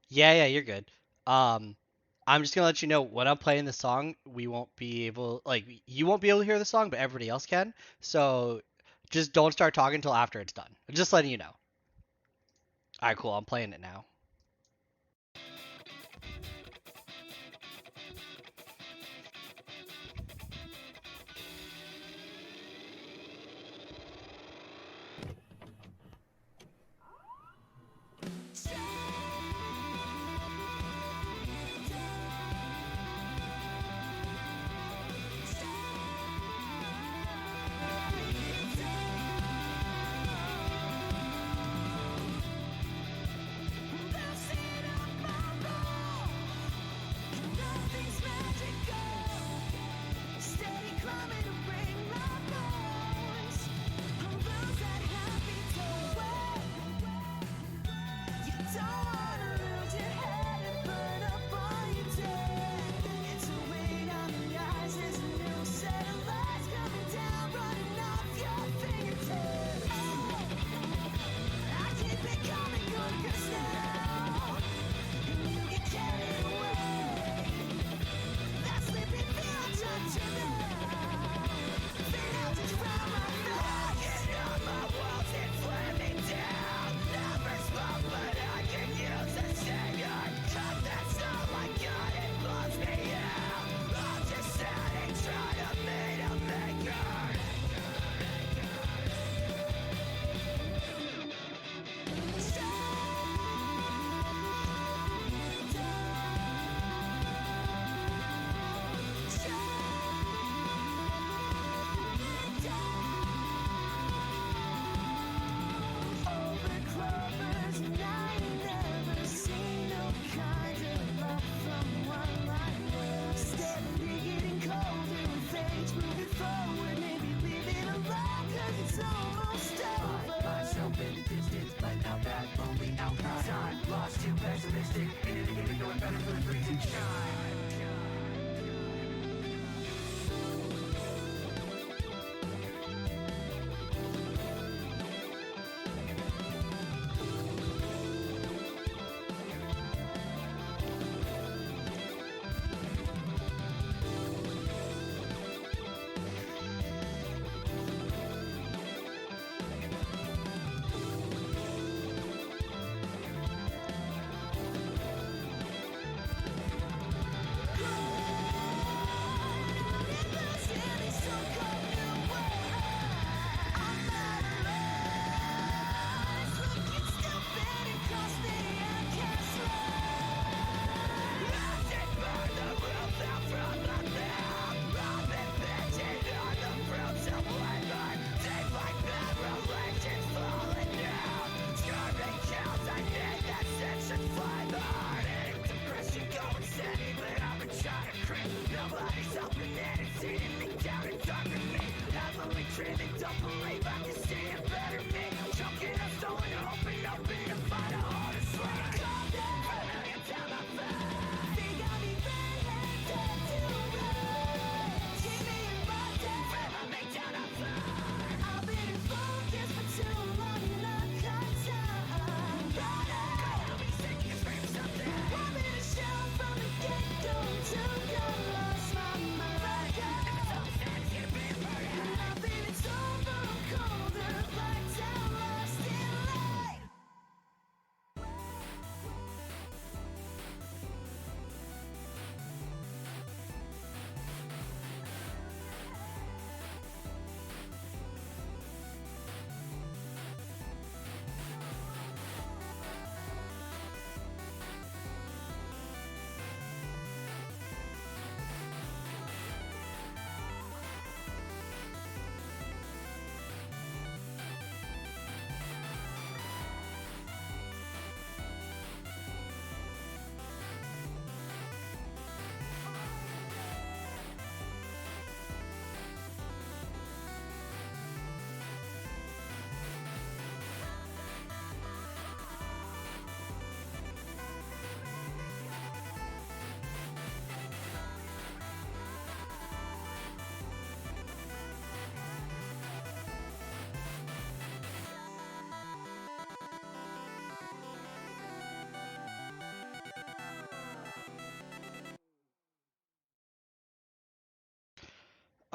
Yeah, you're good. Um, I'm just gonna let you know when I'm playing the song, we won't be able, like, you won't be able to hear the song, but everybody else can. So just don't start talking until after it's done. Just letting you know. All right, cool. I'm playing it now.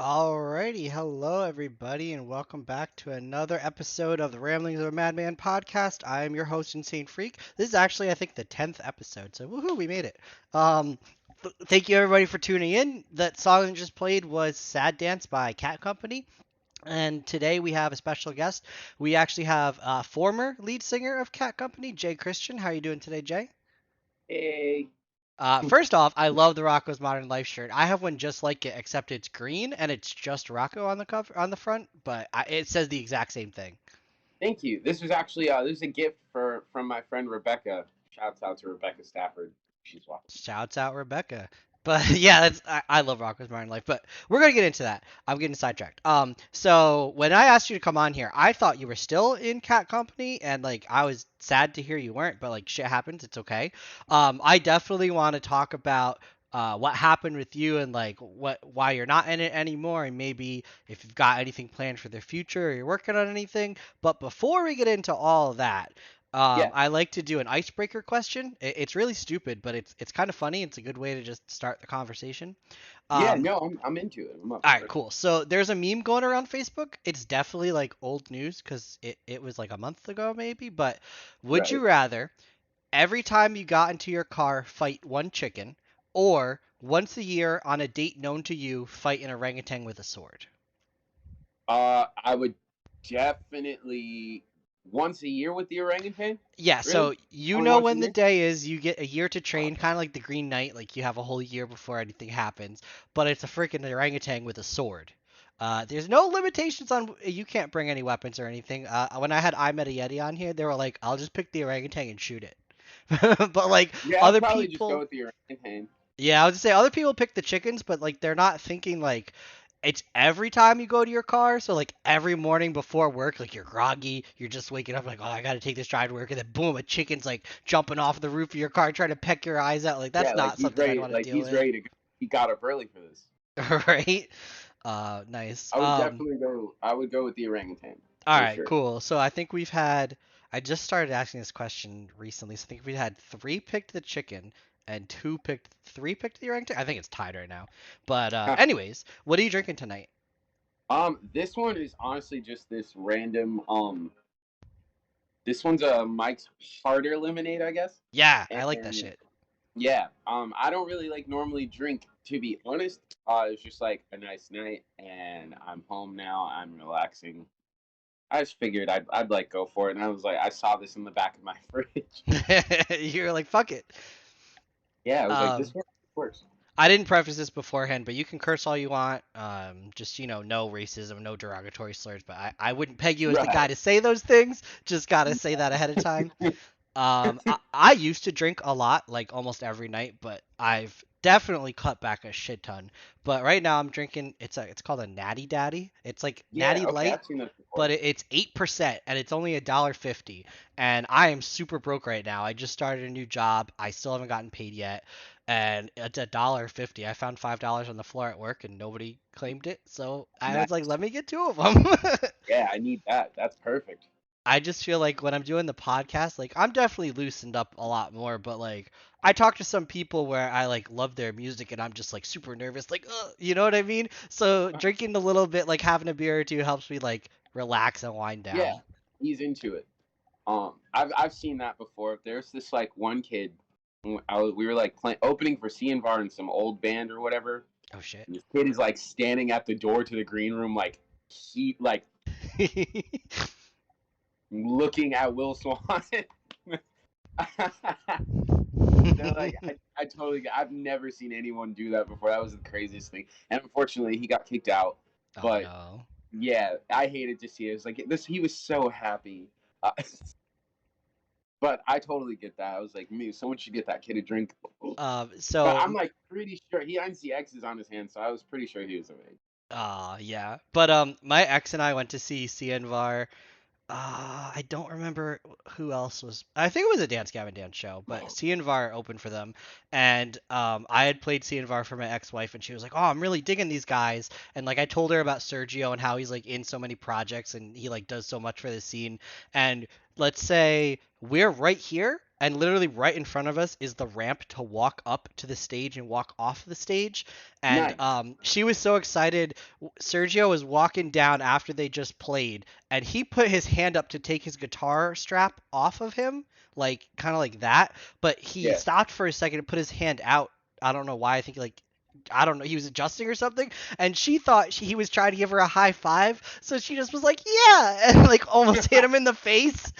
Alrighty, hello everybody, and welcome back to another episode of the Ramblings of a Madman podcast. I am your host, Insanefreak. This is actually, I think, the 10th episode, so woohoo, we made it. Um, Thank you everybody for tuning in. That song that just played was "Sad Dance" by Cat Company, and today we have a special guest. We actually have former lead singer of Cat Company, Jay Christian. How are you doing today, Jay? Hey. First off, I love the Rocco's Modern Life shirt. I have one just like it, except it's green and it's just Rocco on the cover on the front, but it says the exact same thing. Thank you. This was actually this is a gift from my friend Rebecca. Shouts out to Rebecca Stafford. She's watching. Shouts out Rebecca. But yeah, I love Rocco's Modern Life, but we're gonna get into that. I'm getting sidetracked. So when I asked you to come on here, I thought you were still in Cat Company, and like I was sad to hear you weren't, but like shit happens, it's okay. I definitely want to talk about what happened with you and like why you're not in it anymore, and maybe if you've got anything planned for the future or you're working on anything. But before we get into all of that, Yeah. I like to do an icebreaker question. It's really stupid, but it's kind of funny. It's a good way to just start the conversation. Yeah. Um, No, I'm into it. I'm up all right, for it. cool. So there's a meme going around Facebook. It's definitely like old news because it was like a month ago maybe. But would you Right. rather every time you got into your car fight one chicken, or once a year on a date known to you fight an orangutan with a sword? I would definitely once a year with the orangutan. Yeah, Really? so you Only know once a when the year? day is, you get a year to train, kind of like the Green Knight, like you have a whole year before anything happens, but it's a freaking orangutan with a sword. There's no limitations on you can't bring any weapons or anything. When I had I Met a Yeti on here, they were like, I'll just pick the orangutan and shoot it. But like Yeah, I'd other probably just go people, with the orangutan. yeah, I was to say other people pick the chickens, but like they're not thinking like it's every time you go to your car. So like every morning before work, like you're groggy, you're just waking up like, oh, I gotta take this drive to work, and then boom, a chicken's like jumping off the roof of your car trying to peck your eyes out. Like that's Yeah, not something I'd want to deal he's with, ready to go. He got up early for this. right? Nice. I would go with the orangutan All for right, sure. cool. So I think we've had. I just started asking this question recently, so I think we had three picked the chicken and three picked the orangutan. I think it's tied right now. But anyways, what are you drinking tonight? This one is honestly just this random. This one's a Mike's Harder lemonade, I guess. Yeah, I like that And shit. yeah, I don't really like normally drink, to be honest. It's just like a nice night, and I'm home now. I'm relaxing. I just figured I'd like go for it, and I was like, I saw this in the back of my fridge. You're like, fuck it. Yeah, I was like, Um, this works. I didn't preface this beforehand, but you can curse all you want. Just no racism, no derogatory slurs. But I wouldn't peg you as the guy Right. to say those things. Just gotta say that ahead of time. I used to drink a lot, like almost every night, but I've definitely cut back a shit ton. But right now I'm drinking. It's called a Natty Daddy. It's like Yeah. Natty Okay, Light, I've seen this but before. it's 8% and it's only $1.50. And I am super broke right now. I just started a new job. I still haven't gotten paid yet, and it's $1.50. I found $5 on the floor at work and nobody claimed it, so I was like, Nice. let me get two of them. Yeah, I need that. That's perfect. I just feel like when I'm doing the podcast, like I'm definitely loosened up a lot more, but like I talk to some people where I like love their music and I'm just like super nervous, like, ugh, you know what I mean? So drinking a little bit, like having a beer or two helps me like relax and wind Yeah, down. he's into it. I've seen that before. There's this like one kid. We were like playing opening for CNVAR in some old band or whatever. Oh shit. And this kid is like standing at the door to the green room, like he like looking at Will Swan. They're like, I totally, I've never seen anyone do that before. That was the craziest thing. And unfortunately, he got kicked out. Oh But no. yeah, I hated to see it. It was like this. He was so happy. Uh, but I totally get that. I was like, me, someone should get that kid a drink. But So I'm like pretty sure he has the X's on his hand, so I was pretty sure he was of age. yeah. But my ex and I went to see CNVAR. I don't remember who else was. I think it was a Dance Gavin Dance show, but CNVAR opened for them, and I had played CNVAR for my ex-wife, and she was like, "Oh, I'm really digging these guys," and like I told her about Sergio and how he's like in so many projects and he like does so much for the scene, and let's say we're right here. and literally right in front of us is the ramp to walk up to the stage and walk off the stage. And Nice. she was so excited. Sergio was walking down after they just played, and he put his hand up to take his guitar strap off of him, like kind of like that. But he Yeah. stopped for a second and put his hand out. I don't know why. I think like I don't know, he was adjusting or something, and she thought he was trying to give her a high five, so she just was like, "Yeah," and like almost hit him in the face,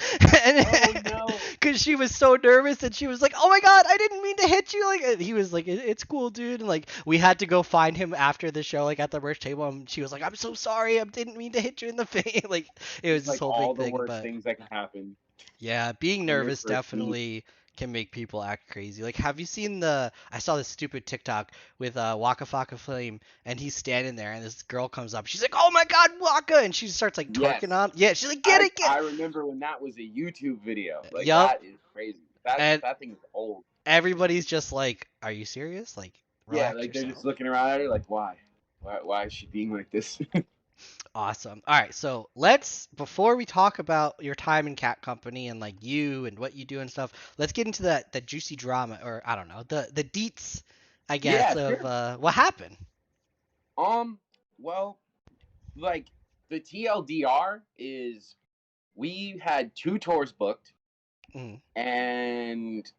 and Oh no. because she was so nervous, and she was like, "Oh my god, I didn't mean to hit you!" Like he was like, "It's cool, dude," and like we had to go find him after the show, like at the merch table, and she was like, "I'm so sorry, I didn't mean to hit you in the face." Like it was Just this like whole big all the thing, worst but things that can happen yeah, being on your nervous first meet. definitely can make people act crazy. Like, have you seen the? I saw this stupid TikTok with Waka Flocka Flame, and he's standing there, and this girl comes up. She's like, "Oh my God, Waka!" And she starts like twerking Yes. on. Yeah, she's like, "Get I it, get I it." remember when that was a YouTube video. Like Yup. that is crazy. That And that thing is old. everybody's just like, "Are you serious? Like, Yeah, relax like they're just yourself." looking around at her like, why? Why is she being like this? Awesome. All right, so let's before we talk about your time in Cat Company and like you and what you do and stuff, let's get into that juicy drama, or I don't know, the deets, I guess, Yeah, of sure. what happened. Um, well, like the TLDR is we had two tours booked Mm. and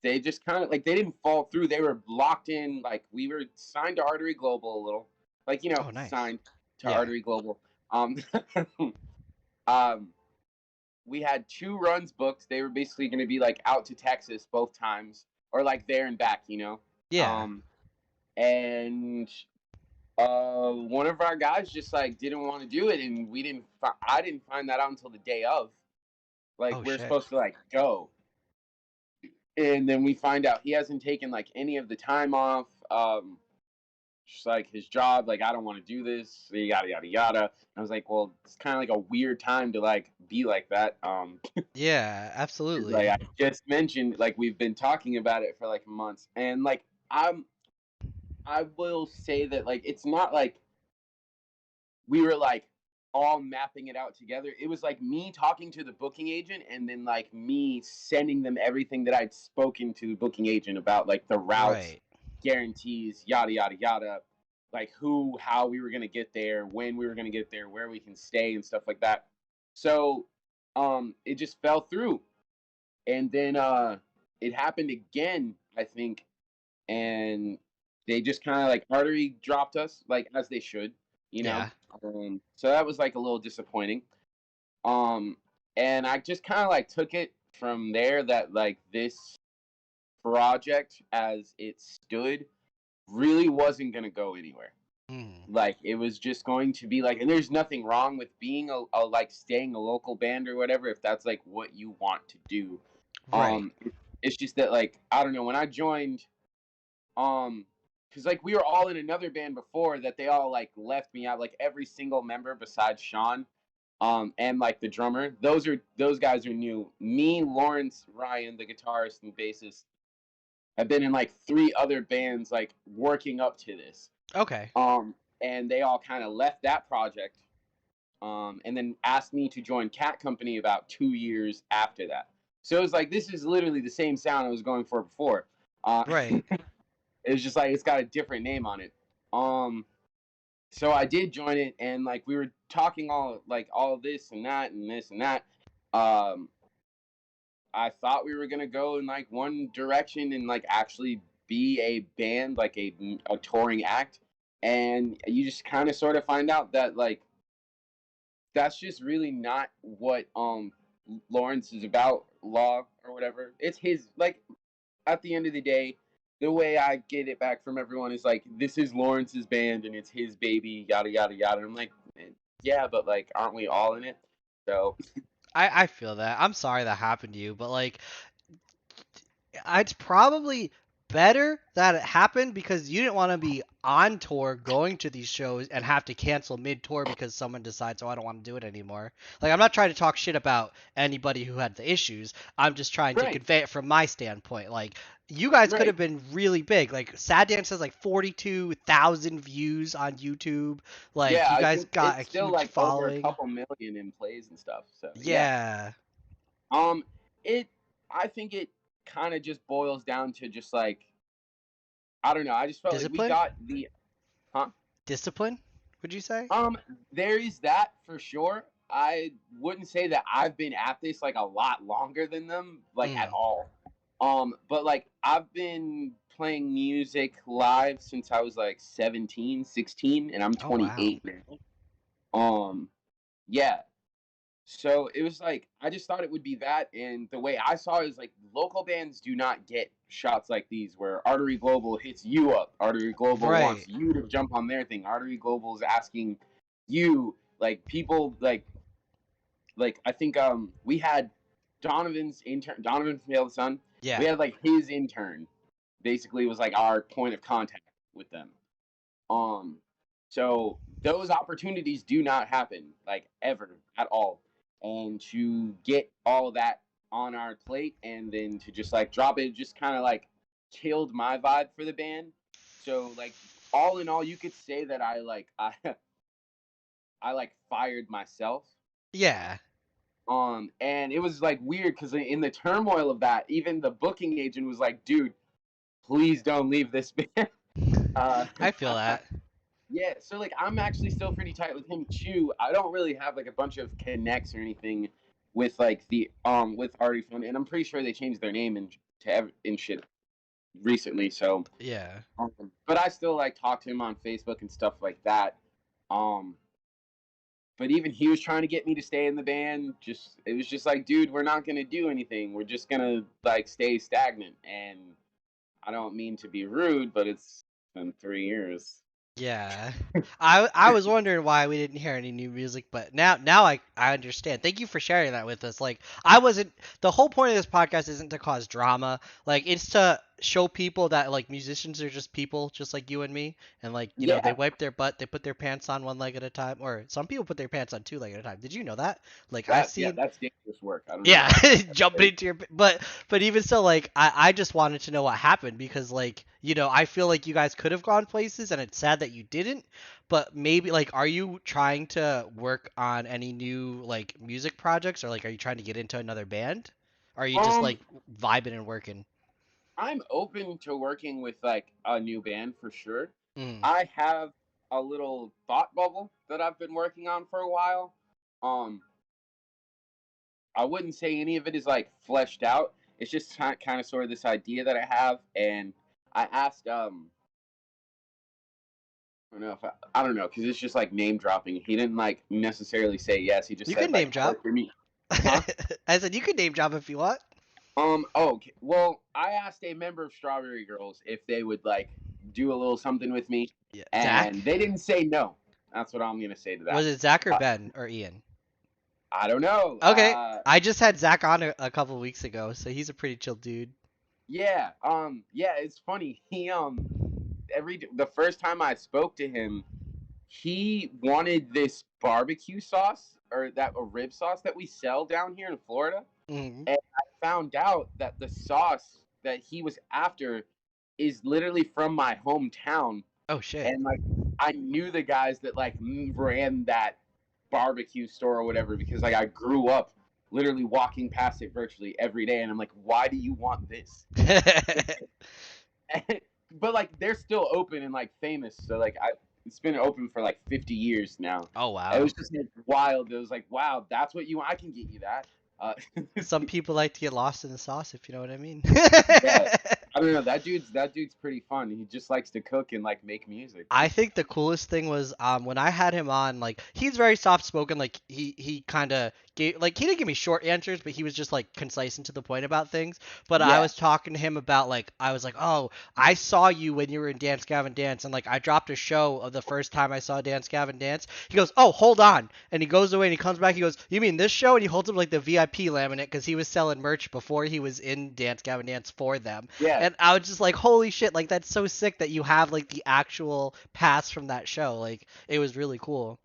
they just kind of like they didn't fall through. They were locked in. Like we were signed to Artery Global a little, like Oh, nice. signed to Yeah. Artery Global. Um, um, we had two runs booked. They were basically going to be like out to Texas both times, or like there and back. Yeah. Um, and one of our guys just like didn't want to do it, and we didn't. I didn't find that out until the day of. Like Oh we're shit. supposed to like go, and then we find out he hasn't taken like any of the time off. Just like his job, like I don't want to do this, yada yada yada. And I was like, well, it's kind of like a weird time to like be like that. Yeah, 'Cause, absolutely. like I just mentioned, like we've been talking about it for like months, and like I will say that like it's not like we were like all mapping it out together. It was like me talking to the booking agent and then like me sending them everything that I'd spoken to the booking agent about, like the routes, Right. guarantees, yada yada yada, like who, how we were gonna get there, when we were gonna get there, where we can stay and stuff like that. So it just fell through. And then it happened again, I think, and they just kind of like artery dropped us, like as they should, you know. Yeah. So that was like a little disappointing. Um, and I just kind of like took it from there that like this project, as it stood, really wasn't gonna go anywhere. Mm. Like it was just going to be like, and there's nothing wrong with being a like staying a local band or whatever if that's like what you want to do. Right. Um, it's just that like I don't know when I joined because like we were all in another band before that they all like left me out, like every single member besides Sean and like the drummer, those guys are new. Me, Lawrence, Ryan, the guitarist and bassist, have been in like three other bands like working up to this. Okay. And they all kind of left that project and then asked me to join Cat Company about 2 years after that. So it was like this is literally the same sound I was going for before. Right. It's just like it's got a different name on it. Um, so I did join it, and like we were talking all this and that and this and that. Um, I thought we were gonna go in like one direction and like actually be a band, like a touring act, and you just kind of sort of find out that like that's just really not what Lawrence is about, law or whatever. It's his like at the end of the day, the way I get it back from everyone is like, this is Lawrence's band and it's his baby, yada yada yada. And I'm like, yeah, but like, aren't we all in it? So I feel that. I'm sorry that happened to you, but like it's probably better that it happened because you didn't want to be on tour going to these shows and have to cancel mid tour because someone decides, oh, I don't want to do it anymore. Like, I'm not trying to talk shit about anybody who had the issues. I'm just trying to right, convey it from my standpoint. Like, you guys could right, have been really big. Like, Sad Dance has like 42,000 views on YouTube. Like, yeah. you I guys think got a it's still huge like over a following. couple million in plays and stuff. So yeah, Yeah. um, it. I think it kind of just boils down to just like I don't know. I just felt like we Discipline? got the huh. Discipline? Would you say? There is that for sure. I wouldn't say that I've been at this like a lot longer than them, like at Mm. all. But like I've been playing music live since I was like 17, 16, and I'm Oh wow. 28 now. Yeah. So it was like I just thought it would be that, and the way I saw it is like local bands do not get shots like these where Artery Global hits you up. Artery Global wants Right. you to jump on their thing. Artery Global is asking you like people like I think we had Donovan's intern, Donovan from Hail the Sun. We Yeah. had like his intern basically was like our point of contact with them. Um, so those opportunities do not happen like ever at all. And to get all of that on our plate and then to just like drop it just kind of like killed my vibe for the band. So like all in all, you could say that I like fired myself. Yeah. And it was like weird because in the turmoil of that, even the booking agent was like, "Dude, please don't leave this band." Uh, I feel that. Yeah, so like I'm actually still pretty tight with him too. I don't really have like a bunch of connects or anything with like the with Artie Fun, and I'm pretty sure they changed their name and shit recently. So, Yeah. but I still like talk to him on Facebook and stuff like that. Um, but even he was trying to get me to stay in the band. Just it was just like, dude, we're not gonna do anything. We're just gonna like stay stagnant. And I don't mean to be rude, but it's been 3 years. Yeah. I was wondering why we didn't hear any new music, but now I understand. Thank you for sharing that with us. Like I wasn't the whole point of this podcast isn't to cause drama. Like it's to show people that like musicians are just people just like you and me and like, they Yeah, wipe their butt, they put their pants on one leg at a time or some people put their pants on two legs at a time. Did you know that? Like I've yeah, seen that's dangerous work. I don't know yeah, why people. jumping into your but even still like I just wanted to know what happened because like I feel like you guys could have gone places and it's sad that you didn't, but maybe like are you trying to work on any new like music projects or like are you trying to get into another band? Or are you just Um, like vibing and working? I'm open to working with like a new band for sure. Mm. I have a little thought bubble that I've been working on for a while. Um, I wouldn't say any of it is like fleshed out. It's just kind of sort of this idea that I have, and I asked I don't know if I don't know because it's just like name dropping. He didn't like necessarily say yes. He just You said can like name I drop. work for me, huh? I said you can name drop if you want. Oh, okay. Well, I asked a member of Strawberry Girls if they would like do a little something with me, Yeah. Zach? and they didn't say no. That's what I'm gonna say to Was that. it Zach or Uh, Ben or Ian? I don't know. Okay. I just had Zach on a couple weeks ago, so he's a pretty chill dude. Yeah. Yeah. It's funny. He the first time I spoke to him, he wanted this barbecue sauce or that a rib sauce that we sell down here in Florida. Hmm. And I found out that the sauce that he was after is literally from my hometown. Oh shit. And like I knew the guys that like ran that barbecue store or whatever because like I grew up literally walking past it virtually every day and I'm like, why do you want this? But like they're still open and like famous, so like it's been open for like 50 years now. Oh It wow. was just like, wild. It was like, wow, that's what you want. I can get you that. uh Some people like to get lost in the sauce, if you know what I mean. yeah, I don't know, that dude's pretty fun. He just likes to cook and like make music. I think the coolest thing was when I had him on, like he's very soft spoken, like he kind of gave like he didn't give me short answers, but he was just like concise and to the point about things. But I Yeah, was talking to him about like I was like, "Oh, I saw you when you were in Dance Gavin Dance," and like I dropped a show of the first time I saw Dance Gavin Dance. He goes, "Oh, hold on," and he goes away and he comes back. He goes, "You mean this show?" And he holds up like the VIP laminate because he was selling merch before he was in Dance Gavin Dance for them. yeah. And I was just like, holy shit, like that's so sick that you have like the actual pass from that show. Like it was really cool.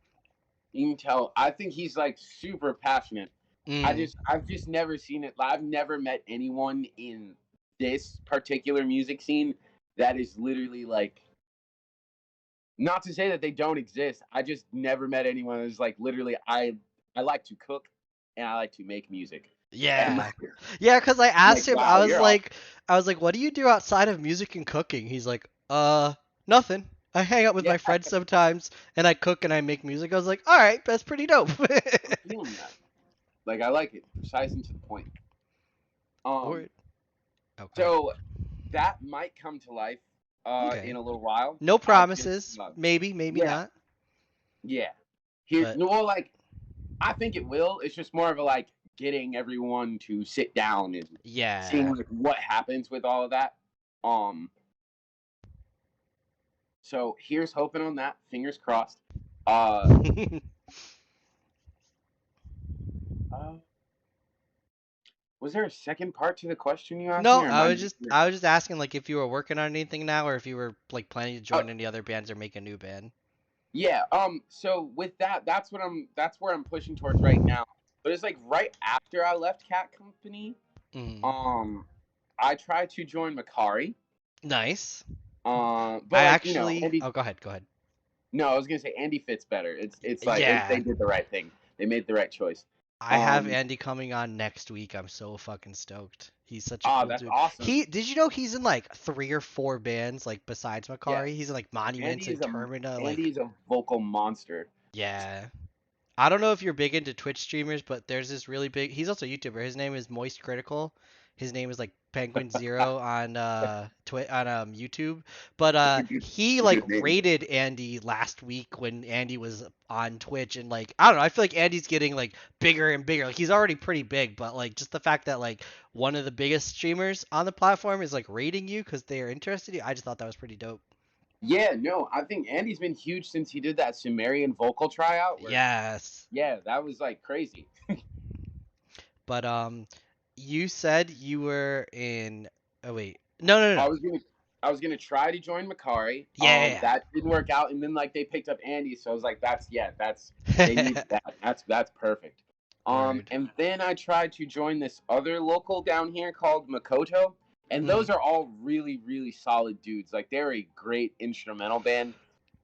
You can tell. I think he's like super passionate. Mm. I've just never seen it. I've never met anyone in this particular music scene that is literally like, not to say that they don't exist. I just never met anyone who's like literally I like to cook and I like to make music. And Yeah. like, Yeah, because I I'm asked like, him, wow, you're awesome. I was like, what do you do outside of music and cooking? He's like, nothing. I hang out with Yeah, my friends sometimes, and I cook and I make music. I was like, all right, that's pretty dope. I'm feeling that. Like, I like it, precise and to the point. Um, Word. Oh, go ahead. so that might come to life in Okay. a little while. No I've just promises. Maybe, maybe yeah, not. yeah. Here, But no, well, like I think it will. It's just more of a like getting everyone to sit down and seeing yeah. like what happens with all of that. Um, so here's hoping on that. Fingers crossed. Uh, uh was there a second part to the question you asked me, No, or am I making it I was up? just asking like if you were working on anything now, or if you were like planning to Oh, join any other bands or make a new band. yeah. So with that, that's where I'm pushing towards right now. But it's like right after I left Cat Company, Mm. um, I tried to join Macari. Nice. But I like actually. Andy. Oh, go ahead. Go ahead. No, I was gonna say Andy fits better. It's like they Yeah. did the right thing. They made the right choice. I have Um, Andy coming on next week. I'm so fucking stoked. He's such a cool that's dude. awesome. He did you know he's in like 3 or 4 bands like besides Yes, Macari? He's in like Monuments Andy and is a Termina. Andy Like is a vocal monster. yeah. I don't know if you're big into Twitch streamers, but there's this really big. He's also a YouTuber. His name is Moist Critical. His name is like Penguin Zero on YouTube. But he It's a like good name. rated Andy last week when Andy was on Twitch, and like I don't know. I feel like Andy's getting like bigger and bigger. Like he's already pretty big, but like just the fact that like one of the biggest streamers on the platform is like rating you because they are interested in you. I just thought that was pretty dope. Yeah, no, I think Andy's been huge since he did that Sumerian vocal tryout. Where Yes. yeah, that was like crazy. But you said you were in. Oh wait, no. I was gonna I was gonna try to join Macari. Yeah, That didn't work out, and then like they picked up Andy, so I was like, that's they yeah. need that. That's perfect. Word. And then I tried to join this other local down here called Makoto, and those Mhm. are all really solid dudes. Like they're a great instrumental band.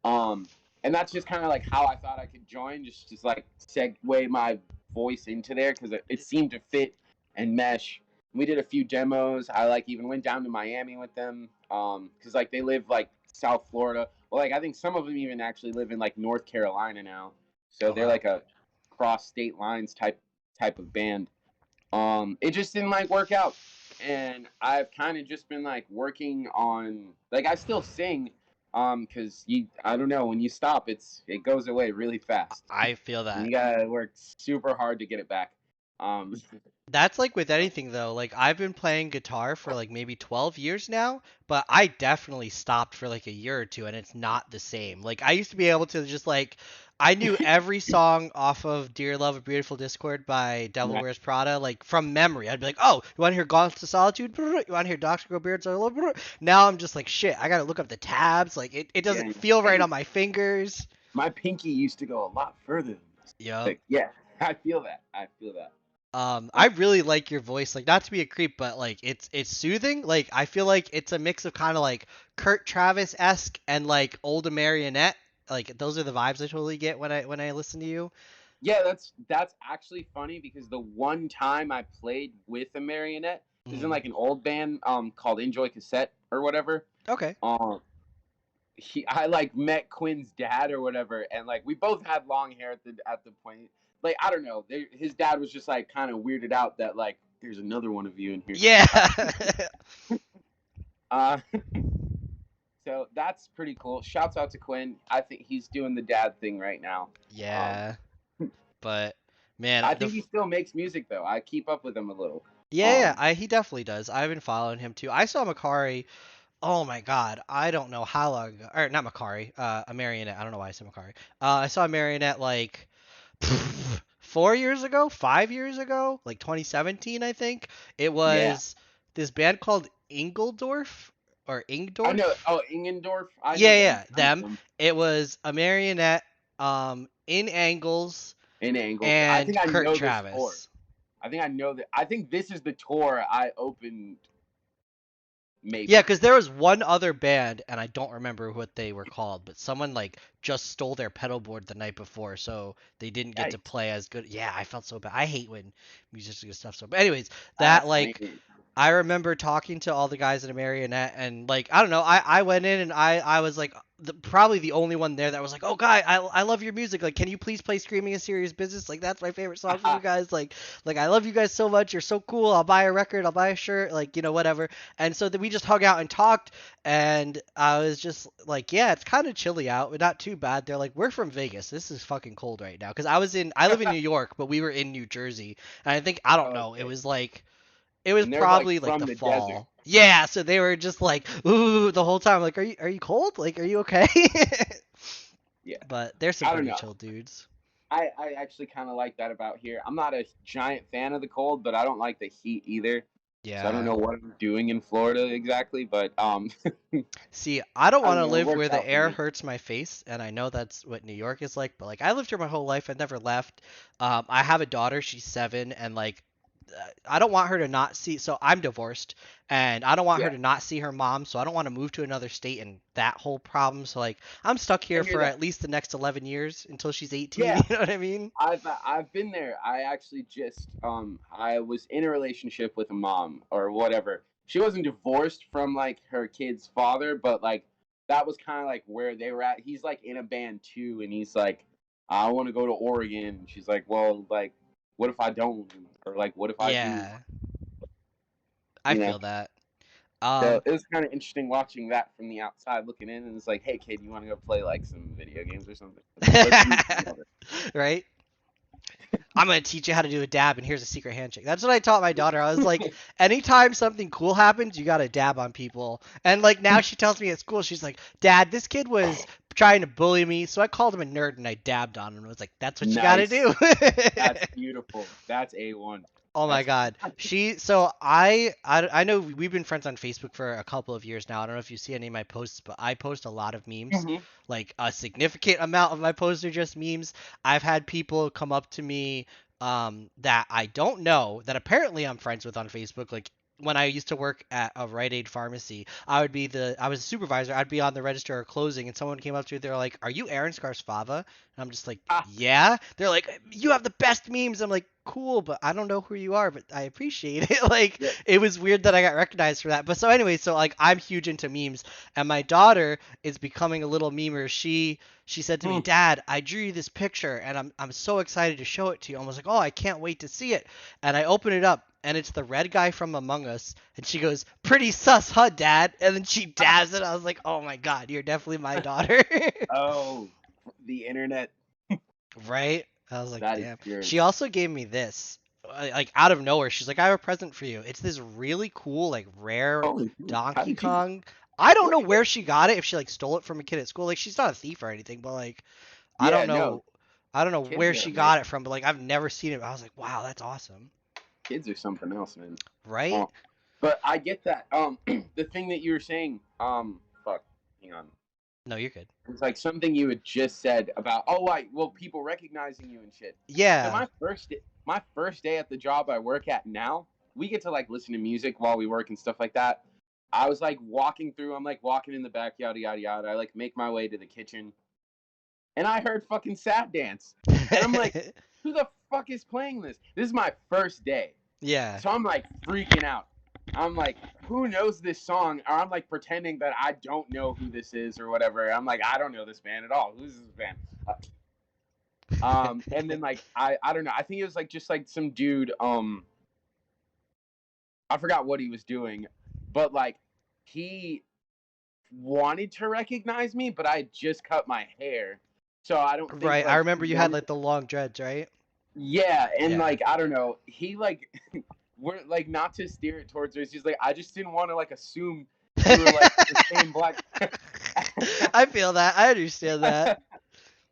Um, and that's just kind of like how I thought I could join, just like segue my voice into there because it seemed to fit and mesh. We did a few demos. I like even went down to Miami with them because like they live like South Florida. Well, like I think some of them even actually live in like North Carolina now. So Oh they're wow. like a cross state lines type of band. It just didn't like work out, and I've kind of just been like working on like I still sing, because you I don't know when you stop it goes away really fast. I feel And that. you gotta work super hard to get it back. Um, That's like with anything though. Like I've been playing guitar for like maybe 12 years now, but I definitely stopped for like a year or two and it's not the same. Like I used to be able to just like I knew every song off of Dear Love of Beautiful Discord by Devil right. Wears Prada like from memory. I'd be like, "Oh, you want to hear Gone to Solitude? You want to hear Dr. Go Beards All Over?" Now I'm just like, "Shit, I got to look up the tabs. Like it Yeah, doesn't feel right dang, on my fingers." my pinky used to go a lot further than this. Yup. Like, yeah, I feel that. I feel that. I really like your voice. Like, not to be a creep, but like it's soothing. Like, I feel like it's a mix of kind of like Kurt Travis esque and like old Marionette. Like, those are the vibes I totally get when I listen to you. Yeah, that's actually funny because the one time I played with a marionette is in Mm. like an old band called Enjoy Cassette or whatever. Okay. Um I like met Quinn's dad or whatever, and like we both had long hair at the point. Like I don't know, his dad was just like kind of weirded out that like there's another one of you in here. Yeah. Uh, so that's pretty cool. Shouts out to Quinn. I think he's doing the dad thing right now. Um, Yeah. But man, I think he still makes music though. I keep up with him a little. yeah, Um, he definitely does. I've been following him too. I saw Makari. Oh my God, I don't know how long ago. Or not Makari. A Marionette. I don't know why I said Makari. I saw a Marionette like 4 years ago, 5 years ago, like 2017, I think. It yeah, was this band called Ingeldorf or I know. Ingdorf. Oh, Ingendorf. I know Yeah, them. yeah, I know them. them. It was a marionette, in angles In Angles. I and think I Kurt know this tour. Travis. I think I know that. I think this is the tour I opened. Yeah, maybe. because there was one other band, and I don't remember what they were called, but someone like just stole their pedal board the night before, so they didn't get to Yikes. play as good. Yeah, I felt so bad. I hate when musicians get stuff so. But anyways, that That's like lame. I remember talking to all the guys in a marionette, and like I don't know, I went in and I was like probably the only one there that was like, oh guy, I love your music. Like, can you please play "Screaming in Serious Business"? Like that's my favorite song from you guys. Like I love you guys so much. You're so cool. I'll buy a record. I'll buy a shirt. Like whatever. And so then we just hung out and talked, and I was just like, yeah, it's kind of chilly out, but not too bad. They're like, we're from Vegas. This is fucking cold right now. Because I live in New York, but we were in New Jersey, and I think I don't know. Okay. It was And they're like probably like from the the desert. fall. Yeah, so they were just like, ooh, the whole time. Like, are you cold? Like, are you okay? Yeah. But they're some I don't pretty know. chill dudes. I actually kind of like that about here. I'm not a giant fan of the cold, but I don't like the heat either. So I don't Yeah. know what I'm doing in Florida exactly, but See, I don't I want don't to know. It live works where the out for air me. hurts my face, and I know that's what New York is like. But like, I lived here my whole life. I never left. I have a daughter. She's 7, and like, I don't want her to not see. So I'm divorced, and I don't want her Yeah, to not see her mom. So I don't want to move to another state and that whole problem. So like, I'm stuck I here hear for that. at least the next 11 years until she's 18. Yeah, You know what I mean? I've been there. I actually just I was in a relationship with a mom or whatever. She wasn't divorced from like her kid's father, but like that was kind of like where they were at. He's like in a band too, and he's like, I want to go to Oregon. She's like, well, like, what if I don't? Or like, what if I do? Yeah, I You know. feel that. So Um, it was kind of interesting watching that from the outside looking in, and it's like, hey kid, you want to go play like some video games or something? Let's move together. right? I'm gonna teach you how to do a dab, and here's a secret handshake. That's what I taught my daughter. I was like, anytime something cool happens, you gotta dab on people. And like now she tells me at school, she's like, Dad, this kid was trying to bully me, so I called him a nerd and I dabbed on him. I was like, that's what you gotta Nice. do. That's beautiful. That's A1. Oh my That's God. I know we've been friends on Facebook for a couple of years now. I don't know if you see any of my posts, but I post a lot of memes. Mhm. Like a significant amount of my posts are just memes. I've had people come up to me that I don't know that apparently I'm friends with on Facebook. Like when I used to work at a Rite Aid pharmacy, I was a supervisor. I'd be on the register or closing, and someone came up to me. They're like, "Are you Aaron Scarsfava?" And I'm just like, Ah, yeah. They're like, you have the best memes. I'm like, cool, but I don't know who you are, but I appreciate it. Like, yeah. it was weird that I got recognized for that. But so anyway, so like I'm huge into memes, and my daughter is becoming a little memer. She said to me, Hmm. Dad, I drew you this picture, and I'm so excited to show it to you. I was like, oh, I can't wait to see it. And I open it up, and it's the red guy from Among Us, and she goes, pretty sus, huh, Dad? And then she dabs it. I was like, oh my God, you're definitely my daughter. Oh, the internet. Right? I was like, That is damn. pure. She also gave me this, like out of nowhere. She's like, I have a present for you. It's this really cool, like rare Holy, how Donkey did you? Kong. I don't Where know did you get? where she got it. If she like stole it from a kid at school, like she's not a thief or anything, but like I Yeah, don't no. know, I don't know Kids where are she amazing. got it from. But like I've never seen it. I was like, wow, that's awesome. Kids are something else, man. Right? Oh, but I get that. The thing that you were saying. Fuck. Hang on. No, you're good. It's like something you had just said about. Oh, right. Well, people recognizing you and shit. So Yeah. my first day at the job I work at now, we get to like listen to music while we work and stuff like that. I was like walking through. I'm like walking in the back, yada yada yada. I like make my way to the kitchen, and I heard fucking Sad Dance, and I'm like, who the fuck is playing this? This is my first day, Yeah. so I'm like freaking out. I'm like, who knows this song? Or I'm like pretending that I don't know who this is or whatever. I'm like, I don't know this band at all. Who's this band? And then like I don't know. I think it was like just like some dude. I forgot what he was doing, but like he wanted to recognize me, but I had just cut my hair, so I don't think Right. I like he remember you had wanted. like the long dreads, right? Yeah, and Yeah. like I don't know, he like we're like not to steer it towards race. He's like, I just didn't want to like assume you were like the same black. I feel that. I understand that.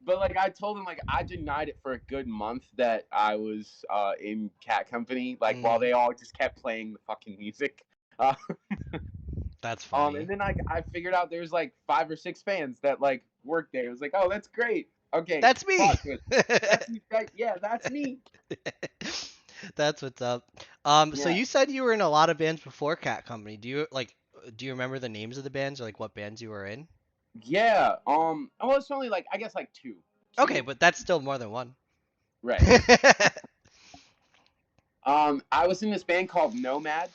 But like I told him, like I denied it for a good month that I was in Cat Company, like while Mm, they all just kept playing the fucking music. Uh, that's and funny. then I figured out there's like 5 or 6 fans that like work there. It was like, oh, that's great. Okay, That's me. talk to us. That's you, right? Yeah, that's me. That's what's up. So Yeah. you said you were in a lot of bands before Cat Company. Do you like do you remember the names of the bands or like what bands you were in? Yeah. Well, it's only like I guess like two. Okay, Two. but that's still more than one. Right. I was in this band called Nomad,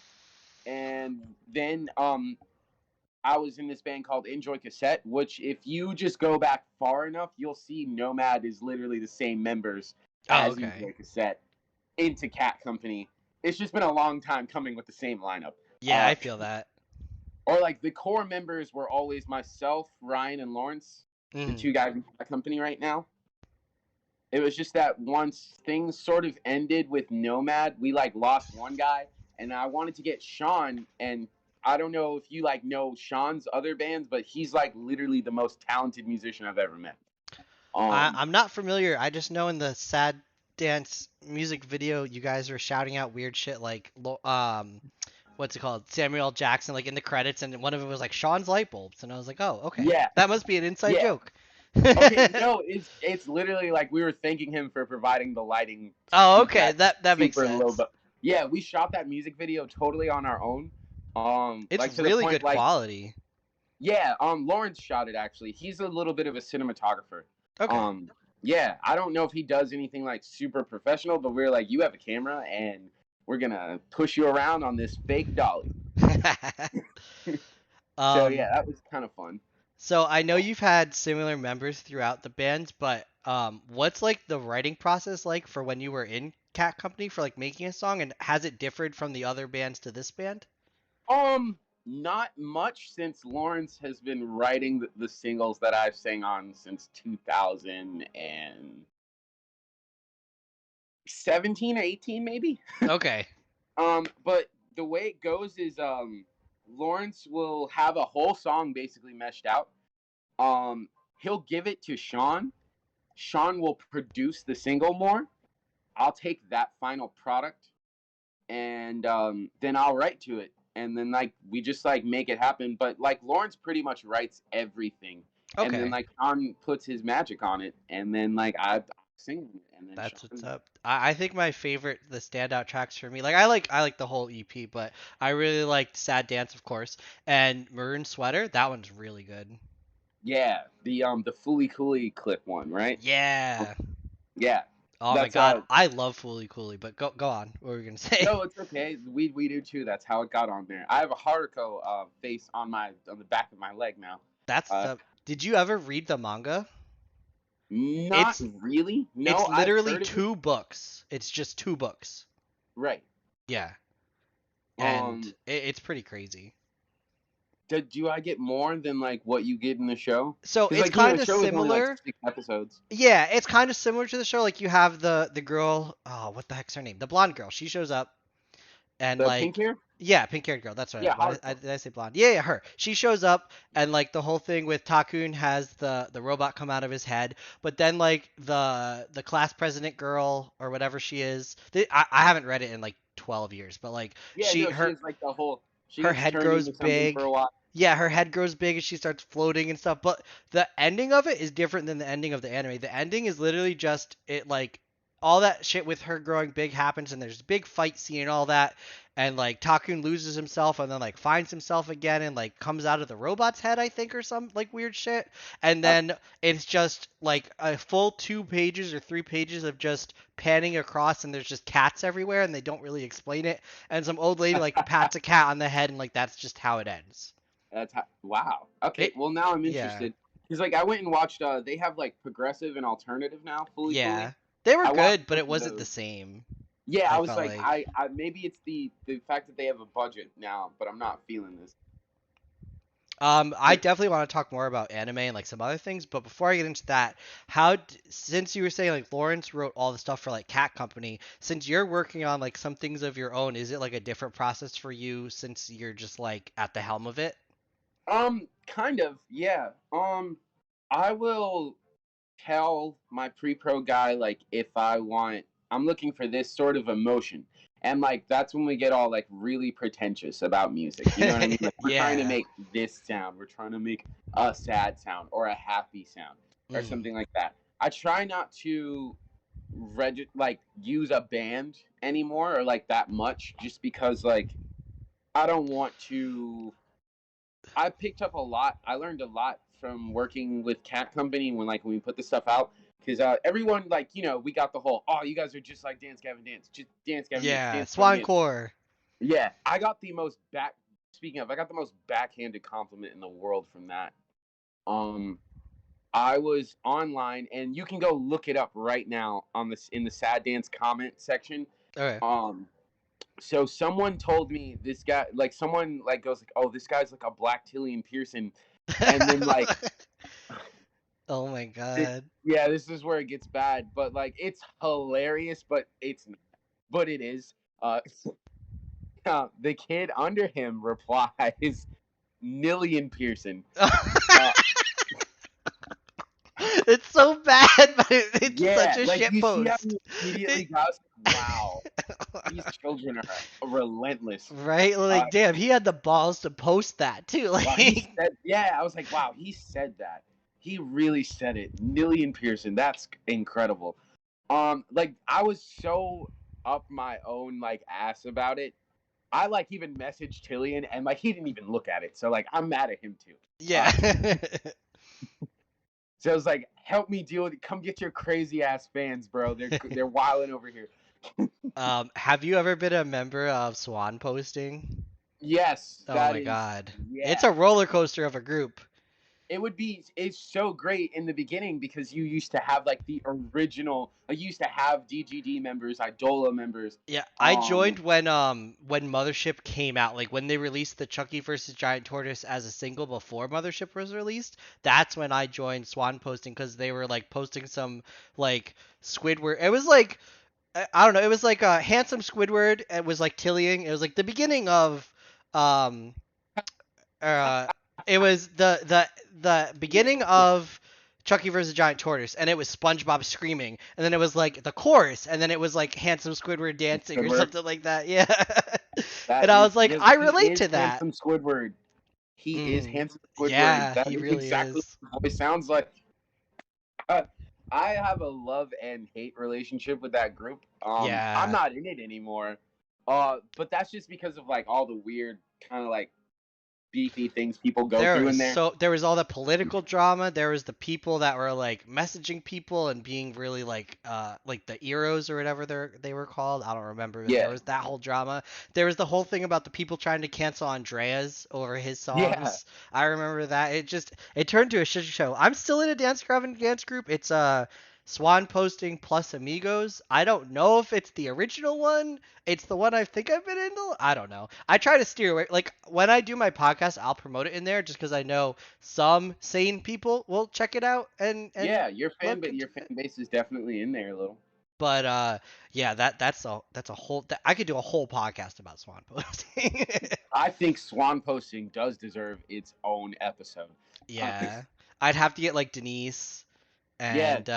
and then I was in this band called Enjoy Cassette, which if you just go back far enough, you'll see Nomad is literally the same members Oh, as okay. Enjoy Cassette into Cat Company. It's just been a long time coming with the same lineup. Yeah, Uh, I feel that. or like the core members were always myself, Ryan, and Lawrence, the Mm. two guys in Cat Company right now. It was just that once things sort of ended with Nomad, we like lost one guy, and I wanted to get Sean. And I don't know if you like know Sean's other bands, but he's like literally the most talented musician I've ever met. Um, I'm not familiar. I just know in the Sad Dance music video, you guys were shouting out weird shit like, what's it called? Samuel L. Jackson, like in the credits, and one of it was like Sean's light bulbs, and I was like, oh, okay, yeah, that must be an inside yeah. joke. Okay, no, it's literally like we were thanking him for providing the lighting to Oh, keep okay, that that makes super low. sense. But yeah, we shot that music video totally on our own. It's Like to the really point good like quality. yeah, Lawrence shot it actually. He's a little bit of a cinematographer. Okay. Um, yeah, I don't know if he does anything like super professional, but we're like, you have a camera and we're gonna push you around on this fake dolly. So um, yeah, that was kind of fun. so I know you've had similar members throughout the bands, but what's like the writing process like for when you were in Cat Company for like making a song, and has it differed from the other bands to this band? Not much since Lawrence has been writing the singles that I've sang on since 2017 or 18 maybe. Okay. But the way it goes is Lawrence will have a whole song basically meshed out. Um, he'll give it to Sean. Sean will produce the single more. I'll take that final product and then I'll write to it. And then like we just like make it happen. But like Lawrence pretty much writes everything. And then Okay. like Sean puts his magic on it. And then like I sing it. And then That's what's Sean. up. I think my favorite, the standout tracks for me, like I like the whole EP, but I really liked Sad Dance, of course, and Maroon Sweater. That one's really good. Yeah. The Fooly Cooley clip one, right? Yeah. Yeah. Oh my That's God, I love Fooly Cooley, but go on. What were you gonna say? no, it's okay. We do too. That's how it got on there. I have a Haruko face on the back of my leg now. That's Uh, the. Did you ever read the manga? not It's really. it's No, I've literally heard of it. two books. It's just two books. Right. Yeah, and Um, it's pretty crazy. do I get more than like what you get in the show? So Because it's like the kind of show is only like similar. 6 episodes. Yeah, it's kind of similar to the show. Like you have the girl. Oh, what the heck's her name? The blonde girl. She shows up and The pink like. hair. Yeah, pink-haired girl. That's right. Yeah, Why Haruko. did I say blonde? Yeah, yeah, her. She shows up, and like the whole thing with Takun has the robot come out of his head, but then like the class president girl or whatever she is, I haven't read it in like 12 years, but like Yeah, no, she her has like the whole. She her gets head turned grows into something for a big. while. Yeah, her head grows big and she starts floating and stuff. But the ending of it is different than the ending of the anime. The ending is literally just it like all that shit with her growing big happens and there's a big fight scene and all that. And like Takun loses himself and then like finds himself again and like comes out of the robot's head, I think, or some like weird shit. And Uh, then it's just like a full 2 pages or 3 pages of just panning across and there's just cats everywhere and they don't really explain it and some old lady like pats a cat on the head and like that's just how it ends. that's how, wow. Okay, It well now I'm yeah. interested because like I went and watched. They have like progressive and alternative now. Fully Yeah. Cooley. They were I watched good, but both it of wasn't the those. same. Yeah, I I was felt like, like I maybe it's the fact that they have a budget now, but I'm not feeling this. I definitely want to talk more about anime and like some other things, but before I get into that, since you were saying like Lawrence wrote all the stuff for like Cat Company, since you're working on like some things of your own, is it like a different process for you since you're just like at the helm of it? Kind of, yeah. I will tell my pre-pro guy like if I'm looking for this sort of emotion. And like that's when we get all like really pretentious about music. You know what I mean? Like we're trying to Yeah. make this sound. We're trying to make a sad sound or a happy sound or Mm. something like that. I try not to like use a band anymore or like that much just because like I don't want to I picked up a lot. I learned a lot from working with Cat Company when we put this stuff out. Because everyone, like, we got the whole, oh, you guys are just like Dance Gavin Dance. Just Dance Gavin Dance, Yeah, Dance Gavin Swan Dance. Core. Yeah, speaking of, I got the most backhanded compliment in the world from that. Um, I was online, and you can go look it up right now in the Sad Dance comment section. Okay. Um, so someone told me this guy, like someone like goes like, oh, this guy's like a Black Tillian Pearson, and then like, Oh my god. yeah, this is where it gets bad, but like it's hilarious, but it's not. But it is. The kid under him replies, Nillian Pearson. Uh, It's so bad, but it's such yeah, a like shit you see how post. he immediately got us. Wow, these children are relentless. Right? Uh, Like, damn, he had the balls to post that too. wow, he Like, said, yeah, I was like, wow, he said that. He really said it. Nillian Pearson, that's incredible. Like I was so up my own like ass about it. I like even messaged Tillian and like he didn't even look at it. So like I'm mad at him too. yeah. Uh, so I was like, help me deal with it. Come get your crazy ass fans, bro. They're wilding over here. Have you ever been a member of Swan Posting? Yes, Oh that my is, god. It's yeah. a roller coaster of a group. It's so great in the beginning because you used to have like the original, you used to have DGD members, Idola members. Yeah, I Um, joined when Mothership came out, like when they released the Chucky versus Giant Tortoise as a single before Mothership was released. That's when I joined Swan Posting because they were like posting some like Squidward. It was like I don't know. It was like a handsome Squidward. It was like Tillying. It was like the beginning of um uh it was the yeah, beginning yeah, of Chucky versus Giant Tortoise, and it was SpongeBob screaming, and then it was like the chorus, and then it was like handsome Squidward dancing or Squidward. something like that. Yeah, and That I is was like, because I he relate is to that. handsome Squidward. He is Mm, handsome Squidward. yeah, That he is really exactly is. what his voice sounds like. Uh, I have a love and hate relationship with that group. I'm Yeah. not in it anymore. But that's just because of like all the weird kind of like beefy things people go through in there. There was all the political drama. There was the people that were like messaging people and being really like the Eros or whatever they were called. I don't remember, but there Yeah, was that whole drama. There was the whole thing about the people trying to cancel Andreas over his yeah, songs. I remember that. It turned to a shit show. I'm still in a dance group. It's Swan Posting plus Amigos. I don't know if it's the original one. It's the one I think I've been in. I don't know. I try to steer away. Like when I do my podcast, I'll promote it in there just because I know some sane people will check it out and yeah. look Your into fan it. base is definitely in there a little. But yeah, that's a whole. I could do a whole podcast about Swan Posting. I think Swan Posting does deserve its own episode. Uh, Yeah, I'd have to get like Denise yeah, and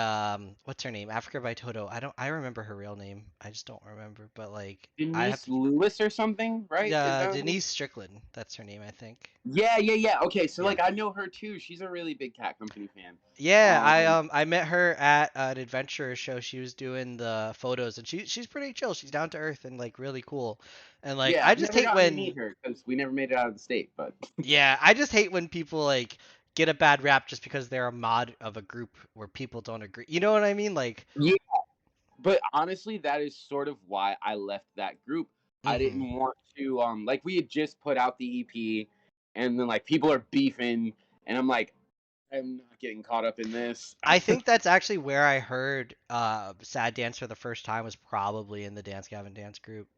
what's her name? Africa by Toto. I remember her real name. I just don't remember. But like I'd have Denise to. Lewis or something, right? Is that? Denise Strickland. That's her name, I think. Yeah, yeah, yeah. Okay, so Yeah. like I know her too. She's a really big Cat Company fan. Yeah, Um, I met her at an adventure show. She was doing the photos, and she's pretty chill. She's down to earth and like really cool. And like yeah, I I've just never hate gotten to when meet her because we never made it out of the state. But yeah, I just hate when people like get a bad rap just because they're a mod of a group where people don't agree. You know what I mean? Like, yeah, but honestly, that is sort of why I left that group. I mhm. didn't want to like we had just put out the EP, and then like people are beefing, and I'm like, I'm not getting caught up in this. I think that's actually where I heard Sad Dance for the first time was probably in the Dance Gavin Dance group.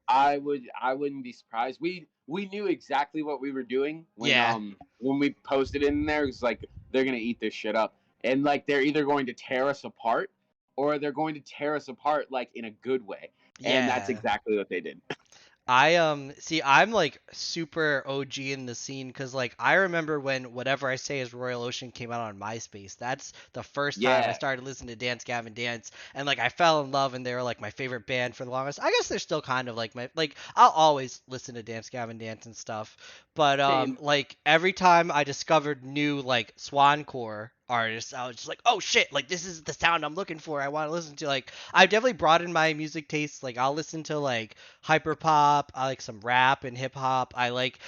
I wouldn't be surprised. We knew exactly what we were doing Yeah. when we posted it in there. It's like they're gonna eat this shit up, and like they're either going to tear us apart or they're going to tear us apart like in a good way, and that's Yeah. exactly what they did. I see I'm like super OG in the scene because like I remember when Whatever I Say is Royal Ocean came out on MySpace. That's the first time I Yeah, started listening to Dance Gavin Dance, and like I fell in love, and they were like my favorite band for the longest. I guess they're still kind of like my like I'll always listen to Dance Gavin Dance and stuff, but same. like every time I discovered new like Swancore artists, I was just like, oh shit, like this is the sound I'm looking for. I want to listen to. Like, I've definitely broadened my music tastes. Like, I'll listen to like hyper pop. I like some rap and hip hop. I like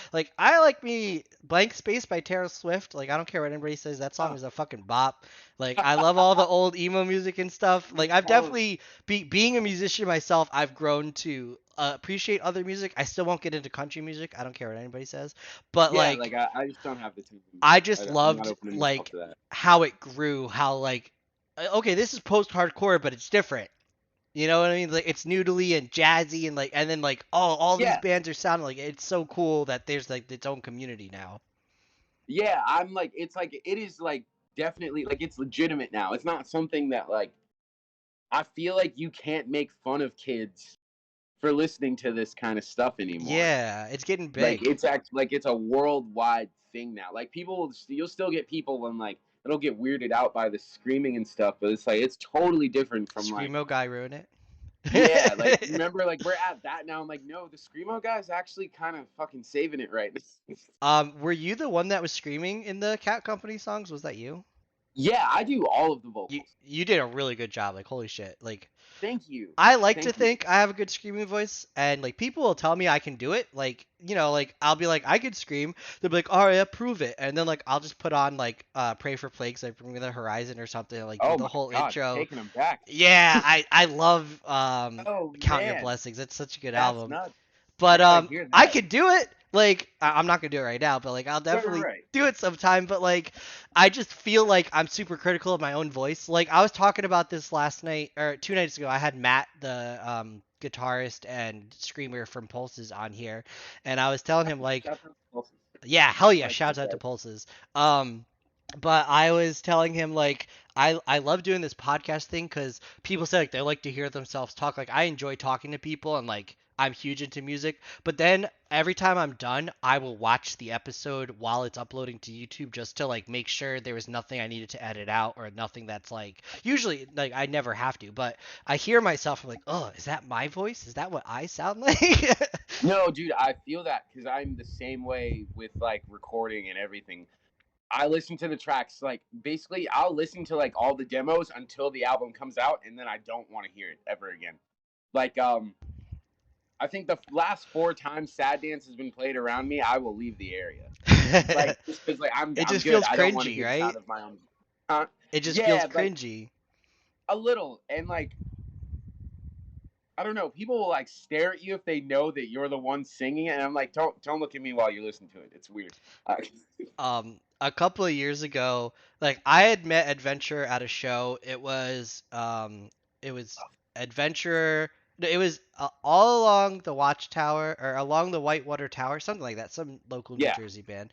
me Blank Space by Taylor Swift. Like, I don't care what anybody says. That song Oh. is a fucking bop. Like, I love all the old emo music and stuff. Like, I've Oh, definitely being a musician myself. I've grown to appreciate other music. I still won't get into country music. I don't care what anybody says. But yeah, like, like I just don't have the time. I just I'm not loved opening myself like to that. how it grew, how like okay, this is post-hardcore, but it's different. You know what I mean? Like it's noodly and jazzy and like and then like all these Yeah, bands are sounding like it's so cool that there's like its own community now. yeah. I'm like, it's like it is like definitely like it's legitimate now. It's not something that like I feel like you can't make fun of kids for listening to this kind of stuff anymore. Yeah, it's getting Like big. it's act like it's a worldwide thing now. Like people, you'll still get people when like it'll get weirded out by the screaming and stuff, but it's like it's totally different from like Screamo guy ruin yeah, like it. remember like we're at that now. I'm like no, the screamo guy's actually kind of fucking saving it right now. Were you the one that was screaming in the Cat Company songs? Was that you? Yeah, I do all of the You vocals. you did a really good job. Like holy shit. Like Thank you, I like to thank you. think I have a good screaming voice, and like people will tell me I can do it. Like like I'll be like I could scream. They'll be like, "All right, prove it," and then like I'll just put on like "Pray for Plagues," like Bring Me the Horizon or something, and, like do Oh the my whole god, intro. taking them back. Yeah, I love Oh Count Your man, Blessings. It's such a good that's album. nuts. I But gotta hear I that. could do it. Like I'm not gonna do it right now, but like I'll Right, definitely right. do it sometime. But like I just feel like I'm super critical of my own voice. Like I was talking about this last night or 2 nights ago. I had Matt, the guitarist and screamer from Pulses, on here, and I was telling him like, Shout out to Wilson. yeah, hell yeah, Like shouts those out to guys. Pulses. Um, but I was telling him like I love doing this podcast thing because people say like they like to hear themselves talk. Like I enjoy talking to people and like I'm huge into music. But then every time I'm done, I will watch the episode while it's uploading to YouTube just to like make sure there was nothing I needed to edit out or nothing that's like usually like I never have to. But I hear myself I'm like, oh, is that my voice? Is that what I sound like? No, dude, I feel that because I'm the same way with like recording and everything. I listen to the tracks like basically I'll listen to like all the demos until the album comes out and then I don't want to hear it ever again. Like I think the last 4 times Sad Dance has been played around me, I will leave the area. Like just because like It I'm just good. feels I don't want to cringy, hear the sound right? of my own. Huh? It just feels Yeah, like cringy. a little and like I don't know. People will like stare at you if they know that you're the one singing it, and I'm like, don't look at me while you listen to it. It's weird. Uh, A couple of years ago, like I had met Adventure at a show. It was Adventure. No, it was all along the Watchtower or along the Whitewater Tower, something like that. Some local New yeah, Jersey band.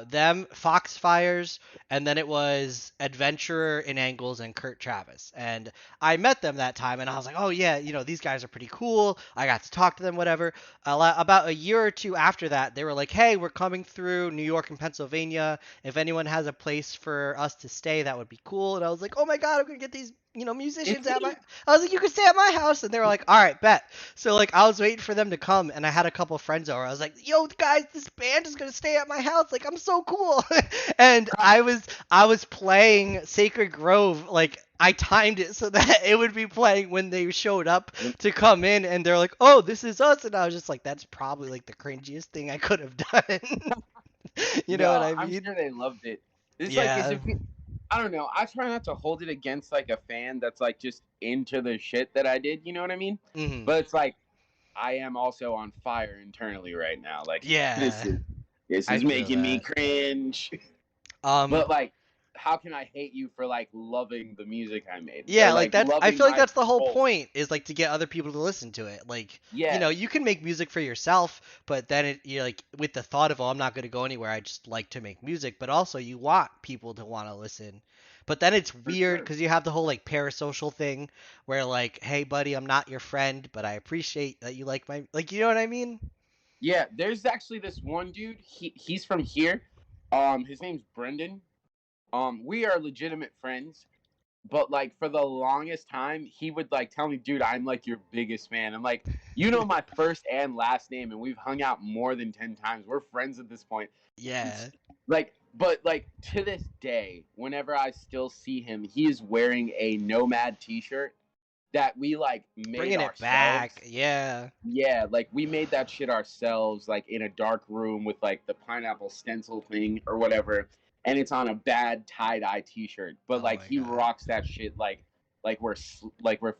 Them, Foxfires, and then it was Adventurer in Angles and Kurt Travis. And I met them that time, and I was like, oh yeah, these guys are pretty cool. I got to talk to them, whatever. About a year or two after that, they were like, "Hey, we're coming through New York and Pennsylvania. If anyone has a place for us to stay, that would be cool." And I was like, "Oh my god, I'm gonna get these, it's musicians at my." me. I was like, "You can stay at my house," and they were like, "All right, bet." So like, I was waiting for them to come, and I had a couple friends over. I was like, "Yo, guys, this band is gonna stay at my house. Like, I'm so cool." And I was playing Sacred Grove like. I timed it so that it would be playing when they showed up to come in, and they're like, "Oh, this is us," and I was just like, "That's probably like the cringiest thing I could have done." You know what No, I I'm mean? sure they loved it. It's like as Yeah. if I don't know. I try not to hold it against like a fan that's like just into the shit that I did. You know what I mean? Hmm. But it's like I am also on fire internally right now. Like this Yeah. is this I is feel making me that. cringe. Um. But like, how can I hate you for like loving the music I made or Yeah, like like that's. I loving feel like my that's the whole goal? point is like to get other people to listen to it. Like, Yeah, you can make music for yourself, but then you're like with the thought of, oh, I'm not going to go anywhere. I just like to make music, but also you want people to want to listen. But then it's for weird sure. because you have the whole like parasocial thing where like, hey, buddy, I'm not your friend, but I appreciate that you like my like. You know what I mean? Yeah, there's actually this one dude. He's from here. His name's Brendan. We are legitimate friends, but like for the longest time, he would like tell me, "Dude, I'm like your biggest fan." I'm like, "You know my first and last name, and we've hung out more than 10 times. We're friends at this point." Yeah. Like but like to this day, whenever I still see him, he is wearing a Nomad T-shirt that we like made Bringing it ourselves. back. Yeah. Yeah, like we made that shit ourselves, like in a dark room with like the pineapple stencil thing or whatever, and it's on a bad tie-dye T-shirt. But Oh like my he god. rocks that shit like we're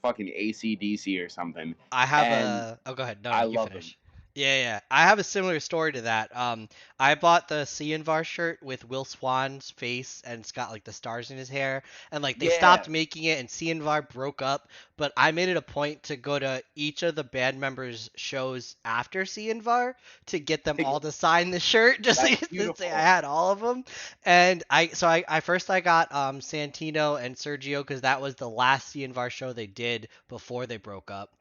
fucking ACDC or something, I have and a. Oh, go ahead. No, I you love him. finish. Yeah, yeah. I have a similar story to that. I bought the Cianvar shirt with Will Swan's face, and it's got like the stars in his hair. And like they stopped Yeah, making it, and Cianvar broke up. But I made it a point to go to each of the band members' shows after Cianvar to get them all to sign the shirt, just so that's to say I beautiful. had all of them. And I first I got Santino and Sergio because that was the last Cianvar show they did before they broke up,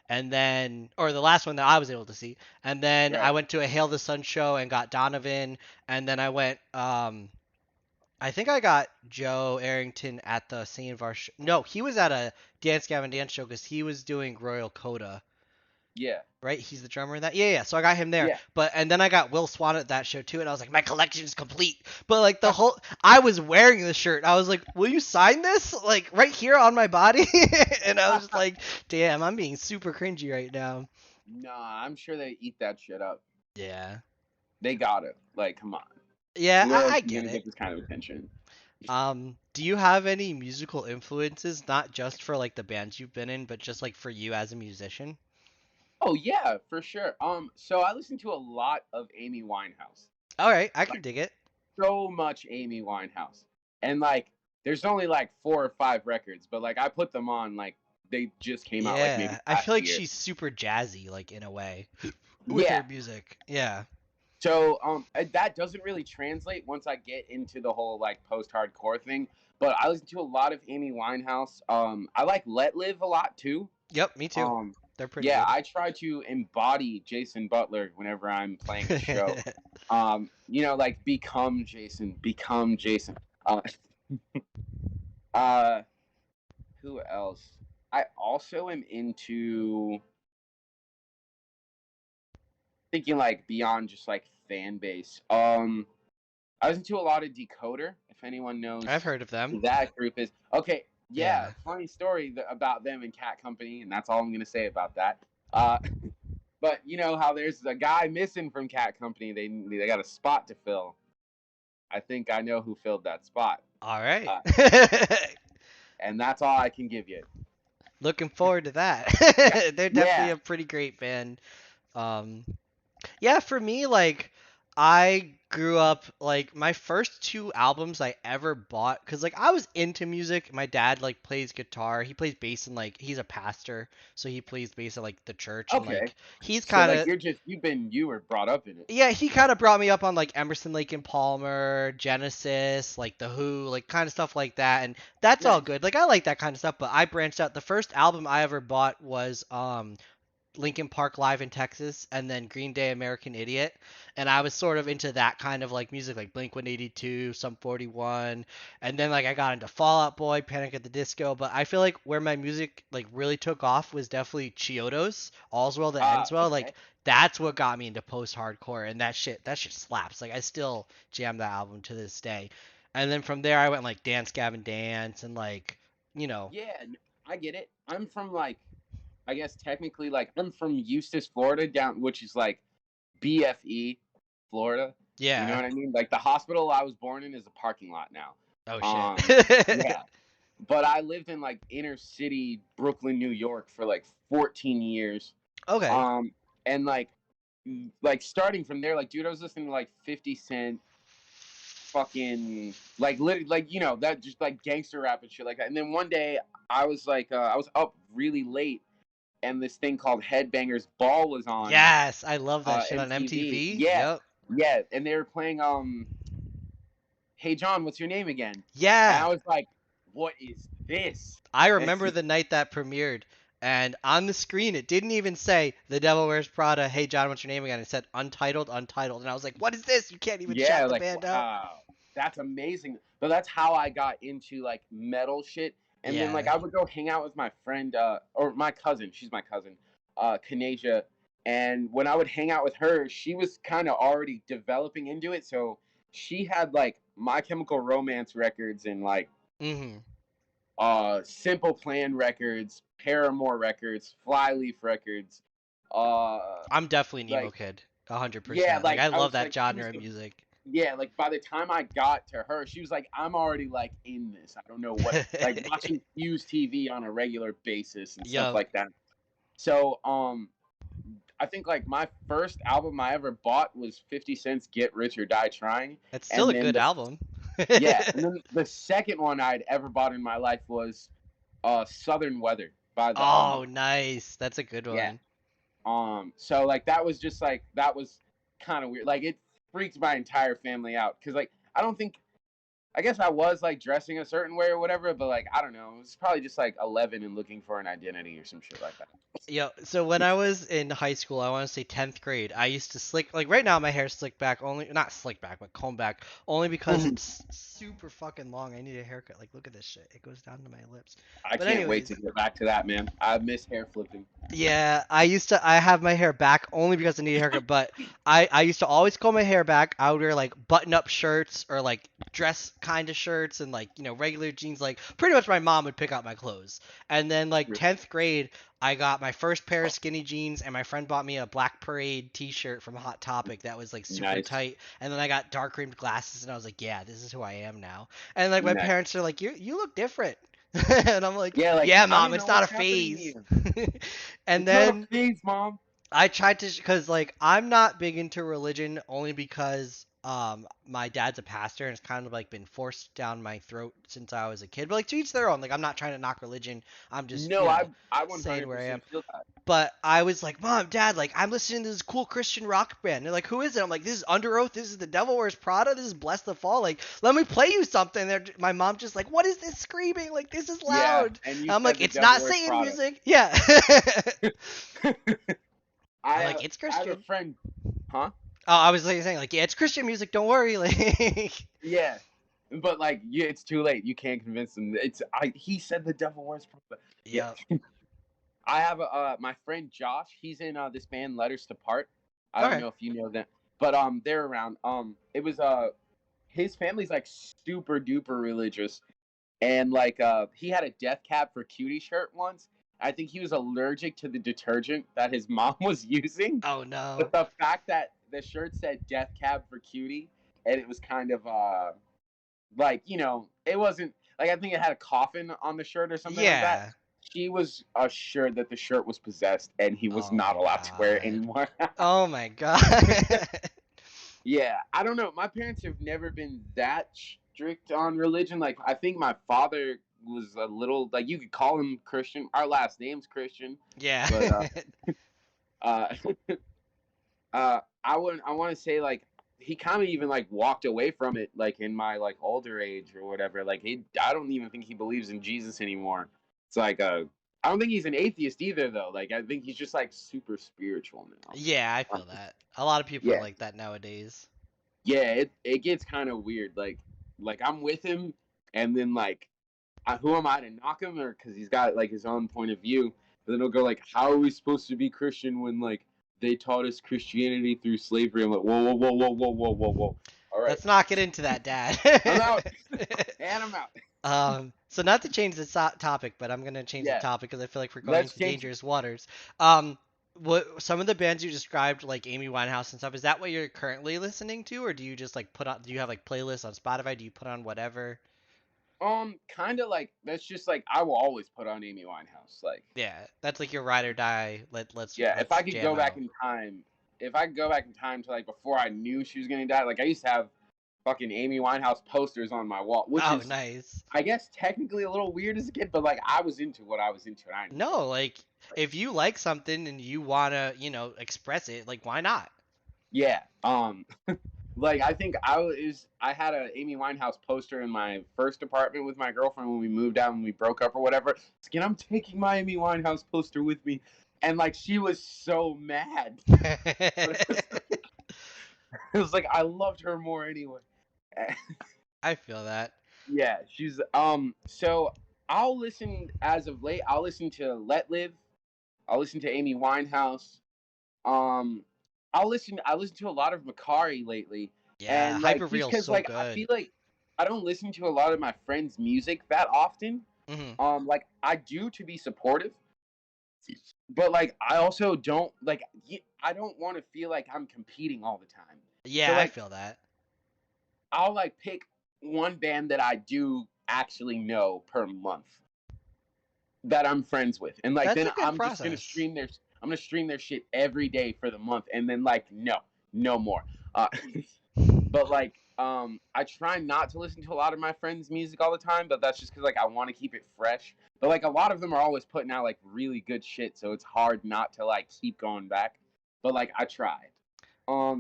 and then or the last one that I was able to see. And then I Right. went to a Hail the Sun show and got Donovan, and then I went I think I got Joe Arrington at the Saint show. No, he was at a Dance Gavin Dance show because he was doing Royal Coda. Yeah. Right, he's the drummer in that. Yeah, yeah. So I got him there, Yeah. but and then I got Will Swan at that show too, and I was like, my collection is complete. But like the whole, I was wearing the shirt. I was like, will you sign this? Like right here on my body, and I was just like, damn, I'm being super cringy right now. Nah, I'm sure they eat that shit up. Yeah. They gotta. Like, come on. Yeah, I You're get gonna it. get this kind of attention. Do you have any musical influences, not just for like the bands you've been in, but just like for you as a musician? Oh yeah, for sure. So I listen to a lot of Amy Winehouse. All right, I can Like dig it. so much Amy Winehouse. And like there's only like 4 or 5 records, but like I put them on like they just came out like maybe Yeah, I feel last like year. she's super jazzy, like in a way, with her Yeah. music. Yeah. So that doesn't really translate once I get into the whole like post-hardcore thing, but I listen to a lot of Amy Winehouse. I like Let Live a lot too. Yep, me too. Um They're pretty yeah, good. I try to embody Jason Butler whenever I'm playing a show. Like become Jason. Uh, uh, who else? I also am into thinking like beyond just like fan base. I was into a lot of Decoder. If anyone I've knows heard of them. who that group is, okay, yeah, Yeah. funny story about them and Cat Company, and that's all I'm gonna say about that. Uh, but you know how there's a guy missing from Cat Company. They got a spot to fill. I think I know who filled that spot. All right. Uh, and that's all I can give you. Looking forward to that. They're definitely Yeah. a pretty great band. Um, Yeah, for me, like I grew up like my first two albums I ever bought because like I was into music. My dad like plays guitar. He plays bass and like he's a pastor, so he plays bass at like the church and Okay. like he's So kind like of you were brought up in it. yeah, he kind of brought me up on like Emerson, Lake and Palmer, Genesis, like The Who, like kind of stuff like that, and that's all Nice. good. Like I like that kind of stuff, but I branched out. The first album I ever bought was Linkin Park Live in Texas, and then Green Day American Idiot. And I was sort of into that kind of like music, like Blink 182, Sum 41. And then like I got into Fall Out Boy, Panic at the Disco. But I feel like where my music like really took off was definitely Chiodos, All's Well That Ends Well. Like Okay. that's what got me into post hardcore, and that shit slaps. Like I still jam that album to this day. And then from there I went like Dance Gavin Dance and like you know Yeah, I get it. I'm from like I guess technically like I'm from Eustis, Florida, down which is like BFE, Florida. You know yeah. what I mean? Like the hospital I was born in is a parking lot now. Oh shit. Um, yeah. But I lived in like inner city Brooklyn, New York for like 14 years. Okay. Um, and like starting from there, like dude, I was listening to like 50 Cent, fucking like that just like gangster rap and shit like that. And then one day I was up really late and this thing called Headbangers Ball was on Yes, I love that shit on MTV. MTV. Yeah, Yep. yeah, and they were playing Hey John, what's your name again? And I Yeah. was like, what is this? I remember the night that premiered, and on the screen it didn't even say The Devil Wears Prada, Hey John, what's your name again? It said Untitled, Untitled. And I was like, what is this? You can't even Yeah, shout the like band out. wow, that's amazing. But that's how I got into like metal shit. And then like Yeah. I would go hang out with my friend or my cousin. She's my cousin, Kanasia. And when I would hang out with her, she was kind of already developing into it. So she had like My Chemical Romance records and like Mhm. Simple Plan records, Paramore records, Flyleaf records, uh I'm definitely an emo like kid, yeah, 100%. Like like I I love was that like she was genre of the music. yeah, like by the time I got to her, she was like, I'm already like in this. I don't know what like watching Fuse TV on a regular basis and stuff Yo, like that. So I think like my first album I ever bought was 50 Cent's Get Rich or Die Trying. it's still And a then good album. yeah, and then the second one I'd ever bought in my life was Southern Weather by the Oh, Unknown. nice. That's a good Yeah. one. So like that was just like that was kind of weird. Like it freaked my entire family out because like I don't think I guess I was like dressing a certain way or whatever, but like I don't know, it was probably just like 11 and looking for an identity or some shit like that. Yeah, so when I was in high school, I want to say 10th grade, I used to slick, like right now my hair's slicked back only, not slick back, but comb back, only because it's super fucking long. I need a haircut. Like, look at this shit. It goes down to my lips. I But can't wait anyways, to get back to that, man. I miss hair flipping. yeah, I have my hair back only because I need a haircut, but I used to always comb my hair back. I would wear like button up shirts or like dress kind of shirts and like, regular jeans. Like pretty much my mom would pick out my clothes. And then like 10th grade, I got my first pair of skinny jeans and my friend bought me a Black Parade t-shirt from Hot Topic that was like super Nice. tight. And then I got dark rimmed glasses and I was like, yeah, this is who I am now. And like my Nice. parents are like, you look different. And I'm like, Yeah, like yeah, I mom, don't it's know not a what's happening phase. here. And It's not a then phase, mom. I tried to, because like I'm not big into religion only because my dad's a pastor and it's kind of like been forced down my throat since I was a kid. But like to each their own. Like I'm not trying to knock religion. I'm just No, I saying where I am. 100% feel that. But I was like, Mom, Dad, like I'm listening to this cool Christian rock band. They're like, who is it? I'm like, this is Under Oath. This is The Devil Wears Prada. This is Bless the Fall. Like, let me play you something. My mom just like, what is this screaming? Like, this is Yeah, loud. and you And I'm said like, the it's devil not wears Satan Prada. music. Yeah. I'm like, it's I have a Christian. friend, huh? Oh, I was like saying like, yeah, it's Christian music. Don't worry. Like, Yeah, but like, yeah, it's too late. You can't convince him. He said the devil wears Prada. Yeah, yeah. I have a my friend Josh. He's in this band Letters to Part. I don't Okay. know if you know them, but they're around. It was his family's like super duper religious, and like he had a Death Cab for Cutie shirt once. I think he was allergic to the detergent that his mom was using, Oh no. but the fact that the shirt said Death Cab for Cutie and it was kind of like it wasn't like I think it had a coffin on the shirt or something like that. Yeah. He was assured that the shirt was possessed and he was Oh not my allowed to wear it god. anymore. Oh my god. Yeah, I don't know. My parents have never been that strict on religion. Like I think my father was a little like you could call him Christian. Our last name's Christian, yeah. but uh I want to say like he kind of even like walked away from it like in my like older age or whatever. Like I don't even think he believes in Jesus anymore. It's like I don't think he's an atheist either though. Like I think he's just like super spiritual now. Yeah, I Uh, feel that. A lot of people are yeah, like that nowadays. yeah. It gets kind of weird. Like I'm with him, and then like who am I to knock him or because he's got like his own point of view. But then he'll go like, how are we supposed to be Christian when like they taught us Christianity through slavery? I'm like, whoa, whoa, whoa, whoa, whoa, whoa, whoa, whoa. All right, Let's not get into that, Dad. I'm out, and I'm out. So not to change the topic, but I'm gonna change the Yeah, topic because I feel like we're going let's into change. dangerous waters. Um, what some of the bands you described, like Amy Winehouse and stuff, is that what you're currently listening to, or do you just like put on? Do you have like playlists on Spotify? Do you put on whatever? Kind of like that's just like I will always put on Amy Winehouse. Like, Yeah, that's like your ride or die. yeah, if Let's I could jam go back out. in time, if I could go back in time to like before I knew she was gonna die, like I used to have fucking Amy Winehouse posters on my wall, which Oh, is nice. I guess technically a little weird as a kid, but like I was into what I was into, and I enjoyed No, it. like if you like something and you wanna, express it, like why not? Yeah. Like I think I had a Amy Winehouse poster in my first apartment with my girlfriend when we moved out and we broke up or whatever. It's like, and I'm taking my Amy Winehouse poster with me, and like she was so mad, but it was like I loved her more anyway. I feel that. Yeah, she's So I'll listen as of late. I'll listen to Let Live. I'll listen to Amy Winehouse. Um, I listen to a lot of Macari lately. Yeah, And like just Hyperreal's because so like I good. feel like I don't listen to a lot of my friends' music that often. Hmm. Like I do to be supportive, but like I also don't like I don't want to feel like I'm competing all the time. So Yeah, I like feel that. I'll like pick one band that I do actually know per month that I'm friends with, and like That's then a good process. I'm gonna stream their shit every day for the month, and then like no more. Uh, but like I try not to listen to a lot of my friends' music all the time, but that's just because like I want to keep it fresh. But like a lot of them are always putting out like really good shit, so it's hard not to like keep going back. But like I tried.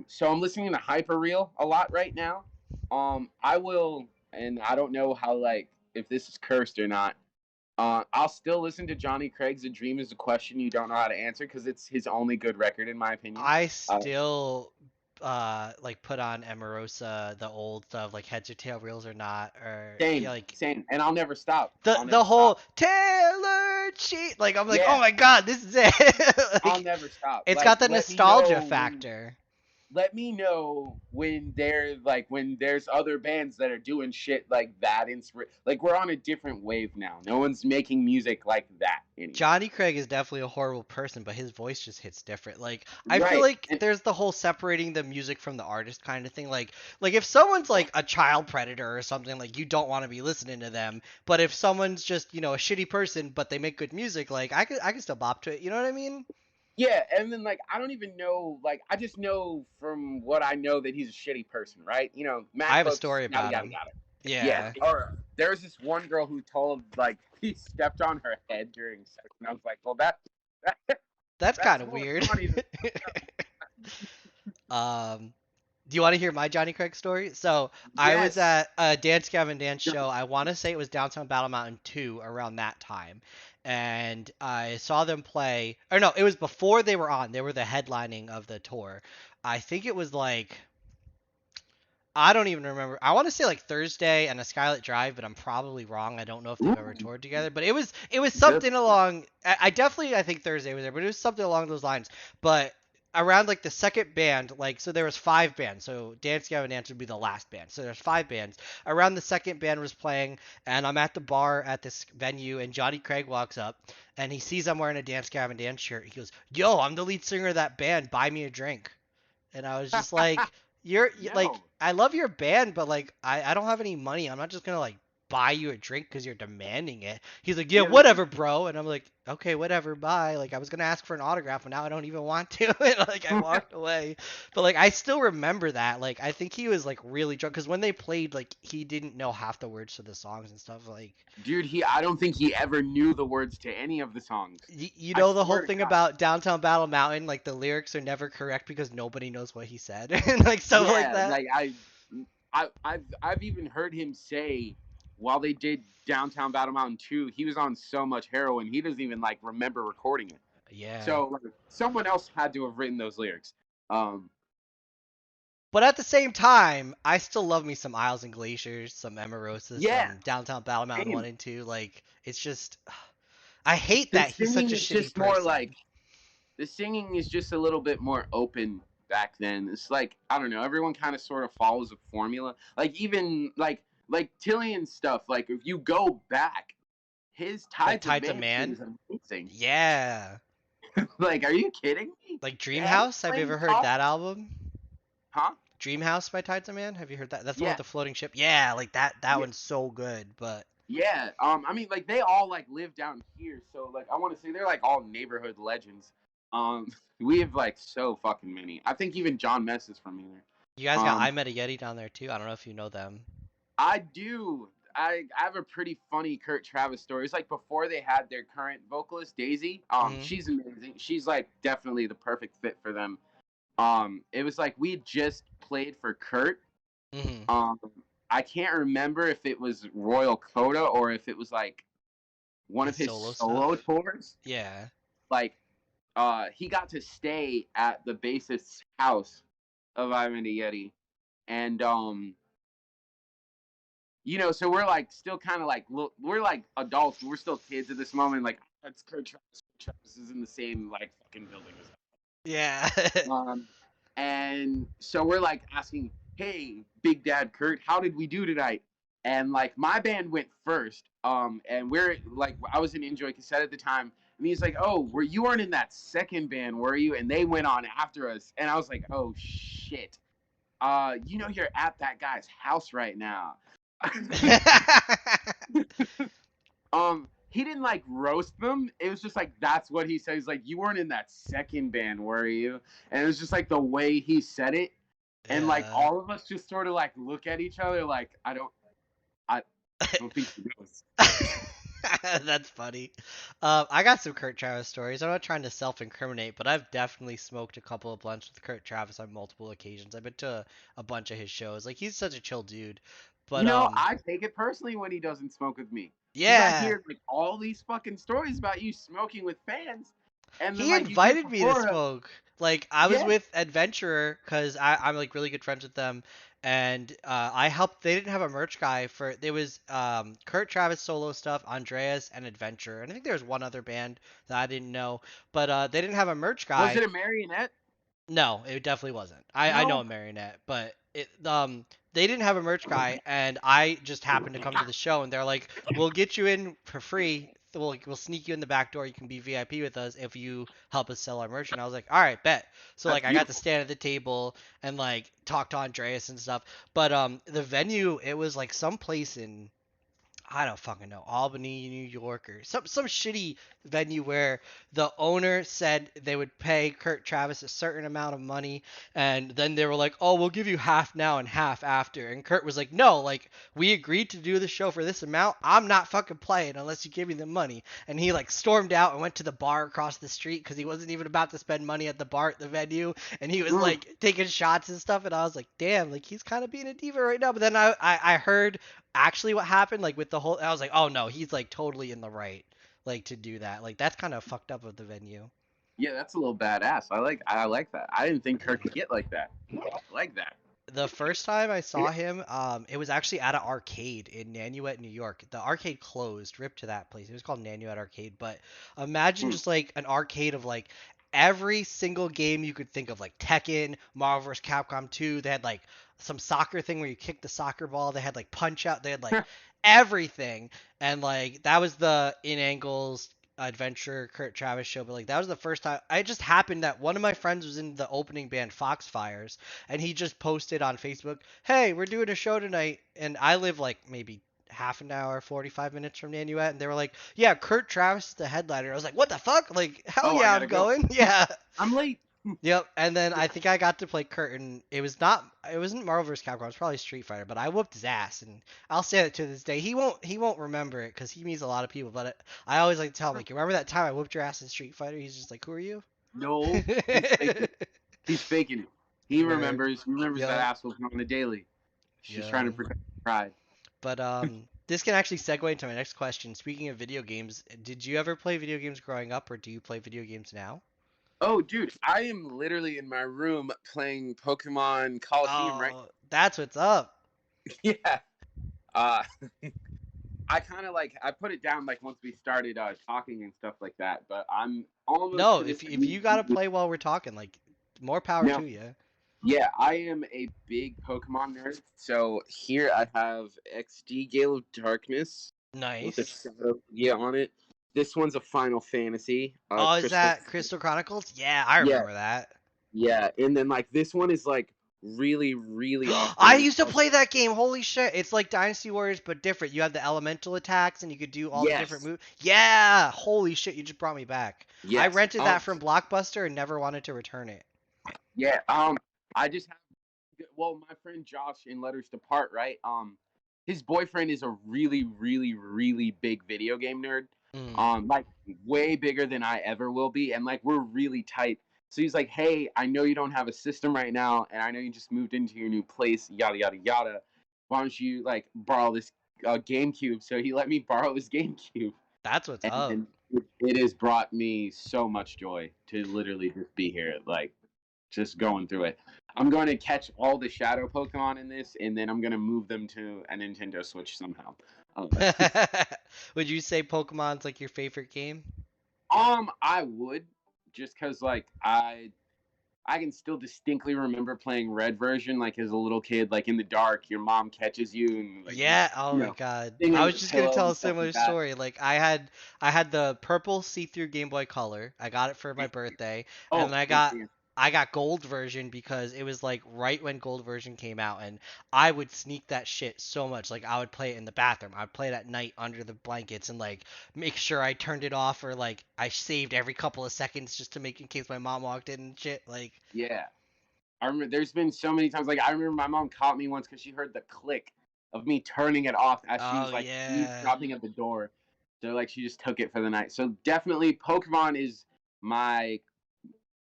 So I'm listening to Hyperreal a lot right now. I will, and I don't know how like if this is cursed or not. I'll still listen to Johnny Craig's "A Dream Is a Question You Don't Know How to Answer" because it's his only good record in my opinion. I Uh, still like put on Emerosa, the old stuff like heads or tail reels or not, or yeah, same, like same, and I'll never stop. the I'll the never whole stop. Taylor cheat. Like I'm like, oh Yeah, my god, this is it. I'll Like never stop. it's Like got the nostalgia factor. let me know when there's like when there's other bands that are doing shit like that. Like we're on a different wave now. No one's making music like that anymore. Johnny Craig is definitely a horrible person, but his voice just hits different. Like I feel Right. like And there's the whole separating the music from the artist kind of thing. Like if someone's like a child predator or something, like you don't want to be listening to them. But if someone's just a shitty person, but they make good music, like I could still bop to it. You know what I mean? yeah, and then like I don't even know, like I just know from what I know that he's a shitty person, right? You know, I have a MacBooks, story yada about yada him. yada. Yeah. Yeah, Or there was this one girl who told like he stepped on her head during sex, and I was like, well that that's kind that's of more weird. funny than um, do you want to hear my Johnny Craig story? So I was yes. at a Dance Gavin Dance show. I want to say it was Downtown Battle Mountain 2 around that time. And I saw them play. Or no, it was before they were on. They were the headlining of the tour. I think it was like I don't even remember. I want to say like Thursday and a Skylit Drive, but I'm probably wrong. I don't know if they've ever Ooh, toured together, but it was good. something along. I definitely I think Thursday was there, but it was something along those lines. But around like the second band, like so there was five bands. So Dance Gavin Dance would be the last band. So there's five bands. Around the second band was playing, and I'm at the bar at this venue, and Johnny Craig walks up, and he sees I'm wearing a Dance Gavin Dance shirt. He goes, "Yo, I'm the lead singer of that band. Buy me a drink." And I was just like, like, No. I love your band, but like, I don't have any money. I'm not just gonna like buy you a drink because you're demanding it. He's like, yeah, Yeah, this is whatever, bro. And I'm like, okay, whatever, bye. Like, I was gonna ask for an autograph, but now I don't even want to. And like, I walked away. But like, I still remember that. Like, I think he was like really drunk because when they played, like, he didn't know half the words to the songs and stuff. Like, dude, I don't think he ever knew the words to any of the songs. you I know the whole swear to thing God. about Downtown Battle Mountain, like the lyrics are never correct because nobody knows what he said and like stuff like Yeah, that. like I've even heard him say while they did Downtown Battle Mountain 2, he was on so much heroin he doesn't even like remember recording it. Yeah. So like someone else had to have written those lyrics. Um But at the same time, I still love me some Isles and Glaciers, some Emerosa, yeah, some Downtown Battle Mountain same. 1 and 2. Like, it's just. I hate The that he's such singing a is shitty just more like person. the singing is just a little bit more open back then. It's like I don't know, everyone kind of sort of follows a formula. Like even like Tillian stuff, like if you go back, his Like, Tides of Tides of Man shit Man. is amazing. Yeah. Like, are you kidding me? Like, Yeah, everyone Dreamhouse. Have you playing ever heard guitar? that album? Huh? Dreamhouse by Tides of Man. Have you heard that? That's the one with Yeah, the floating ship. Yeah, like that yeah, one's so good. But yeah. I mean, like they all like live down here, so like I want to say they're like all neighborhood legends. Um, we have like so fucking many. I think even John Mess is from here. you guys got Um, I Met a Yeti down there too. I don't know if you know them. I do. I have a pretty funny Kurt Travis story. It's like before they had their current vocalist Daisy. Mhm. She's amazing. She's like definitely the perfect fit for them. It was like we had just played for Kurt. Mhm. Um, I can't remember if it was Royal Coda or if it was like one His of his solo solo stuff. tours. Yeah. Like, he got to stay at the bassist's house of Ivan the Yeti, and you know, so we're like still kind of like we're like adults, but we're still kids at this moment. Like, that's Kurt Travis. Kurt Travis is in the same like fucking building as us. Yeah. Um, and so we're like asking, "Hey, Big Dad Kurt, how did we do tonight?" And like my band went first, and we're like I was in Enjoy Cassette at the time, and he's like, "Oh, you weren't in that second band, were you?" And they went on after us, and I was like, "Oh shit." You're at that guy's house right now. He didn't like roast them. It was just like that's what he said. He's like, "You weren't in that second band, were you?" And it was just like the way he said it, and like Yeah. all of us just sort of like look at each other like, I don't think he knows. That's funny. I got some Kurt Travis stories. I'm not trying to self-incriminate, but I've definitely smoked a couple of blunts with Kurt Travis on multiple occasions. I've been to a bunch of his shows. Like he's such a chill dude. But I take it personally when he doesn't smoke with me, because I yeah, hear like all these fucking stories about you smoking with fans, and then he like you do it invited me to before us. smoke. Like I was Yeah. with Adventurer because I'm like really good friends with them, and I helped. They didn't have a merch guy for. There was Kurt Travis solo stuff, Andreas, and Adventurer, and I think there was one other band that I didn't know, but they didn't have a merch Was guy. it a marionette? No, it definitely wasn't. I know a No. marionette, but they didn't have a merch guy, and I just happened to come to the show, and they're like, "We'll get you in for free. We'll sneak you in the back door. You can be VIP with us if you help us sell our merch." And I was like, "All right, bet." So That's like I got to beautiful. stand at the table and like talk to Andreas and stuff. But the venue, it was like some place in I don't fucking know, Albany, New York, or some shitty venue where the owner said they would pay Kurt Travis a certain amount of money, and then they were like, "Oh, we'll give you half now and half after." And Kurt was like, "No, like we agreed to do the show for this amount. I'm not fucking playing unless you give me the money." And he like stormed out and went to the bar across the street because he wasn't even about to spend money at the bar at the venue, and he was Mm. like taking shots and stuff. And I was like, "Damn, like he's kind of being a diva right now." But then I heard actually what happened like with the whole I was like, "Oh no, he's like totally in the right like to do that." Like that's kind of fucked up with the venue. Yeah, that's a little badass. I like that. I didn't think Yeah. Kurt could get like that. I like that. The first time I saw him, it was actually at an arcade in Nanuet, New York. The arcade closed, ripped to that place. It was called Nanuet Arcade, but imagine Mm. just like an arcade of like every single game you could think of, like Tekken, Marvel vs. Capcom 2. They had like some soccer thing where you kick the soccer ball. They had like Punch Out. They had like everything, and like that was the In Angles adventure Kurt Travis show. But like that was the first time. I just happened that one of my friends was in the opening band Foxfires, and he just posted on Facebook, "Hey, we're doing a show tonight," and I live like maybe half an hour, 45 minutes from Nanuet, and they were like, "Yeah, Kurt Travis is the headliner." I was like, "What the fuck? Like, hell Oh, I yeah, I'm gotta go. going." Yeah. I'm late. Yep. And then I think I got to play Kurt, and it wasn't Marvel vs. Capcom. It was probably Street Fighter, but I whooped his ass, and I'll say it to this day. He won't remember it because he meets a lot of people, but I always like to tell him like, "You remember that time I whooped your ass in Street Fighter?" He's just like, "Who are you?" No, he's faking it. He's faking it. He Word. remembers. He remembers that Yep. asshole on the daily. He's just trying Yeah. to protect his pride. But this can actually segue into my next question. Speaking of video games, did you ever play video games growing up, or do you play video games now? Oh, dude, I am literally in my room playing Pokemon Coliseum right. Oh, that's what's up. Yeah. Uh, I kind of like I put it down like once we started talking and stuff like that. But I'm almost No, to this if week. you gotta play while we're talking, like more power Now, to you. yeah, I am a big Pokemon nerd. So here I have XD Gale of Darkness with a Nice. Shadow yeah on it. This one's a Final Fantasy, Oh, is Crystal. that Crystal Chronicles? Yeah, I Yeah, remember that. yeah, and then like this one is like really, really I awesome. used to play that game. Holy shit. It's like Dynasty Warriors, but different. You have the elemental attacks and you could do all the different Yes, moves. Yeah. Holy shit. You just brought me back. I yes. rented that from Blockbuster and never wanted to return it. Yeah. I just have. Well, my friend Josh in Letters to Part, right? His boyfriend is a really, really, really big video game nerd. Mm. Like way bigger than I ever will be, and like we're really tight. So he's like, "Hey, I know you don't have a system right now, and I know you just moved into your new place, yada yada yada. Why don't you like borrow this GameCube?" So he let me borrow his GameCube, That's what's up. and it has brought me so much joy to literally just be here, like just going through it. I'm going to catch all the shadow Pokemon in this, and then I'm going to move them to a Nintendo Switch somehow. Uh, Would you say Pokemon's like your favorite game? I would just because like I I can still distinctly remember playing red version like as a little kid, like in the dark, your mom catches you and like you, Yeah, oh you my know, God. sing I under was the just gonna pillow tell and a stuff like similar that. story. Like I had the purple see-through Game Boy Color. I got it for my birthday, and then Oh, same here. I got gold version because it was like right when gold version came out, and I would sneak that shit so much. Like I would play it in the bathroom. I'd play it at night under the blankets and like make sure I turned it off, or like I saved every couple of seconds just to make in case my mom walked in and shit. Like, Yeah. I remember there's been so many times. Like I remember my mom caught me once because she heard the click of me turning it off as she oh was like yeah. eavesdropping at the door. So like she just took it for the night. So definitely Pokemon is my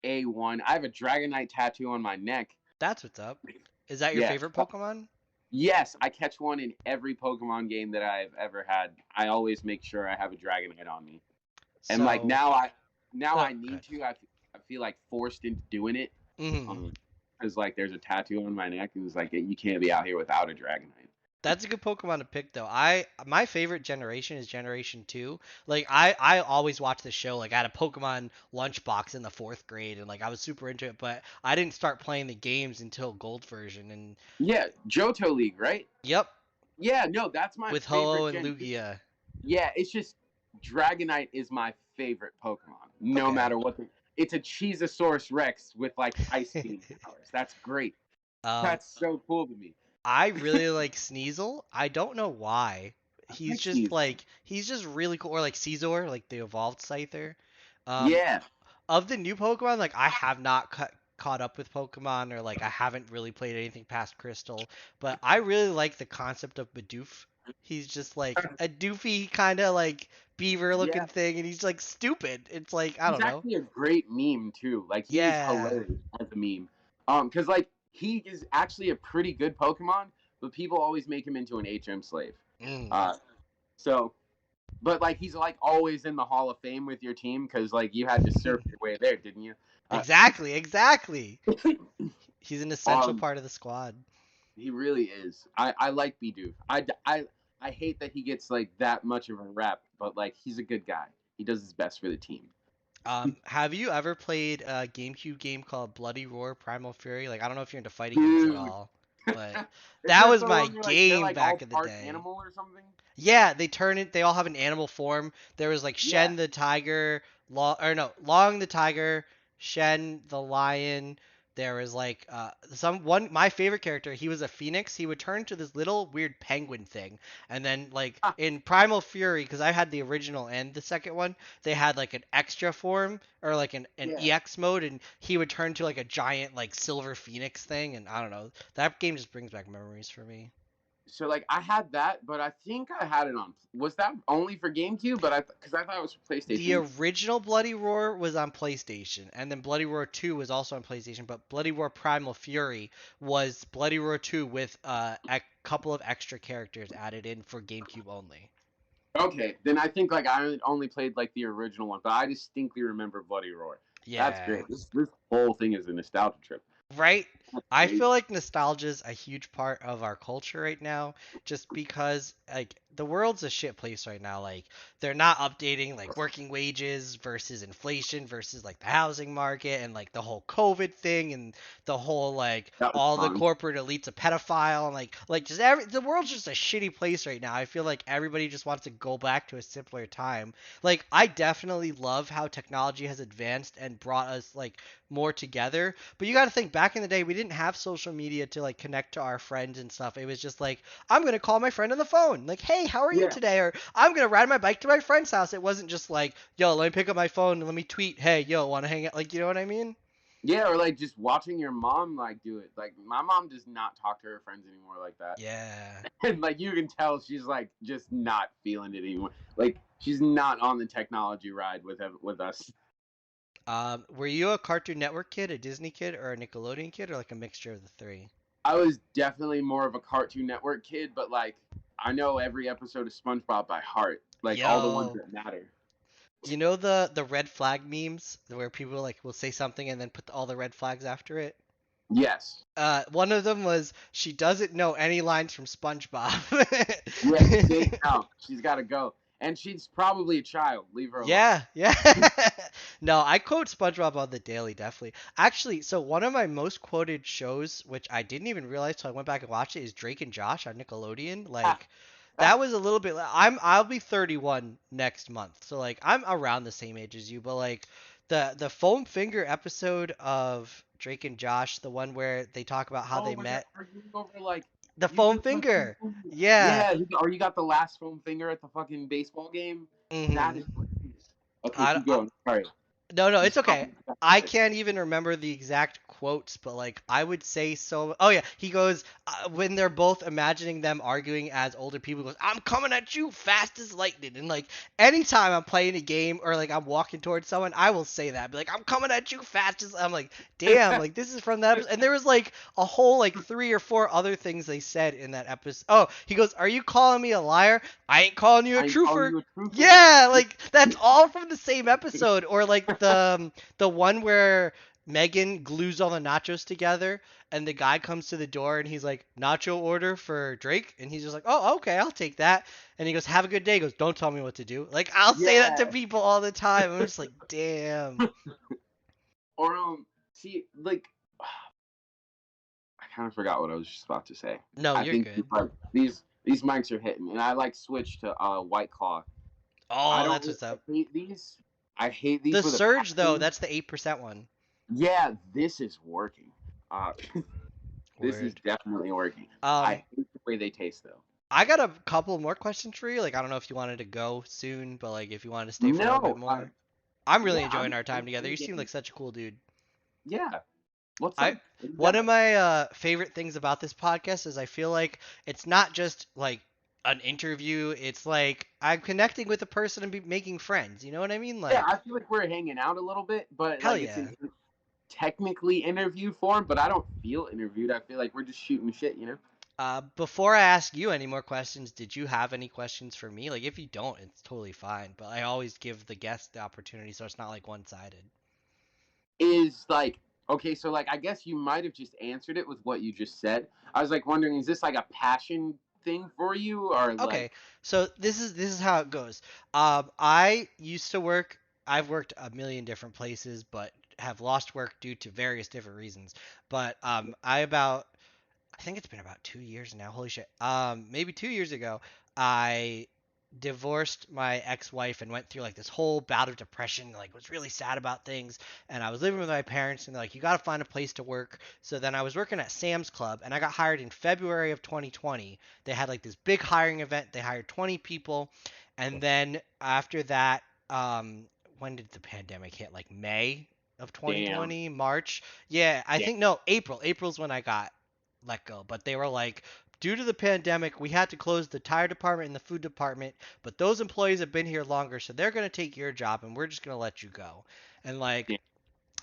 A1. I have a Dragonite tattoo on my neck. That's what's up. Is that your Yeah. favorite Pokemon? Yes, I catch one in every Pokemon game that I've ever had. I always make sure I have a Dragonite on me. And like So, now I good. need to. I feel like forced into doing it. Hmm. Um, because like there's a tattoo on my neck, and it's like you can't be out here without a Dragonite. That's a good Pokemon to pick though. My favorite generation is Generation 2. Like I always watch the show. Like I had a Pokemon lunchbox in the 4th grade and like I was super into it, but I didn't start playing the games until gold version and Yeah, Johto League, right? yep, Yeah, no, that's my with Ho-Oh favorite and gen. Lugia. Yeah, it's just Dragonite is my favorite Pokemon. No Okay. matter what. It's a Cheezosaurus Rex with like ice beam powers. That's great. um That's so cool to me. I really like Sneasel. I don't know why. I He's like just Sneasel. like he's just really cool, or like Caesar, like the evolved Scyther. Um Yeah. of the new Pokemon, like I have not caught up with Pokemon, or like I haven't really played anything past Crystal, but I really like the concept of Bidoof. He's just like a doofy kind of like beaver Yeah. looking thing, and he's like stupid. It's like I He's don't know. actually a great meme too. Like he is Yeah. hilarious as a meme. Because like he is actually a pretty good Pokemon, but people always make him into an HM slave. Mm. Uh, so, but like he's like always in the Hall of Fame with your team because like you had to surf your way there, didn't you? Uh, Exactly, exactly. He's an essential um, part of the squad. he really is. I like Bidoof. I hate that he gets like that much of a rep, but like he's a good guy. He does his best for the team. Have you ever played a GameCube game called Bloody Roar Primal Fury? Like, I don't know if you're into fighting games at Dude, all, but is that this was the my one where like they're game like back all in the part day. animal or something? Yeah, they turn it. They all have an animal form. There was like Yeah. Shen the tiger, Long the tiger, Shen the lion. There was like some one my favorite character. He was a phoenix. He would turn into this little weird penguin thing, and then like Ah, in Primal Fury, because I had the original and the second one, they had like an extra form or like an yeah. EX mode, and he would turn to like a giant like silver phoenix thing, and I don't know. That game just brings back memories for me. So like I had that, but I think I had it on. Was that only for GameCube? But because I thought it was for The PlayStation. original Bloody Roar was on PlayStation, and then Bloody Roar 2 was also on PlayStation, but Bloody Roar Primal Fury was Bloody Roar 2 with a couple of extra characters added in for GameCube only. Okay, then I think like I only played like the original one, but I distinctly remember Bloody Roar. That's Yeah. great. This whole thing is a nostalgia trip. Right? That's I crazy. feel like nostalgia is a huge part of our culture right now, just because like the world's a shit place right now. Like they're not updating like working wages versus inflation versus like the housing market and like the whole COVID thing and the whole like That was all the fun. corporate elites a pedophile and like just every the world's just a shitty place right now. I feel like everybody just wants to go back to a simpler time. Like I definitely love how technology has advanced and brought us like more together, but you got to think back in the day, we didn't have social media to like connect to our friends and stuff. It was just like, I'm going to call my friend on the phone. Like, hey, how are you Yeah, today? Or I'm going to ride my bike to my friend's house. It wasn't just like, yo, let me pick up my phone and let me tweet, hey, yo, want to hang out? Like, you know what I mean? yeah, or like just watching your mom like do it. Like my mom does not talk to her friends anymore like that, Yeah. and like you can tell she's like just not feeling it anymore. Like she's not on the technology ride with us. Were you a Cartoon Network kid, a Disney kid, or a Nickelodeon kid, or like a mixture of the three? I was definitely more of a Cartoon Network kid, but like I know every episode of SpongeBob by heart, like all the ones Yo, that matter. you know the red flag memes where people like will say something and then put all the red flags after it? Yes. One of them was she doesn't know any lines from SpongeBob. Yeah. Say no. She's got to go, and she's probably a child. Leave her alone. Yeah, yeah. No, I quote SpongeBob on the daily, definitely. Actually, so one of my most quoted shows, which I didn't even realize till I went back and watched it, is Drake and Josh on Nickelodeon. Like, that was a little bit. I'll be 31 next month, so like I'm around the same age as you. But like the foam finger episode of Drake and Josh, the one where they talk about how Oh, they where they're met, arguing over like the you foam just went to finger. school. Yeah. Yeah, or you got the last foam finger at the fucking baseball game. That hmm is hilarious. Okay, I, keep going. Sorry, No, no, you it's stopped okay. me. I can't even remember the exact quotes, but like I would say so. Oh yeah, he goes when they're both imagining them arguing as older people. He goes, "I'm coming at you fast as lightning." And like anytime I'm playing a game or like I'm walking towards someone, I will say that. Be like, "I'm coming at you fast as." I'm like, "Damn!" Like this is from that episode. And there was like a whole like three or four other things they said in that episode. Oh, he goes, "Are you calling me a liar? I ain't calling you a I ain't calling trooper." you a trooper. Yeah, like that's all from the same episode. Or like the one where Megan glues all the nachos together and the guy comes to the door and he's like, "Nacho order for Drake." And he's just like, "Oh, okay, I'll take that." And he goes, "Have a good day." He goes, "Don't tell me what to do." Like I'll say that to Yeah. people all the time. I'm just like, "Damn." Or see, like I kind of forgot what I was just about to say. No, I you're think good. like these mics are hitting, and I like switch to White Claw. I Oh, don't. that's what's I up. hate these. I hate these The with a Surge though, passion. that's the 8% one. Yeah, this is working. Uh, this is Word. definitely working. I Um hate the way they taste though. I got a couple more questions for you. Like I don't know if you wanted to go soon, but like if you wanted to stay for a little bit No, more. I'm really yeah, enjoying our time together. I'm You seem like game. such a cool dude. Yeah, what's I up? What do you One of got? my favorite things about this podcast is I feel like it's not just like an interview. It's like I'm connecting with a person and making friends. You know what I mean? Yeah, I Like feel like we're hanging out a little bit, but hell like it's yeah. in technically interview form, but I don't feel interviewed. I feel like we're just shooting shit, you know? Before I ask you any more questions, did you have any questions for me? Like if you don't, it's totally fine. But I always give the guest the opportunity, so it's not like one-sided. Is like okay, so like I guess you might have just answered it with what you just said. I was like wondering, is this like a passion thing for you, or Okay, like so this is how it goes. I used to work. I've worked a million different places, but have lost work due to various different reasons. But I think it's been about 2 years now. Holy shit. Maybe 2 years ago, I divorced my ex-wife and went through like this whole bout of depression. Like was really sad about things, and I was living with my parents, and they're like, "You got to find a place to work." So then I was working at Sam's Club, and I got hired in February of 2020. They had like this big hiring event. They hired 20 people, and then after that, when did the pandemic hit? Like May of damn, 2020, March. Yeah, I damn, think no, April. April's when I got let go. But they were like, due to the pandemic, we had to close the tire department and the food department, but those employees have been here longer, so they're going to take your job and we're just going to let you go. And like, damn.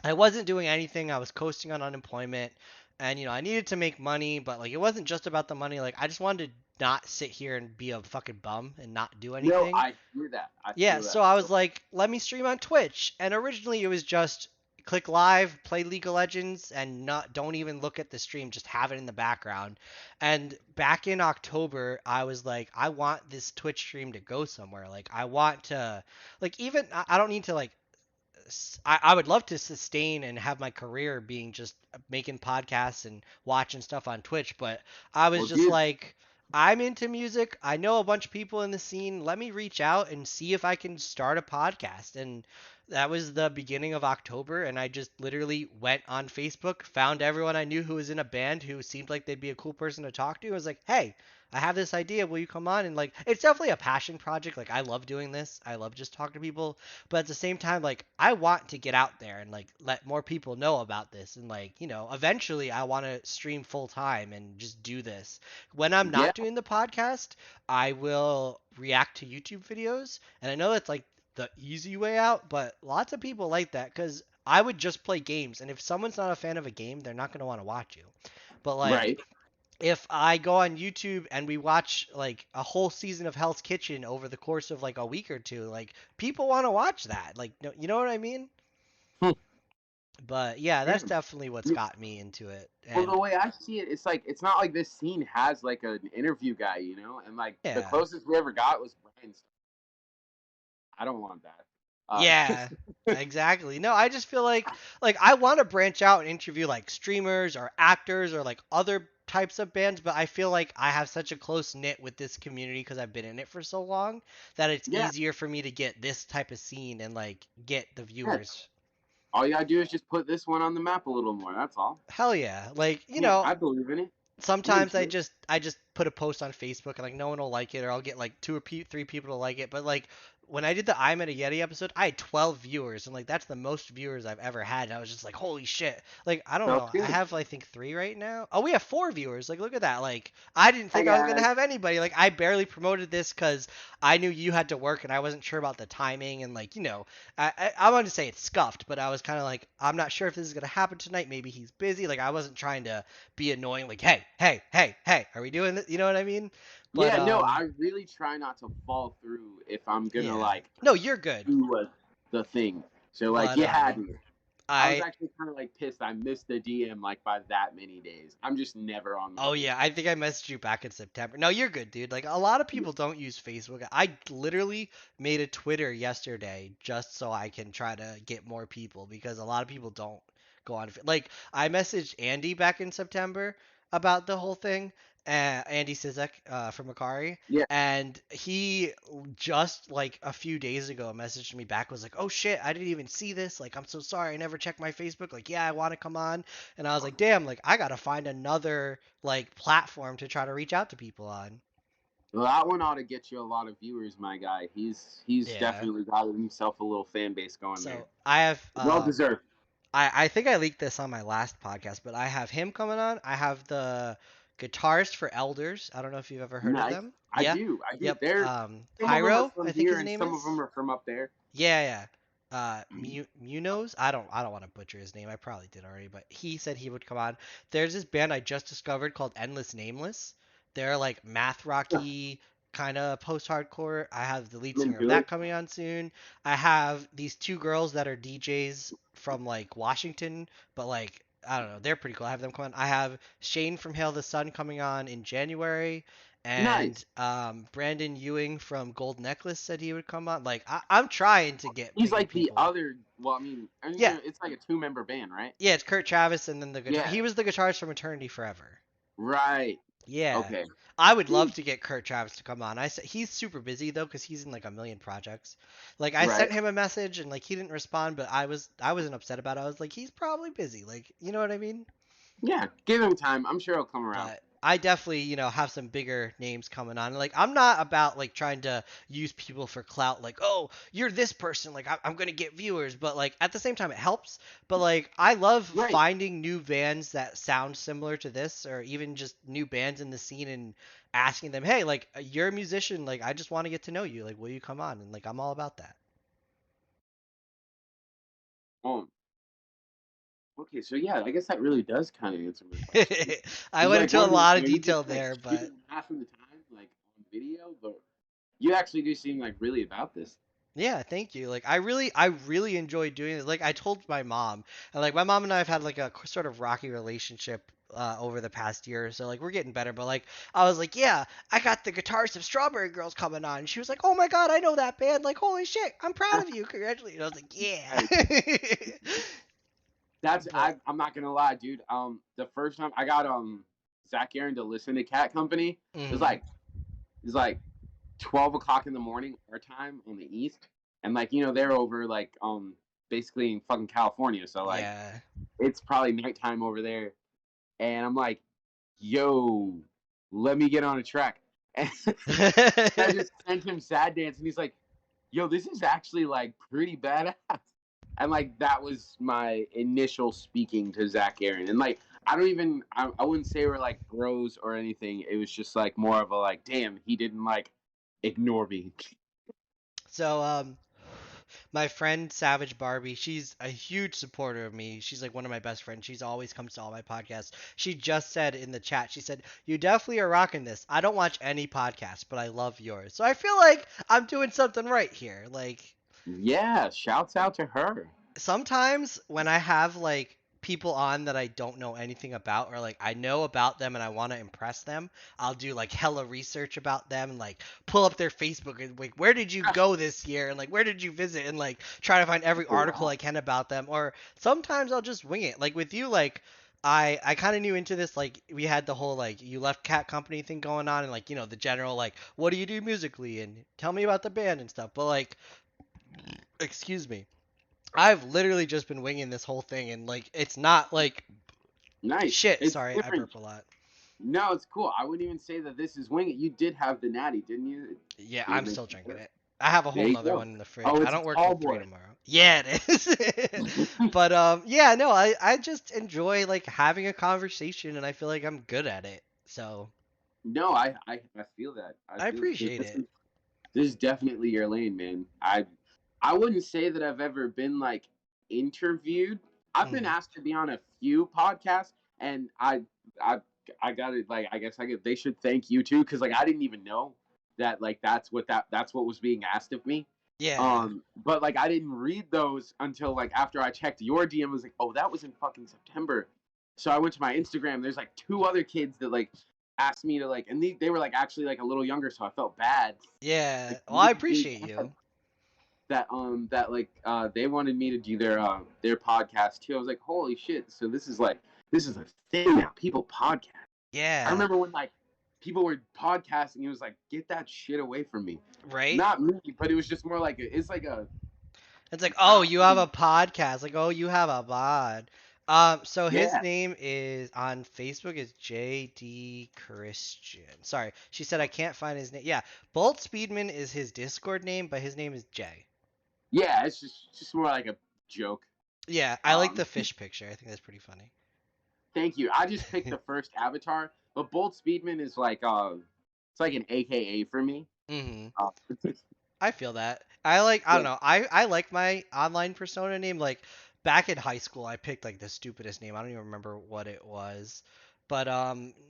I wasn't doing anything. I was coasting on unemployment. And, I needed to make money, but like, it wasn't just about the money. Like, I just wanted to not sit here and be a fucking bum and not do No, anything. I hear that. I Yeah, feel so that. I was like, let me stream on Twitch. And originally it was just click live, play League of Legends, and not don't even look at the stream, just have it in the background. And back in October, I was like, I want this Twitch stream to go somewhere. Like I want to like even I don't need to like I would love to sustain and have my career being just making podcasts and watching stuff on Twitch, but I was Well, just dude, like, I'm into music. I know a bunch of people in the scene. Let me reach out and see if I can start a podcast. And that was the beginning of October. And I just literally went on Facebook, found everyone I knew who was in a band who seemed like they'd be a cool person to talk to. I was like, hey, I have this idea. Will you come on? And like, it's definitely a passion project. Like, I love doing this. I love just talking to people, but at the same time, like I want to get out there and like let more people know about this, and like eventually I want to stream full time and just do this. When I'm yeah, not doing the podcast, I will react to YouTube videos, and I know that's like the easy way out, but lots of people like that because I would just play games, and if someone's not a fan of a game, they're not going to want to watch you. But like right, if I go on YouTube and we watch like a whole season of Hell's Kitchen over the course of like a week or two, like people want to watch that. Like, you know what I mean? Hmm. But yeah, that's Damn. definitely what's got me into it. Well, the And way I see it, it's like it's not like this scene has like an interview guy, you know, and like the yeah, closest we ever got was Brian. I don't want that. Uh, Yeah, exactly. No, I just feel like I want to branch out and interview like streamers or actors or like other types of bands, but I feel like I have such a close knit with this community because I've been in it for so long that it's yeah, easier for me to get this type of scene and like get the yeah. viewers. All you gotta do is just put this one on the map a little more. That's all. Hell yeah. Like, Yeah, I believe in it. I'm sometimes into I it. just I just put a post on Facebook and like no one will like it or I'll get like three people to like it. But like when I did the I Met a Yeti episode, I had 12 viewers and like that's the most viewers I've ever had. And I was just like, holy shit! Like I don't That's know, I good. have I think three right now. Oh, we have four viewers. Like look at that. Like I didn't Hi think I was gonna guys. have anybody. Like I barely promoted this because I knew you had to work and I wasn't sure about the timing and like I wanted to say it's scuffed, but I was kind of like I'm not sure if this is gonna happen tonight. Maybe he's busy. Like I wasn't trying to be annoying like hey are we doing this, you know what I mean? But Yeah, no, I really try not to fall through if I'm gonna yeah, like no, you're good. do the thing. So like But you had me. I was I actually kind of like pissed. I missed the DM like by that many days. I'm just never on Oh those. yeah, I think I messaged you back in September. No, you're good, dude. Like a lot of people don't use Facebook. I literally made a Twitter yesterday just so I can try to get more people because a lot of people don't go on. Like I messaged Andy back in September about the whole thing, Andy Sizek from Akari, Yeah, and he just like a few days ago messaged me back was like, "Oh shit, I didn't even see this. Like I'm so sorry. I never checked my Facebook. Like yeah, I want to come on." And I was like, "Damn, like I got to find another like platform to try to reach out to people on." well, that one ought to get you a lot of viewers, my guy. He's Yeah. definitely got himself a little fan base going there. So I have Well deserved. I think I leaked this on my last podcast, but I have him coming on. I have the guitarist for Elders. I don't know if you've ever heard of Nice. them. I Yeah. do. I do. Yep. They're some of them are Hyro, from I think here his and name some of them is. are from up there. Yeah, yeah. Munoz. I don't want to butcher his name. I probably did already, but he said he would come on. There's this band I just discovered called Endless Nameless. They're like math Yeah, rocky kind of post-hardcore. I have the lead I'm singer of into that it. coming on soon. I have these two girls that are DJs from like Washington, but like I don't know, they're pretty cool. I have them come on. I have Shane from Hail the Sun coming on in January. And Nice. Brandon Ewing from Gold Necklace said he would come on. Like I'm trying to get He's bigger like the people. other. Well, I mean, Yeah, it's like a two-member band, right? yeah, it's Kurt Travis and then the guitar. Yeah. He was the guitarist from Eternity Forever. Right. Yeah, Okay. I would love Whew. to get Kurt Travis to come on. I said he's super busy though because he's in like a million projects. Like I Right. sent him a message and like he didn't respond, but I wasn't upset about it. I was like he's probably busy. Like you know what I mean? Yeah. Give him time. I'm sure he'll come around. But I definitely, have some bigger names coming on. Like, I'm not about like trying to use people for clout. Like, oh, you're this person. Like, I'm gonna get viewers. But like at the same time, it helps. But like, I love Right. finding new bands that sound similar to this, or even just new bands in the scene and asking them, hey, like, you're a musician. Like, I just want to get to know you. Like, will you come on? And like, I'm all about that. Um. Okay. So yeah, I guess that really does kind of answer my question. I He's went like into a wondering, lot of are you detail just like there, but shooting half of the time, like on video, but you actually do seem like really about this. yeah, thank you. Like I really enjoy doing it. Like I told my mom, and like my mom and I have had like a sort of rocky relationship over the past year, so like we're getting better. But like I was like, yeah, I got the guitarist of Strawberry Girls coming on, and she was like, oh my god, I know that band. Like holy shit, I'm proud of you. Congratulations. I was like, Right. yeah. That's But I'm not gonna lie, dude. The first time I got Zach Aaron to listen to Cat Company, mhm. it was like 12 o'clock in the morning our time on the east, and like they're over like basically in fucking California, so like Yeah. it's probably nighttime over there, and I'm like, yo, let me get on a track. And I just sent him Sad Dance, and he's like, yo, this is actually like pretty badass. And like that was my initial speaking to Zach Aaron. And like I wouldn't say we're like bros or anything. It was just like more of a like, damn, he didn't like ignore me. So my friend Savage Barbie, she's a huge supporter of me. She's like one of my best friends. She's always comes to all my podcasts. She just said in the chat, she said, "You definitely are rocking this. I don't watch any podcasts, but I love yours." So I feel like I'm doing something right here. Like Yeah, shouts out to her. sometimes when I have like people on that I don't know anything about, or like I know about them and I want to impress them, I'll do like hella research about them and like pull up their Facebook and like where did you go this year and like where did you visit and like try to find every Oh article wow. I can about them. Or sometimes I'll just wing it. Like with you, like I kind of knew into this, like we had the whole like you left Cat Company thing going on and like the general like what do you do musically and tell me about the band and stuff. But like excuse me, I've literally just been winging this whole thing and like it's not like Nice. shit. It's Sorry, I different. burp a lot. No, it's cool. I wouldn't even say that this is wing it. You did have the natty, didn't you? Yeah, Did it I'm make still you drinking burp? it. I have a There whole you nother go. one in the fridge. Oh, I it's a don't work till tall 3 boy. tomorrow. Yeah, it is. But yeah, no, I just enjoy like having a conversation and I feel like I'm good at it. So No, I feel that. I I feel that. appreciate it. This is definitely your lane, man. I wouldn't say that I've ever been like interviewed. I've been Hmm. asked to be on a few podcasts, and I I got it. Like I guess I could. They should thank you too, because like I didn't even know that like that's what was being asked of me. Yeah. But like I didn't read those until like after I checked your DM. I was like, oh, that was in fucking September. So I went to my Instagram. There's like two other kids that like asked me to like, and they were like actually like a little younger, so I felt bad. Yeah. Like Well, I really appreciate bad you. that like they wanted me to do their podcast too. I was like, holy shit! So this is a thing now. People podcast. I Yeah. remember when like people were podcasting. It was like, get that shit away from me. Right? Not me, but it was just more like it's like a It's like, I oh, don't you have a really podcast. Like, oh, you have a pod. So his yeah name is on Facebook is JD Christian. Sorry, she said I can't find his name. Yeah, Bolt Speedman is his Discord name, but his name is Jay. yeah. It's just more like a joke. Yeah, I like Um, the fish picture. I think that's pretty funny. Thank you. I just picked the first avatar, but Bolt Speedman is like it's like an AKA for me. Hmm. Uh, I feel that. I like I don't yeah, know. I like my online persona name. Like back in high school I picked like the stupidest name. I don't even remember what it was. But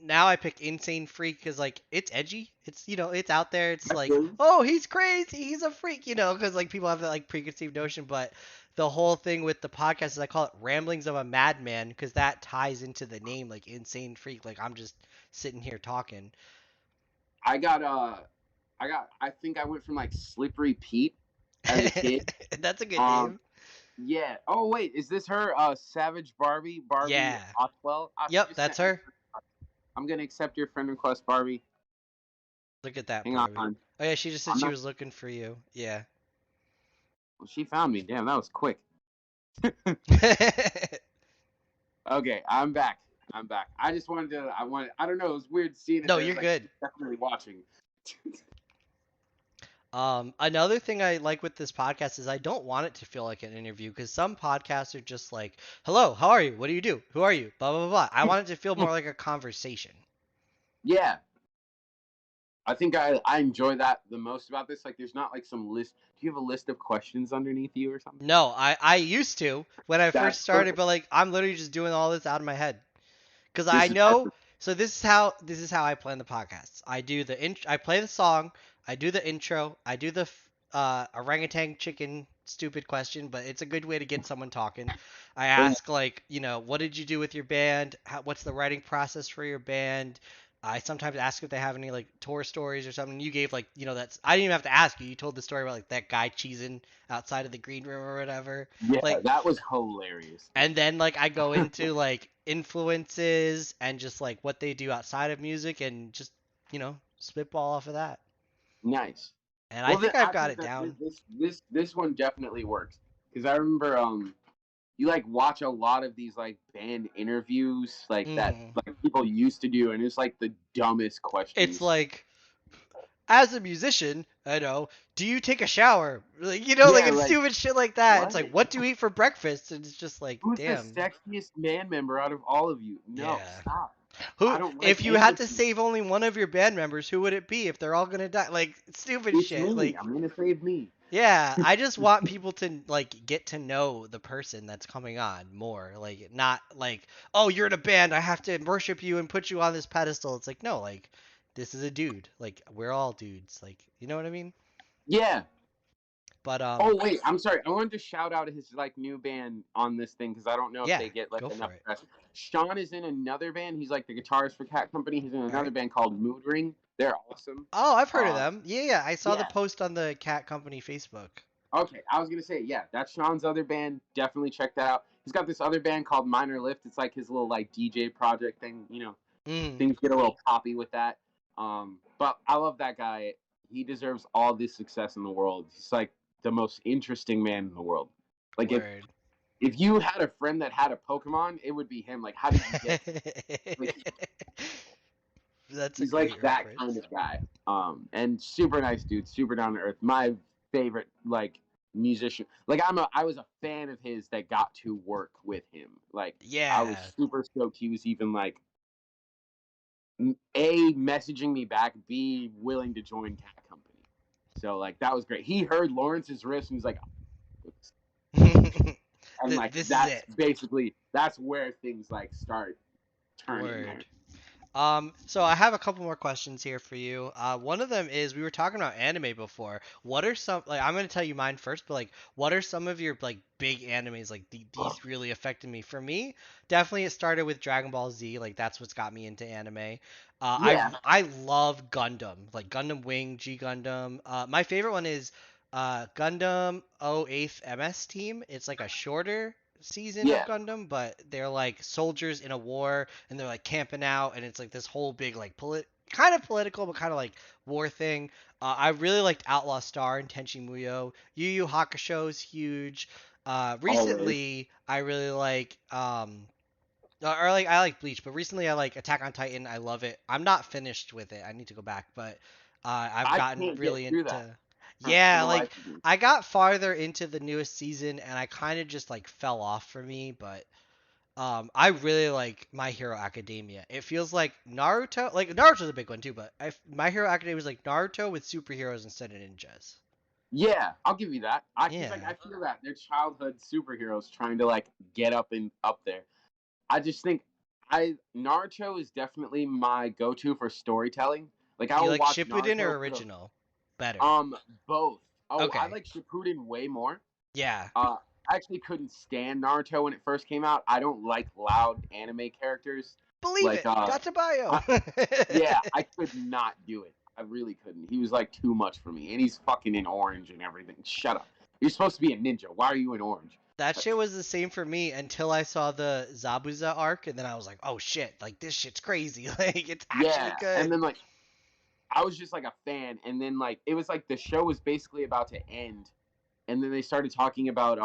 now I pick Insane Freak cuz like it's edgy. It's it's out there. It's I like, feel you. "Oh, he's crazy. He's a freak," cuz like people have that like preconceived notion, but the whole thing with the podcast is I call it Ramblings of a Madman cuz that ties into the name like Insane Freak. Like I'm just sitting here talking. I got I think I went from like Slippery Pete as a kid. That's a good Um name. yeah. Oh wait, is this her? Savage Barbie Yeah. Otwell. She Yep, just that's sent me. her. I'm gonna accept your friend request, Barbie. Look at that, Hang Barbie. on. Oh yeah, she just said I'm she not. was looking for you. Yeah. Well, she found me. Damn, that was quick. Okay, I'm back. I'm back. I just wanted to. I wanted. I don't know. It was weird seeing it. No, There's you're like good. she's definitely watching. Another thing I like with this podcast is I don't want it to feel like an interview because some podcasts are just like, "Hello, how are you? What do you do? Who are you?" Blah blah blah. Blah. I want it to feel more like a conversation. Yeah, I think I enjoy that the most about this. Like, there's not like some list. Do you have a list of questions underneath you or something? No, I used to when I first That's started, perfect. but like I'm literally just doing all this out of my head. Because I This is know. perfect. So this is how I plan the podcasts. I play the song. I do the intro. I do the orangutan chicken stupid question, but it's a good way to get someone talking. I Oh, ask like, what did you do with your band? What's the writing process for your band? I sometimes ask if they have any like tour stories or something. You gave like, that's I didn't even have to ask you. You told the story about like that guy cheesing outside of the green room or whatever. yeah, Like that was hilarious. and then like I go into like influences and just like what they do outside of music and just, spitball off of that. Nice. And I Well, then think I've I got think it that down. this one definitely works because I remember you like watch a lot of these like band interviews like that Hmm. like people used to do and it's like the dumbest It's questions. like as a musician, I know, do you take a shower? Like, like Yeah, it's like stupid shit like that. It's what? like what do you eat for breakfast? And it's just like, Who's the damn. sexiest band member out of all of you? No, Yeah. stop. I Who don't like if you any had of to you. save only one of your band members, who would it be if they're all gonna die? Like stupid It's shit. me. Like I'm gonna save me. yeah, I just want people to like get to know the person that's coming on more. Like not like, "Oh, you're in a band, I have to worship you and put you on this pedestal." It's like, "No, like this is a dude. Like we're all dudes." Like, you know what I mean? Yeah, But Oh wait, I'm sorry. I wanted to shout out his like new band on this thing because I don't know if yeah, they get like go enough for it. press. Sean is in another band. He's like the guitarist for Cat Company. He's in All right. another band called Mood Ring. They're awesome. Oh, I've heard of Um, them. Yeah, yeah. I saw the yeah. post on the Cat Company Facebook. Okay, I was gonna say yeah. That's Sean's other band. Definitely check that out. He's got this other band called Minor Lift. It's like his little like DJ project thing. You know, Mm, things get a little poppy with that. But I love that guy. He deserves all the success in the world. He's like the most interesting man in the world. Like word. if you had a friend that had a Pokemon, it would be him. Like how did you get like That's a he's like great that reference. kind of guy. And super nice dude, super down to earth. My favorite like musician. Like I was a fan of his that got to work with him. Like I was Yeah. super stoked he was even like A messaging me back, B willing to join Cat Company. So like that was great. He heard Lawrence's riff and he's like, oh, and like This is that's it. basically that's where things like start turning there. Word. So I have a couple more questions here for you. One of them is we were talking about anime before. What are some like I'm gonna tell you mine first, but like what are some of your like big animes like these really affected me? For me, definitely it started with Dragon Ball Z. Like that's what's got me into anime. Yeah. I love Gundam, like Gundam Wing, G Gundam. My favorite one is Gundam 08th MS Team. It's like a shorter season of Yeah. Gundam, but they're like soldiers in a war and they're like camping out and it's like this whole big like kind of political but kind of like war thing. I really liked Outlaw Star and Tenchi Muyo. Yu Yu Hakusho is huge. Always. Recently I really like or like I like Bleach, but recently I like Attack on Titan. I love it. I'm not finished with it. I need to go back, but I've I gotten can't get really through that into. for Yeah, the life like of me. I got farther into the newest season, and I kind of just like fell off for me. But I really like My Hero Academia. It feels like Naruto. Like Naruto's a big one too, but My Hero Academia is like Naruto with superheroes instead of ninjas. Yeah, I'll give you that. I cause like Yeah. I feel that they're childhood superheroes trying to like get up and up there. I just think I Naruto is definitely my go-to for storytelling. Like Do I you will like watch Shippuden Naruto or for the original? Better. both. Oh, I Okay. like Shippuden way more. Yeah. I actually couldn't stand Naruto when it first came out. I don't like loud anime characters. Believe Like it. Datsubayo. I, yeah, I could not do it. I really couldn't. He was like too much for me, and he's fucking in orange and everything. Shut up. You're supposed to be a ninja. Why are you in orange? That shit was the same for me until I saw the Zabuza arc, and then I was like, "Oh shit! Like this shit's crazy. Like it's actually Yeah, and good." then like I was just like a fan, and then like it was like the show was basically about to end, and then they started talking about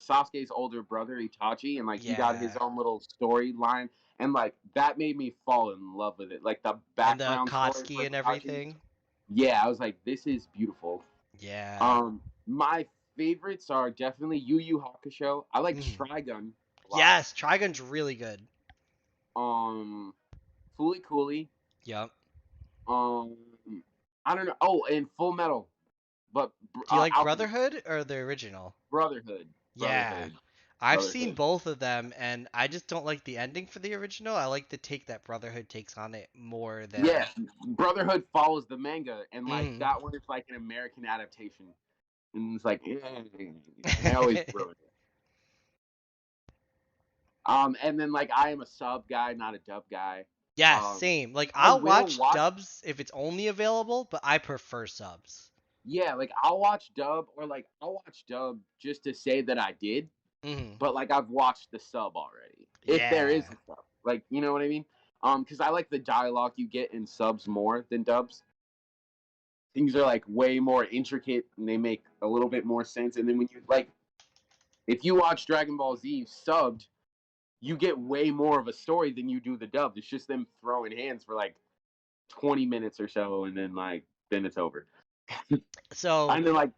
Sasuke's older brother Itachi, and like he got his Yeah, own little storyline, and like that made me fall in love with it. Like the and the background story Kotsky for and Itachi. everything. Yeah, I was like, this is beautiful. Yeah. My favorites are definitely Yu Yu Hakusho. I like Mhm. Trigun a lot. Yes, Trigun's really good. Um, Fooly Cooly. Yep. Um, I don't know. Oh, and Full Metal, but Do you like Alchemy, Brotherhood or the original? Brotherhood, Yeah. Brotherhood, I've seen Brotherhood. both of them, and I just don't like the ending for the original. I like the take that Brotherhood takes on it more Yeah, than. Brotherhood follows the manga, and like Mhm. that one is like an American adaptation, and it's like, I always ruin it. And then like I am a sub guy, not a dub guy. Yeah, Um, same. Like I I'll will watch watch dubs if it's only available, but I prefer subs. Yeah, like I'll watch dub or like I'll watch dub just to say that I did, Hmm. but like I've watched the sub already. If there is Yeah. a sub. Like, you know what I mean? Cuz I like the dialogue you get in subs more than dubs. Things are like way more intricate and they make a little bit more sense and then when you like if you watch Dragon Ball Z subbed, you get way more of a story than you do the dub. It's just them throwing hands for like 20 minutes or so and then like then it's over. So, And then like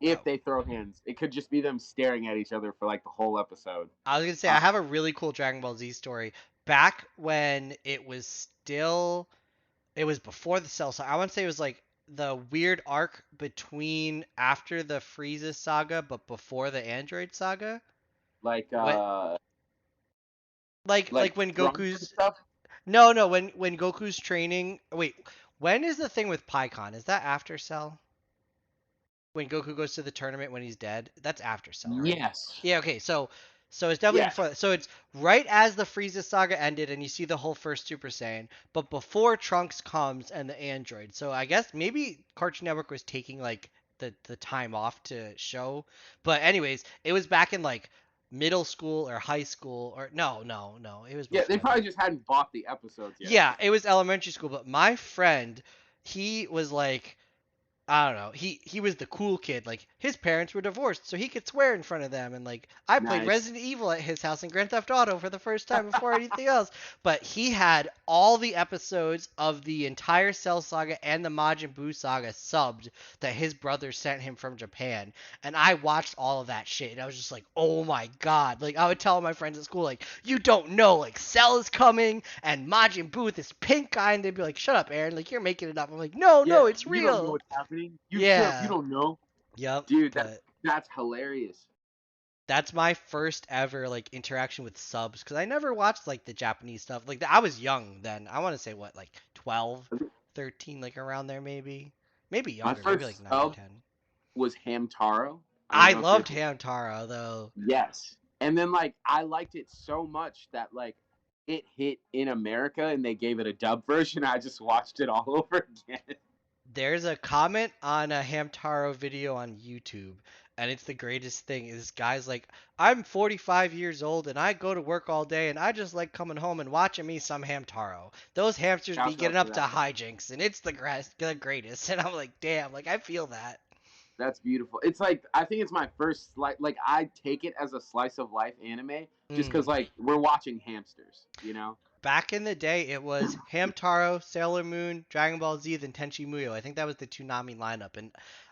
if oh, they throw hands, it could just be them staring at each other for like the whole episode. I was gonna say I Uh, have a really cool Dragon Ball Z story. Back when it was before the Cell Saga. I want to say it was like the weird arc between after the Frieza saga, but before the Android saga. like What, uh like like when drums and Goku's stuff. no, when Goku's training. Wait, when is the thing with Pycon? Is that after Cell? when Goku goes to the tournament when he's dead. That's after Cell, right? Yes. Yeah. Okay. So it's definitely Yeah. before. So it's right as the Frieza saga ended, and you see the whole first Super Saiyan, but before Trunks comes and the android. So I guess maybe Cartoon Network was taking like the time off to show. But anyways, it was back in like middle school or high school or no, it was Yeah, they before probably that. just hadn't bought the episodes yet. Yeah, it was elementary school, but my friend, he was like I don't know. He was the cool kid. Like his parents were divorced, so he could swear in front of them. And like I played Nice. Resident Evil at his house and Grand Theft Auto for the first time before anything else. But he had all the episodes of the entire Cell Saga and the Majin Buu saga subbed that his brother sent him from Japan. And I watched all of that shit, and I was just like, oh my god! Like I would tell my friends at school, like you don't know, like Cell is coming and Majin Buu, this pink guy, and they'd be like, shut up, Aaron, like you're making it up. I'm like, no, Yeah, no, it's you don't know real. what's happening. You shut up. You Yeah. don't know, Yep. dude. But That's hilarious. that's my first ever like interaction with subs because I never watched like the Japanese stuff. Like I was young then. I want to say what like 12, 13, like around there maybe. Maybe My younger, maybe like first 9 or sub 10. was Hamtaro. I don't I know if you're. loved Hamtaro though. Yes. And then like I liked it so much that like it hit in America and they gave it a dub version. I just watched it all over again. There's a comment on a Hamtaro video on YouTube, and it's the greatest thing. This guy's like, I'm 45 years old and I go to work all day and I just like coming home and watching me some Hamtaro. Those hamsters be Shouts getting out to up to that guy. hijinks and it's the greatest. And I'm like, damn, like I feel that. That's beautiful. It's like I think it's my first like I take it as a slice of life anime just because Mm. like we're watching hamsters, you know. Back in the day, it was Hamtaro, Sailor Moon, Dragon Ball Z, then Tenchi Muyo. I think that was the Toonami lineup, and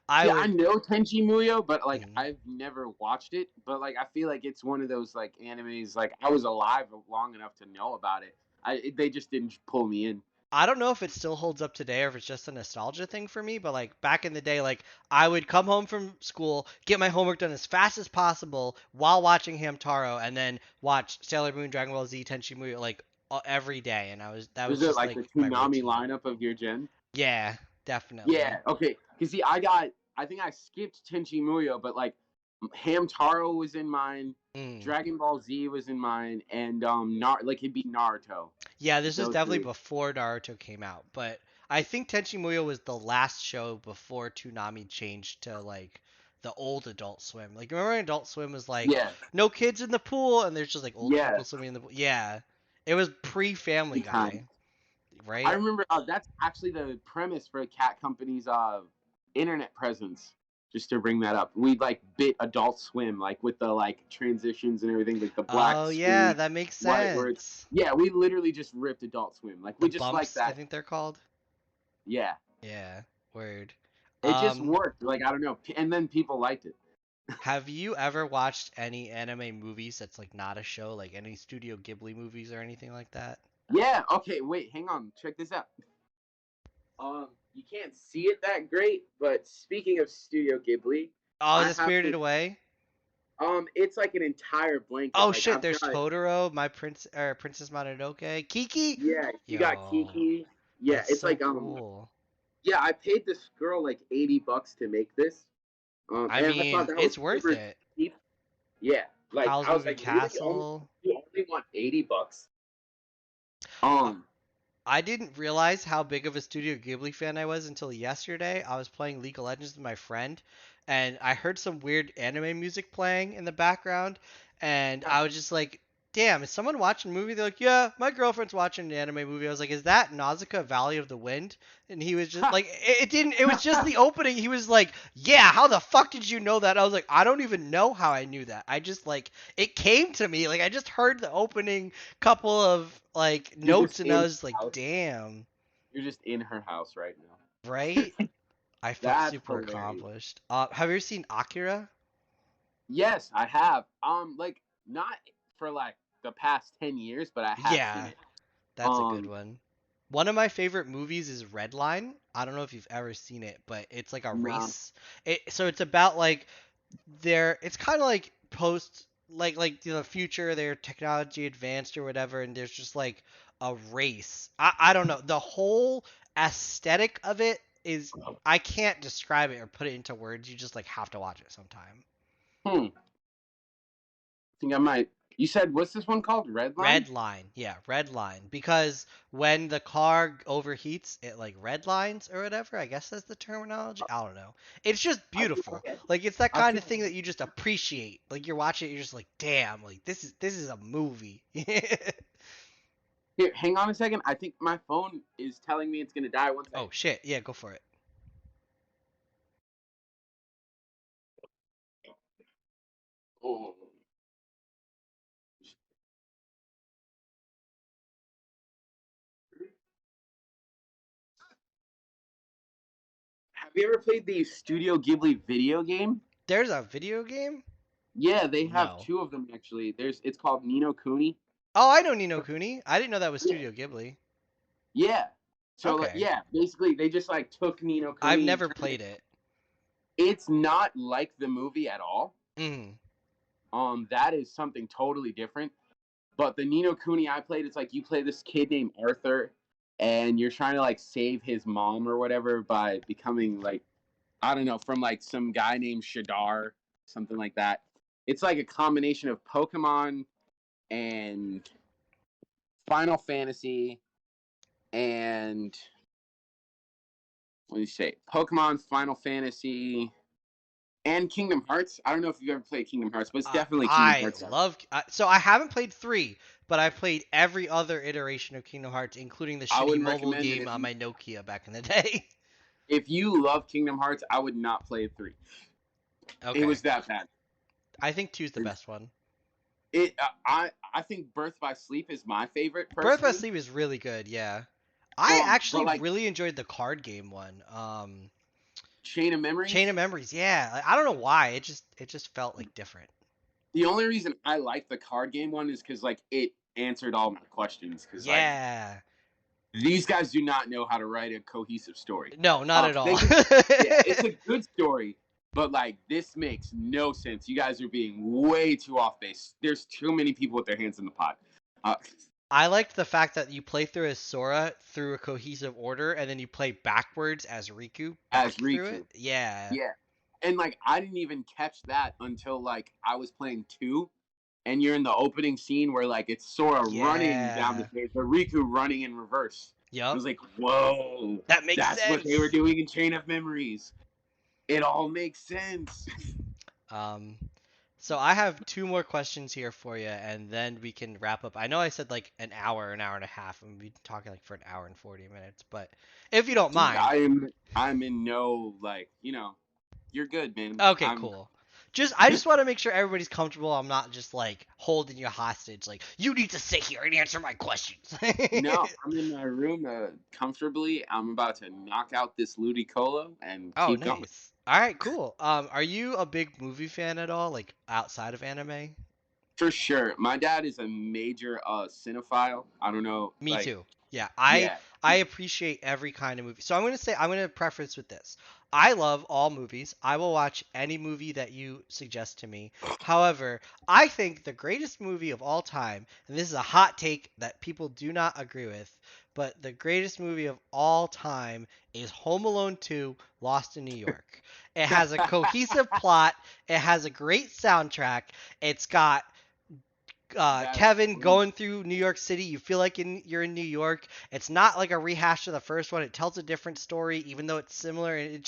I See, I would. know Tenchi Muyo, but like Mm. I've never watched it. But like I feel like it's one of those like animes. Like I was alive long enough to know about it. They just didn't pull me in. I don't know if it still holds up today or if it's just a nostalgia thing for me, but like back in the day, like I would come home from school, get my homework done as fast as possible while watching Hamtaro, and then watch Sailor Moon, Dragon Ball Z, Tenchi Muyo like every day, and that was Was it just like the like my Toonami routine. lineup of your gen? Yeah, Yeah. definitely. Okay. Cause see, I think I skipped Tenchi Muyo, but like Hamtaro was in mine. Mm. Dragon Ball Z was in mine, and like it'd be Naruto. Yeah, this is Those definitely three. before Naruto came out, but I think Tenchi Muyo was the last show before Toonami changed to like the old Adult Swim. Like remember when Adult Swim was like Yeah. no kids in the pool and there's just like old Yeah. people swimming in the pool. Yeah. It was pre Family Good time. Guy, I right? remember that's actually the premise for Cat Company's internet presence. Just to bring that up, we like bit Adult Swim like with the like transitions and everything, like the black Oh yeah, screen, that makes white words. sense. Yeah, we literally just ripped Adult Swim. Like The we just like bumps, I that. think they're called. Yeah, Yeah, word. it just Um, worked. Like I don't know, and then people liked it. have you ever watched any anime movies that's like not a show, like any Studio Ghibli movies or anything like that? Yeah. Okay. Wait. Hang on. Check this out. You can't see it that great, but speaking of Studio Ghibli, Oh, is I it have Spirited to. Away? It's like an entire blanket. Oh Like shit, I've there's got. Totoro, My Prince or Princess Mononoke, Kiki. Yeah, you got Yo, Kiki. Yeah, that's it's so like cool. yeah, I paid this girl like $80 to make this. I And I thought mean, that was it's worth super it. cheap. Yeah, like Howl's I was Moving like, really, Castle. you only want $80? Uh, Um, I didn't realize how big of a Studio Ghibli fan I was until yesterday. I was playing League of Legends with my friend, and I heard some weird anime music playing in the background, and I was just like, "Damn, is someone watching a movie?" They're like, "Yeah, my girlfriend's watching an anime movie." I was like, "Is that Nausicaa Valley of the Wind?" And he was just like, "It didn't. It was just the opening." He was like, "Yeah, how the fuck did you know that?" I was like, "I don't even know how I knew that. I just like it came to me. Like I just heard the opening couple of like you're just notes and I in was her like, house. damn, You're just in her house right now. right? I felt That's super hilarious. accomplished. Have you ever seen Akira? Yes, I have. Like not for like the past 10 years, but I have seen Yeah, it. that's a good Um, one. One of my favorite movies is Redline. I don't know if you've ever seen it, but it's like a no. race. So it's about like it's kind of like post like the future, their technology advanced or whatever, and there's just like a race. I don't know. The whole aesthetic of it is I can't describe it or put it into words. You just like have to watch it sometime. Hmm. I think I might. You said what's this one called? Red Line? Red line, yeah, red line. Because when the car overheats, it like red lines or whatever. I guess that's the terminology. I don't know. It's just I think beautiful. Like it's that I kind of think thing that you just appreciate. Like you're watching it, you're just like, damn, like this is a movie. here. Hang on a second. I think my phone is telling me it's gonna die. One Oh second. shit, yeah, go for it. Oh. Have you ever played the Studio Ghibli video game? There's a video game? Yeah, they have No. two of them actually. It's called Nino Kuni. Oh, I know Nino Kuni. I didn't know that was Yeah. Studio Ghibli. Yeah. So like, Okay. yeah, basically they just like took Nino I've Kuni and never turned it. played it. It's not like the movie at all. Mm. That is something totally different. But the Nino Kuni I played, it's like you play this kid named Arthur, and you're trying to like save his mom or whatever by becoming like I don't know from like some guy named Shadar, something like that. It's like a combination of Pokemon and Final Fantasy and what do you say? Pokemon, Final Fantasy, and Kingdom Hearts. I don't know if you've ever played Kingdom Hearts, but it's definitely Kingdom I Hearts. love. So I haven't played three, but I played every other iteration of Kingdom Hearts, including the I shitty wouldn't mobile recommend it game on my Nokia back in the day. if you love Kingdom Hearts. I would not play 3. It Okay. was that bad. I think two's the best one. I think Birth by Sleep is my favorite Birth by personally. Sleep is really good. Yeah. I But actually like really enjoyed the card game one. Chain of Chain of Memories, Memories. Yeah. Like, I don't know why. It just felt like different. the only reason I like the card game one is because like it answered all my questions. Because like Yeah. these guys do not know how to write a cohesive story. No, not at They all. can, yeah, it's a good story, but like this makes no sense. You guys are being way too off base. There's too many people with their hands in the pot. Uh, I liked the fact that you play through as Sora through a cohesive order, and then you play backwards as Riku as back through it. Riku, Yeah. yeah, and like I didn't even catch that until like I was playing 2, and you're in the opening scene where like it's Sora running down the Yeah. stairs, but Riku running in reverse. I Yup. was like, whoa, That makes that's what they were sense. doing in Chain of Memories. It all makes sense. Um, so I have two more questions here for you, and then we can wrap up. I know I said like an hour and a half, and we've been talking like for an hour and 40 minutes, but if you don't Dude, mind, I'm in no like, you're good, man. okay, I'm cool. I just want to make sure everybody's comfortable. I'm not just like holding you hostage. Like you need to sit here and answer my questions. no, I'm in my room comfortably. I'm about to knock out this Ludicolo and Oh, keep going. nice. All right, cool. Are you a big movie fan at all, like outside of anime? For sure. My dad is a major cinephile. I don't know, Me like too. Yeah, I yeah. I appreciate every kind of movie. So I'm gonna preface with this. I love all movies. I will watch any movie that you suggest to me. However, I think the greatest movie of all time, and this is a hot take that people do not agree with, but the greatest movie of all time is Home Alone 2: Lost in New York. It has a cohesive plot, it has a great soundtrack, it's got That's Kevin funny. going through New York City. You feel like you're in New York. It's not like a rehash of the first one. It tells a different story, even though it's similar. And it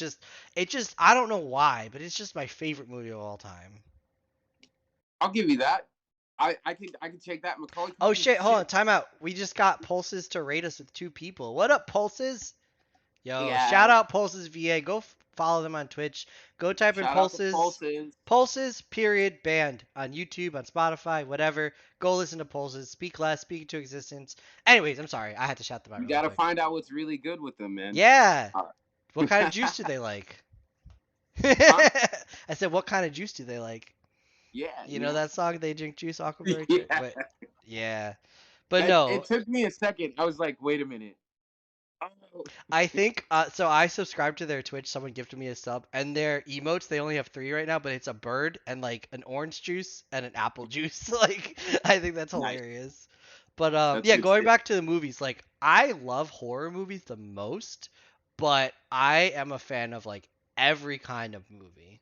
just I don't know why, but it's just my favorite movie of all time. I'll give you that. I could take that. Macaulay Oh Culkin's shit! Hold on, shit. time out. We just got Pulses to rate us with two people. What up, Pulses? Yo, shout Yeah. out Pulses VA. Go follow them on Twitch. Go type in Shout out to Pulses. Pulses. Pulses, period, band on YouTube, on Spotify, whatever. Go listen to Pulses. Speak less, speak into existence. Anyways, I'm sorry. I had to shout them out You really got to quick. find out what's really good with them, man. Yeah. Uh, What kind of juice do they like? huh? I said, what kind of juice do they like? Yeah, You know that song, They Drink Juice, Aquaberry Juice? yeah. But, yeah. But It no, took me a second. I was like, wait a minute. Oh. I think so. I subscribed to their Twitch. Someone gifted me a sub, and their emotes. They only have three right now, but it's a bird and like an orange juice and an apple juice. Like I think that's Nice. hilarious. But That's yeah, good going shit. back to the movies, like I love horror movies the most. but I am a fan of like every kind of movie.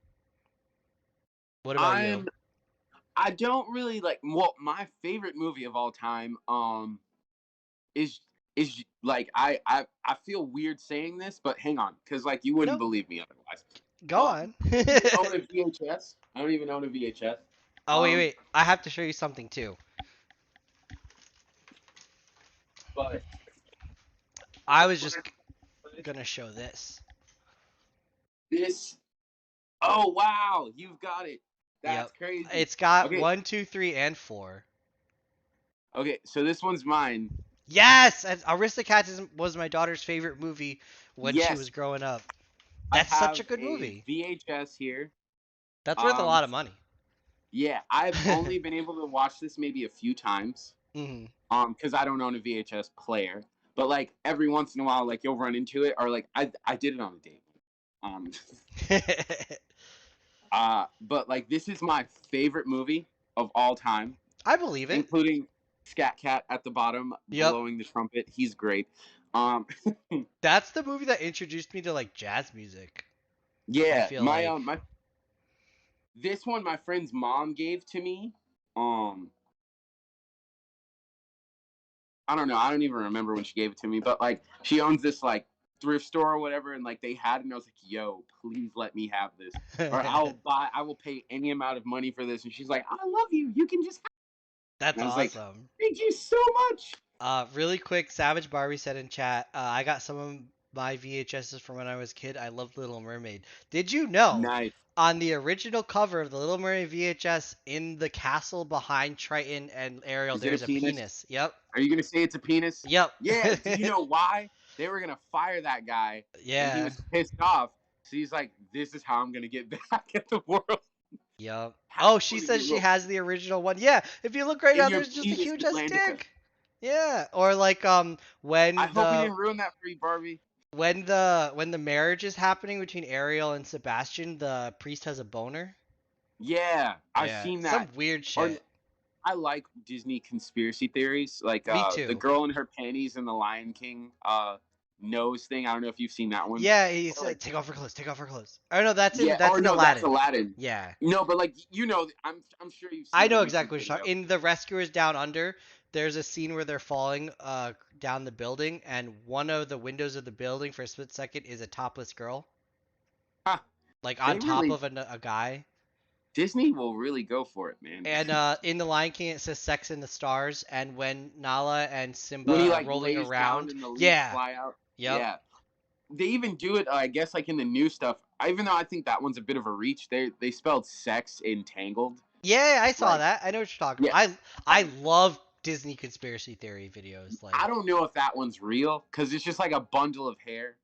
What about you? I'm I don't really like. Well, my favorite movie of all time is like I feel weird saying this, but hang on, because like you wouldn't No, believe me otherwise. go on. I don't even own a VHS. I don't even own a VHS. Oh wait, Um, wait. I have to show you something too. but I was just gonna show this. this. Oh wow, you've got it. Yep. That's crazy. It's got Okay, one, two, three, and four. okay. So this one's mine. Yes, and Aristocats was my daughter's favorite movie when she was Yes, growing up. I That's such have a good a movie. VHS here. That's worth a Um, lot of money. yeah, I've only been able to watch this maybe a few times. Hmm. Because I don't own a VHS player. But like every once in a while, like you'll run into it, or like I did it on a date. Um, but like this is my favorite movie of all time, I believe it. including Scat Cat at the bottom Yep. blowing the trumpet. He's great. Um, That's the movie that introduced me to like jazz music. I yeah, feel like. my this one my friend's mom gave to me. Um, I don't know. I don't even remember when she gave it to me, but like she owns this like thrift store or whatever, and like they had it, and I was like, "Yo, please let me have this, or I will pay any amount of money for this." And she's like, "I love you. You can just have it." That's And I was like, awesome. "Thank you so much." Really quick, Savage Barbie said in chat, I got some of my VHSs from when I was a kid. I loved Little Mermaid. Did you know Nice. on the original cover of the Little Mermaid VHS, in the castle behind Triton and Ariel, Is it a there's a penis? penis? Yep. Are you gonna say it's a penis? Yep. Yeah. Do you know why they were gonna fire that guy, and he Yeah. was pissed off? So he's like, "This is how I'm gonna get back at the world." Yep. Have Oh, she one of your says she little has the original one. Yeah. If you look right in now, your there's just a penis, huge ass Atlantica. dick. Yeah. Or like I when hope we the didn't ruin that for you, Barbie. when the marriage is happening between Ariel and Sebastian, the priest has a boner. Yeah, I've Yeah, seen some that. weird Or shit. I like Disney conspiracy theories, like Me the too. girl in her panties in the Lion King nose thing. I don't know if you've seen that one. Yeah, he Or said like take off her clothes, take off her clothes. Oh no, that's in yeah, or no, that's Aladdin. Aladdin. Yeah, No, but like I'm sure you've I seen the know YouTube exactly what you're video. talking. In the Rescuers Down Under, there's a scene where they're falling down the building, and one of the windows of the building for a split second is a topless girl, Huh, like on they top really of a guy. Disney will really go for it, man. And in the Lion King, it says "Sex in the Stars," and when Nala and When Simba he are like rolling lays down around, and the leaves yeah, fly out. yep, Yeah. They even do it, I guess, like in the new stuff. Even though I think that one's a bit of a reach, they spelled sex in Tangled. yeah, I saw Like, that. I know what you're talking yeah, about. I I, love Disney conspiracy theory videos. I Like, don't know if that one's real because it's just like a bundle of hair.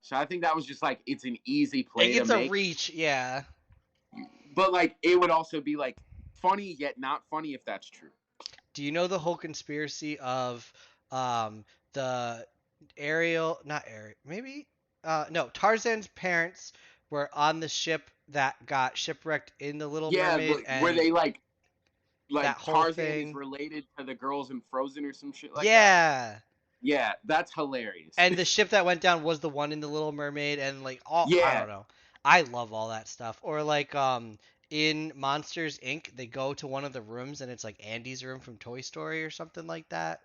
So I think that was just like it's an easy play to it's a make, reach, yeah. but like it would also be like funny yet not funny if that's true. Do you know the whole conspiracy of the Ariel, not Ariel, maybe no, Tarzan's parents were on the ship that got shipwrecked in the Little Yeah, Mermaid, where and they like that whole Tarzan is thing. related to the girls in Frozen or some shit like that. Yeah. Yeah, that's hilarious. And the ship that went down was the one in the Little Mermaid, and like all I Yeah, don't know. I love all that stuff. Or like in Monsters Inc. they go to one of the rooms and it's like Andy's room from Toy Story or something like that.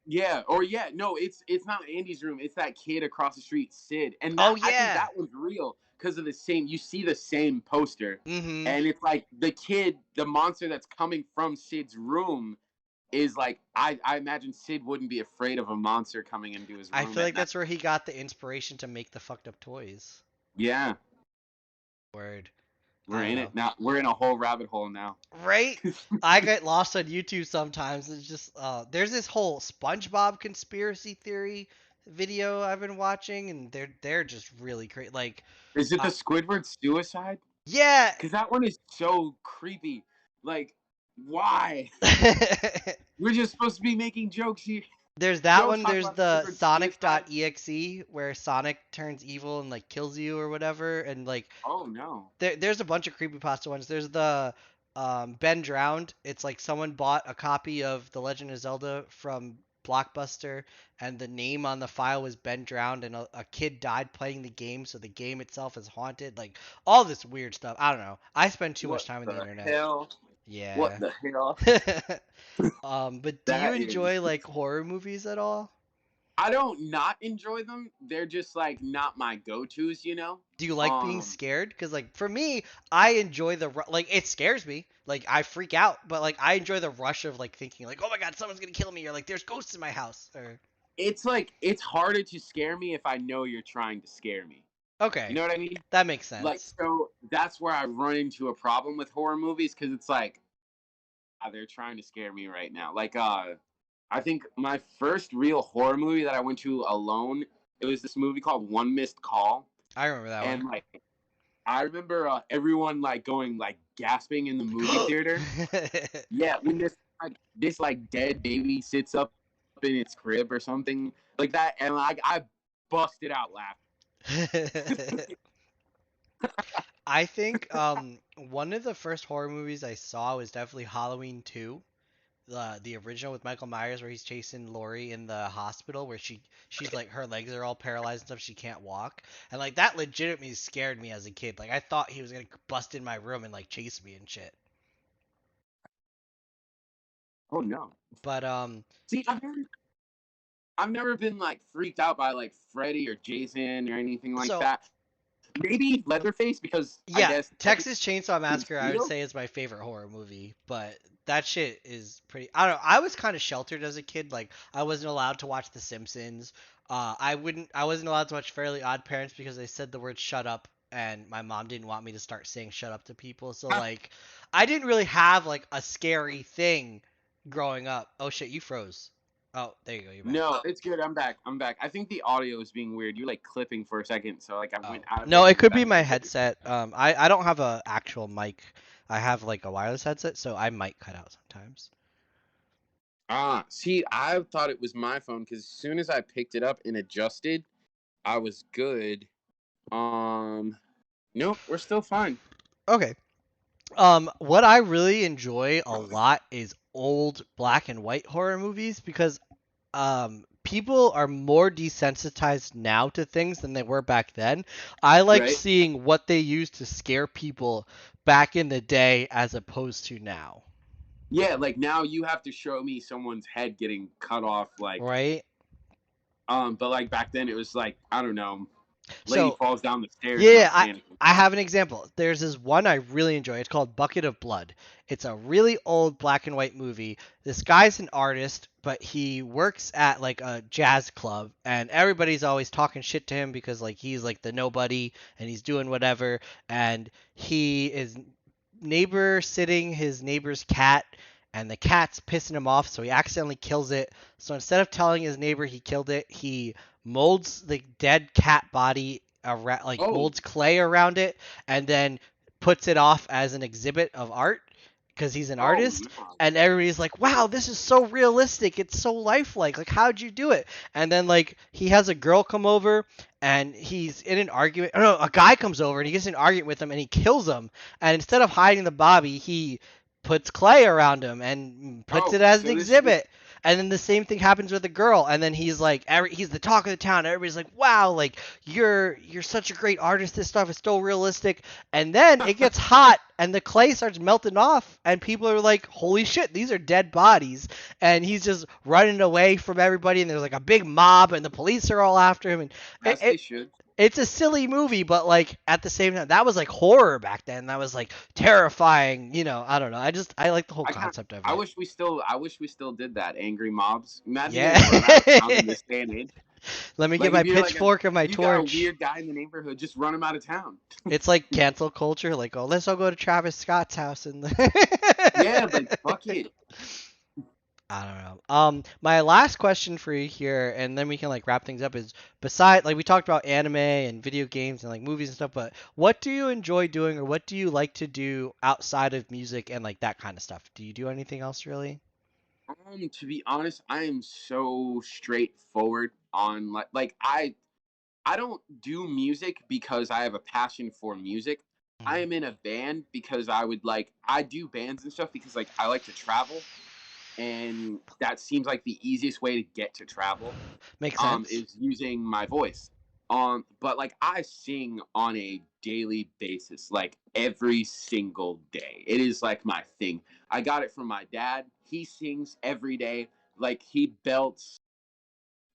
yeah, or yeah, no, it's not Andy's room. It's that kid across the street, Sid, and that Oh I think yeah. that one's real because of the same. You see the same poster, Mhm. and it's like the kid, the monster that's coming from Sid's room is like I imagine Sid wouldn't be afraid of a monster coming into his I room feel at like night. that's where he got the inspiration to make the fucked up toys. Yeah, Word. we're I don't in know. it now. We're in a whole rabbit hole now. Right? I get lost on YouTube sometimes. It's just there's this whole SpongeBob conspiracy theory video I've been watching, and they're just really crazy. Like, Is it the uh, Squidward suicide? yeah. Because that one is so creepy. Like, why? We're just supposed to be making jokes here. There's that Don't one. talk There's about the Squidward suicide. Sonic.exe where Sonic turns evil and like kills you or whatever, and like Oh no. there's a bunch of creepypasta ones. There's the Ben Drowned. It's like someone bought a copy of The Legend of Zelda from Blockbuster, and the name on the file was Ben Drowned, and a kid died playing the game, so the game itself is haunted. Like all this weird stuff. I don't know. I spend too much What time on the the internet. hell? What Yeah. the hell? But do you That is. enjoy like horror movies at all? I don't not enjoy them. They're just like not my go-tos, you know. Do you like being Um, scared? Because like for me, I enjoy like it scares me. Like I freak out, but like I enjoy the rush of like thinking like, oh my god, someone's gonna kill me, or like there's ghosts in my house. Or it's like it's harder to scare me if I know you're trying to scare me. You okay, know what I mean? that makes Like, sense. so that's where I run into a problem with horror movies because it's like, they're trying to scare me right now. Like, I think my first real horror movie that I went to alone, it was this movie called One Missed Call, I remember that and like I remember everyone like going like gasping in the movie one. theater. Yeah, when this like dead baby sits up in its crib or something like that, and like I busted out laughing. I think one of the first horror movies I saw was definitely Halloween 2. The original with Michael Myers where he's chasing Lori in the hospital where she's like her legs are all paralyzed and stuff, she can't walk. And like that legitimately scared me as a kid. Like I thought he was going to bust in my room and like chase me and shit. Oh no! But See, I've never been like freaked out by like Freddy or Jason or anything like so that. Maybe Leatherface because I yeah, guess technically Texas Chainsaw he's Massacre I would real. say is my favorite horror movie, but that shit is pretty. I don't know. I was kind of sheltered as a kid. Like I wasn't allowed to watch The Simpsons. I wasn't allowed to watch Fairly Odd Parents because they said the word "shut up," and my mom didn't want me to start saying "shut up" to people. So like, I didn't really have like a scary thing growing up. Oh shit, you froze. Oh, there you go. You're back. No, it's good. I'm back. I'm back. I think the audio is being weird. You're like clipping for a second, so like I went Oh out of no, it it and could be back my in. headset. I don't have a actual mic. I have like a wireless headset, so I might cut out sometimes. See, I thought it was my phone because as soon as I picked it up and adjusted, I was good. Nope, we're still fine. Okay. What I really enjoy a lot is old black and white horror movies because people are more desensitized now to things than they were back then. I like Right? seeing what they used to scare people back in the day as opposed to now. Yeah, like now you have to show me someone's head getting cut off, like, Right? but like back then it was like I don't know, lady So falls down the stairs and yeah, I'm panicking. I have an example. There's this one I really enjoy. It's called Bucket of Blood. It's a really old black and white movie. This guy's an artist, but he works at like a jazz club and everybody's always talking shit to him because like he's like the nobody and he's doing whatever and he is neighbor sitting his neighbor's cat and the cat's pissing him off so he accidentally kills it. So instead of telling his neighbor he killed it, he molds the dead cat body around, like Oh, molds clay around it, and then puts it off as an exhibit of art because he's an oh artist. no. And everybody's like, "Wow, this is so realistic! It's so lifelike! Like, how'd you do it?" And then like he has a girl come over, and he's in an argument. Oh no, a guy comes over and he gets in an argument with him, and he kills him. And instead of hiding the body, he puts clay around him and puts Oh, it as an so this is just exhibit. And then the same thing happens with a girl, and then he's like, he's the talk of the town. Everybody's like, "Wow, like you're such a great artist. This stuff is so realistic." And then it gets hot, and the clay starts melting off, and people are like, "Holy shit, these are dead bodies!" And he's just running away from everybody, and there's like a big mob, and the police are all after him, and it, as they it should. it's a silly movie, but like at the same time, that was like horror back then. That was like terrifying. I don't know. I like the whole I kind concept of I it. wish we still I wish we still did that. Angry mobs. Imagine Yeah. getting run out of town in this day and age. Let me get Like my if you're like a pitchfork and my you got a torch. weird guy in the neighborhood, just run him out of town. It's like cancel culture. Like, oh, let's all go to Travis Scott's house and. Yeah, like fuck it. I don't know. My last question for you here, and then we can like wrap things up. Is beside like we talked about anime and video games and like movies and stuff, but what do you enjoy doing, or what do you like to do outside of music and like that kind of stuff? Do you do anything else really? To be honest, I am so straightforward on I don't do music because I have a passion for music. I Mhm. am in a band because I do bands and stuff because like I like to travel. and that seems like the easiest way to get to travel. Makes sense. Is using my voice. But like I sing on a daily basis, like every single day. It is like my thing. I got it from my dad. He sings every day. Like he belts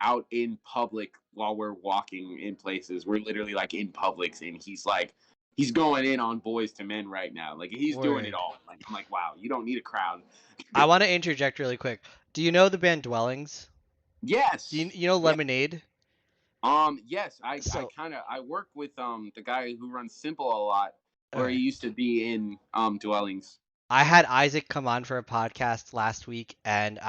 out in public while we're walking in places. We're literally like in Publix, and he's going in on Boys to Men right now. Like he's doing it Word. all. Like I'm like, wow, you don't need a crowd. I want to interject really quick. Do you know the band Dwellings? Do you Yes. you know Yeah. Lemonade? Yes, I So kind of I work with the guy who runs Simple a lot, or he okay. used to be in Dwellings. I had Isaac come on for a podcast last week, and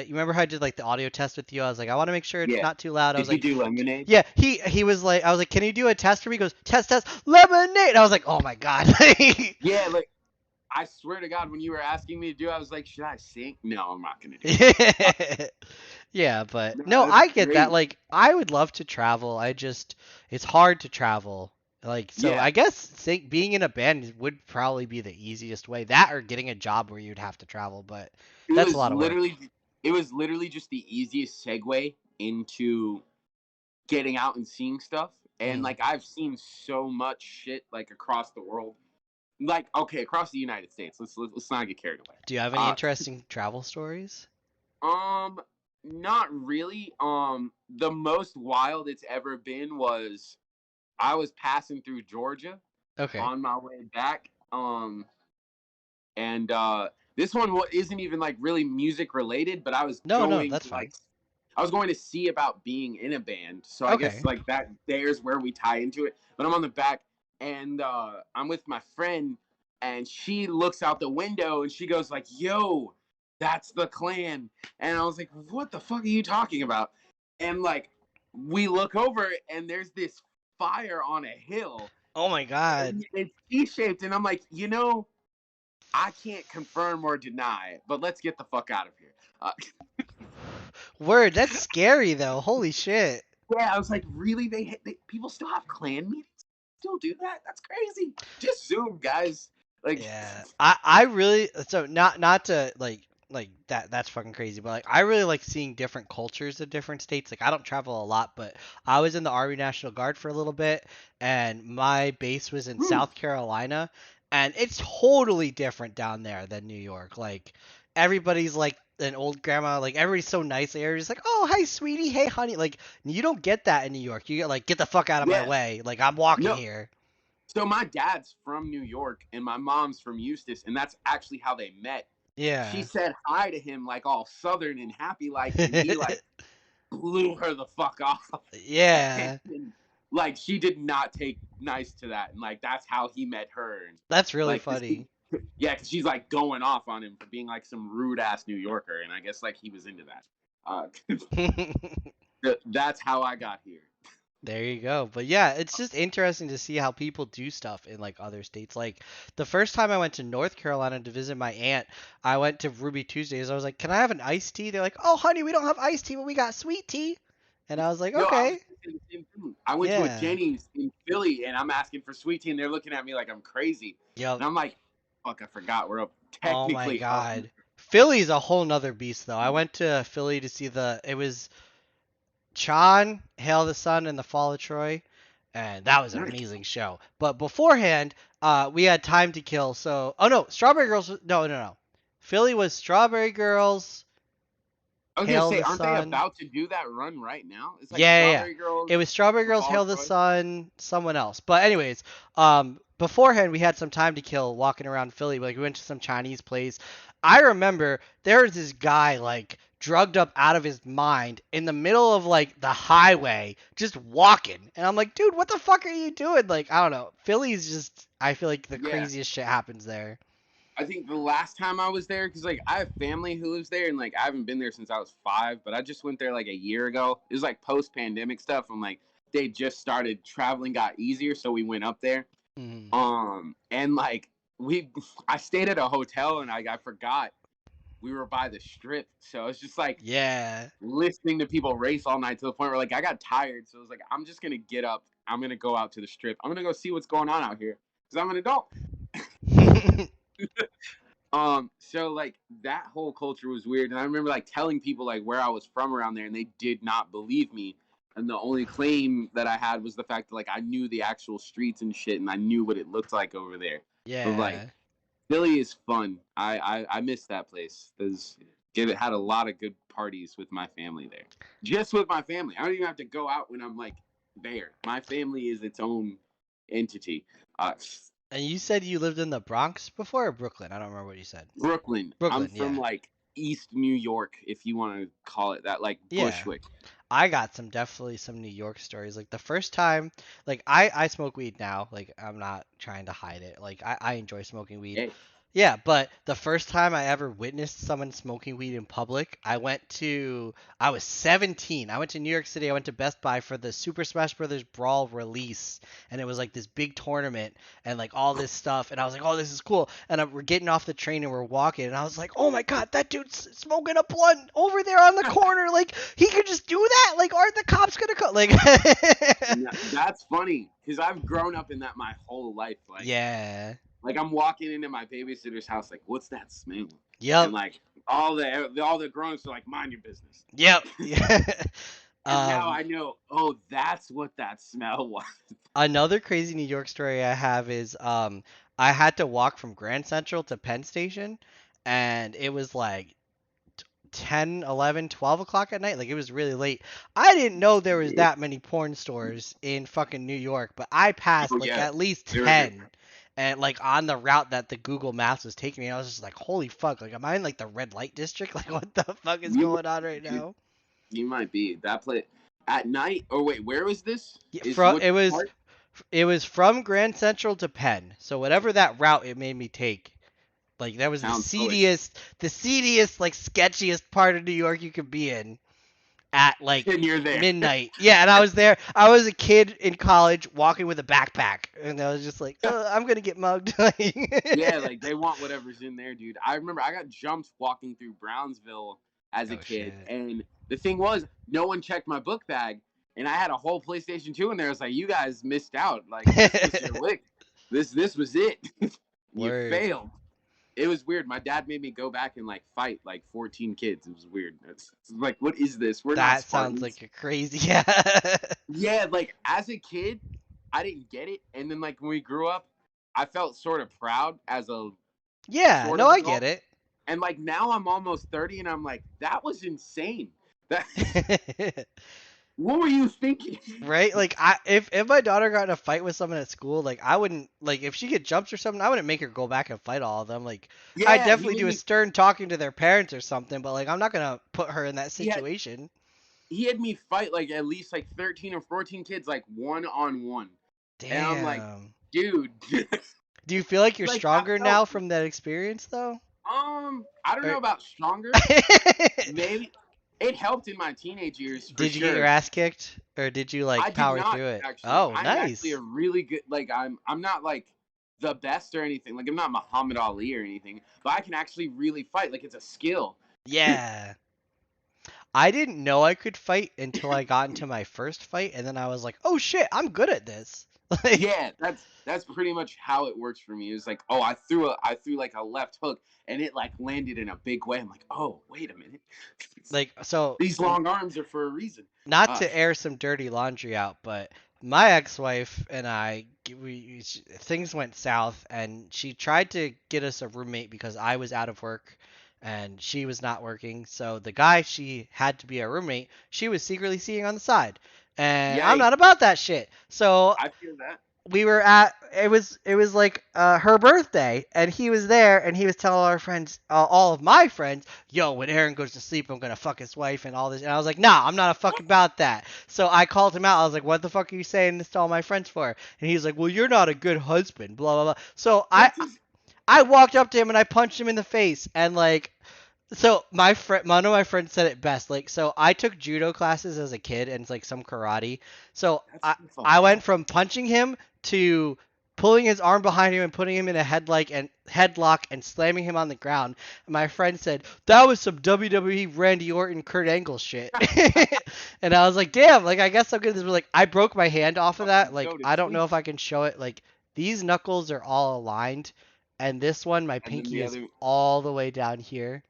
you remember how I did like the audio test with you? I was like, I want to make sure it's Yeah. not too loud. I was Did he like, do Lemonade? yeah. He was like, I was like, can you do a test for me? He goes, test test lemonade. I was like, oh my god. Yeah, like I swear to God, when you were asking me to do, it, I was like, should I sing? No, I'm not gonna do it. Yeah, but No, no, that's I get that. great. Like, I would love to travel. It's hard to travel. Like, so Yeah, I guess being in a band would probably be the easiest way. That or getting a job where you'd have to travel, but it that's a was lot of work. literally it was literally just the easiest segue into getting out and seeing stuff. And Hmm. like I've seen so much shit like across the world. Like okay, across the United States. Let's not get carried away. Do you have any Uh interesting travel stories? Um, not really. The most wild it's ever been was I was passing through Georgia Okay. on my way back. And this one isn't even like really music related, but No, no, that's fine. I was going to see about being in a band. So I guess Okay. like that there's where we tie into it. But I'm on the back, and I'm with my friend, and she looks out the window and she goes like, "Yo, that's the Klan." And I was like, "What the fuck are you talking about?" And like we look over and there's this fire on a hill, Oh my god. and it's T-shaped, and I'm like, I can't confirm or deny, but let's get the fuck out of here. Word, that's scary though. Holy shit. Yeah, I was like, really? People still have clan meetings? Still do that? That's crazy. Just Zoom, guys. Like, Yeah, I really so not to like that's fucking crazy, but like I really like seeing different cultures of different states. Like I don't travel a lot, but I was in the Army National Guard for a little bit, and my base was in hmm, South Carolina, and it's totally different down there than New York. Like everybody's like an old grandma, like everybody's so nice. Everybody's like, "Oh, hi, sweetie. Hey, honey." Like you don't get that in New York. You get like, "Get the fuck out of my yeah, way." Like I'm walking no. here. So my dad's from New York and my mom's from Eustis, and that's actually how they met. She Yeah. said hi to him like all southern and happy like, and he like blew her the fuck off. Yeah. And, like she did not take nice to that, and like that's how he met her. And That's really like, funny. yeah, because she's like going off on him for being like some rude ass New Yorker, and I guess like he was into that. That's how I got here. There you go. But yeah, it's just interesting to see how people do stuff in like other states. Like the first time I went to North Carolina to visit my aunt, I went to Ruby Tuesdays. I was like, "Can I have an iced tea?" They're like, "Oh, honey, we don't have iced tea, but we got sweet tea." And I was like, No, I was "Okay." thinking the same thing. I went to a Yeah. Denny's in Philly, and I'm asking for sweet tea, and they're looking at me like I'm crazy, Yep. and I'm like, "Fuck, I forgot we're up Oh my technically up." God. Philly's a whole nother beast though. I went to Philly to see it was Chan, Hail the Sun, and the Fall of Troy, and that was an Nice. amazing show. But beforehand, we had time to kill. So, oh no, Strawberry Girls. No, no, no. Philly was Strawberry Girls, I was gonna Hail say, the aren't they Sun. about to do that run right now? It's like Yeah, yeah, yeah. Strawberry Girls, It was Strawberry The Girls, Fall Hail of the Troy. Sun, someone else. But anyways, beforehand we had some time to kill walking around Philly. Like we went to some Chinese place. I remember there was this guy like drugged up out of his mind in the middle of like the highway, just walking. And I'm like, dude, what the fuck are you doing? Like, I don't know. Philly's just I feel like the Yeah, craziest shit happens there. I think the last time I was there, because like I have family who lives there, and like I haven't been there since I was 5, but I just went there like a year ago. It was like post pandemic stuff, and like they just started traveling, got easier, so we went up there. Mhm. And like we, I stayed at a hotel, and I forgot we were by the strip, so it's just like Yeah. listening to people race all night to the point where like I got tired, so it was like I'm just gonna get up, I'm gonna go out to the strip, I'm gonna go see what's going on out here because I'm an adult. So like that whole culture was weird, and I remember like telling people like where I was from around there, and they did not believe me. And the only claim that I had was the fact that like I knew the actual streets and shit, and I knew what it looked like over there. But like Yeah. Philly is fun. I miss that place because it had a lot of good parties with my family there. Just with my family. I don't even have to go out when I'm like there. My family is its own entity. Uh, And you said you lived in the Bronx before or Brooklyn? I don't remember what you said. Brooklyn. I'm Brooklyn, from yeah. like East New York, if you want to call it that, like Yeah. Bushwick. I got some definitely some New York stories. Like the first time, like I smoke weed now. Like I'm not trying to hide it. Like I enjoy smoking weed. Hey, Yeah, but the first time I ever witnessed someone smoking weed in public, I was 17. I went to New York City. I went to Best Buy for the Super Smash Brothers Brawl release, and it was like this big tournament and like all this stuff. And I was like, oh, this is cool. And we're getting off the train and we're walking, and I was like, oh my god, that dude's smoking a blunt over there on the corner. Like he could just do that. Like aren't the cops gonna come? Like, that's funny because I've grown up in that my whole life. yeah, Like I'm walking into my babysitter's house, like, what's that smell? And yep, like all the grown-ups are like, mind your business. yep, yeah. And now um. I know, oh, that's what that smell was. Another crazy New York story I have is I had to walk from Grand Central to Penn Station, and it was like 10, 11, 12 o'clock at night. Like it was really late. I didn't know there was that many porn stores in fucking New York, but I Oh passed like yeah, at least there was. 10. And like on the route that the Google Maps was taking me, I was just like, "Holy fuck! Like, am I in like the red light district? Like, what the fuck is You, going on right now?" you might be that place at night. Or wait, where was this? Yeah, Is what part? it was from Grand Central to Penn. So whatever that route it made me take, like that was Sounds hellish. the seediest, like sketchiest part of New York you could be in at like And you're there. midnight. Yeah, and I was there. I was a kid in college walking with a backpack, and I was just like, I'm gonna get mugged. Yeah, like they want whatever's in there, dude. I remember I got jumped walking through Brownsville as a Oh kid, shit. and the thing was, no one checked my book bag, and I had a whole PlayStation 2 in there. It's like you guys missed out. Like this was your lick. This was it. You Word. failed. It was weird. My dad made me go back and like fight like 14 kids. It was weird. It's like, what is this? We're not That sounds Spartans. like a crazy. Yeah. Yeah, like as a kid, I didn't get it, and then like when we grew up, I felt sort of proud as a Yeah. sort No, of I get adult. it. And like now I'm almost 30 and I'm like, that was insane. That what were you thinking? Right? Like if my daughter got in a fight with someone at school, like I wouldn't like if she get jumped or something, I wouldn't make her go back and fight all of them. Like I'd Yeah, he definitely made do a me stern talking to their parents or something, but like I'm not gonna put her in that he had situation. he had me fight like at least like 13 or 14 kids like one on one. And I'm like, Damn. dude, Do you feel like you're like I stronger felt now from that experience though? I don't Or know about stronger. Maybe it helped in my teenage years for did you get your sure. ass kicked or did you I like did power not through it? actually. Oh, I'm actually a nice. really good like I'm not like the best or anything. Like I'm not Muhammad Ali or anything, but I can actually really fight. Like it's a skill. Yeah. I didn't know I could fight until I got into my first fight and then I was like, "Oh shit, I'm good at this." Like Yeah, that's pretty much how it works for me. It's like, oh, I threw like a left hook and it like landed in a big way. I'm like, oh, wait a minute. like so These long arms are for a reason. not Uh to air some dirty laundry out, but my ex-wife and things went south, and she tried to get us a roommate because I was out of work and she was not working. So the guy she had to be a roommate, she was secretly seeing on the side, and I'm Yikes. not about that shit. So I feel that. we were at it was like her birthday and he was there and he was telling our friends all of my friends, yo, when Aaron goes to sleep I'm gonna fuck his wife and all this, and I was like, nah, I'm not a fuck about that. So I called him out. I was like, what the fuck are you saying this to all my friends for? And he's like, well, you're not a good husband, blah blah blah. So i That's just, i walked up to him and I punched him in the face, and like, so my friend, one of my friends said it best. Like, so I took judo classes as a kid and it's like some karate. So that's I so fucked I went up. from punching him to pulling his arm behind him and putting him in a headlock and slamming him on the ground. And my friend said that was some WWE Randy Orton Kurt Angle shit. And I was like, damn, like I guess I'm good at this. But like I broke my hand off of that. Fucking Like go to I don't know sleep. if I can show it. Like these knuckles are all aligned and this one my and then pinky the is other. all the way down here.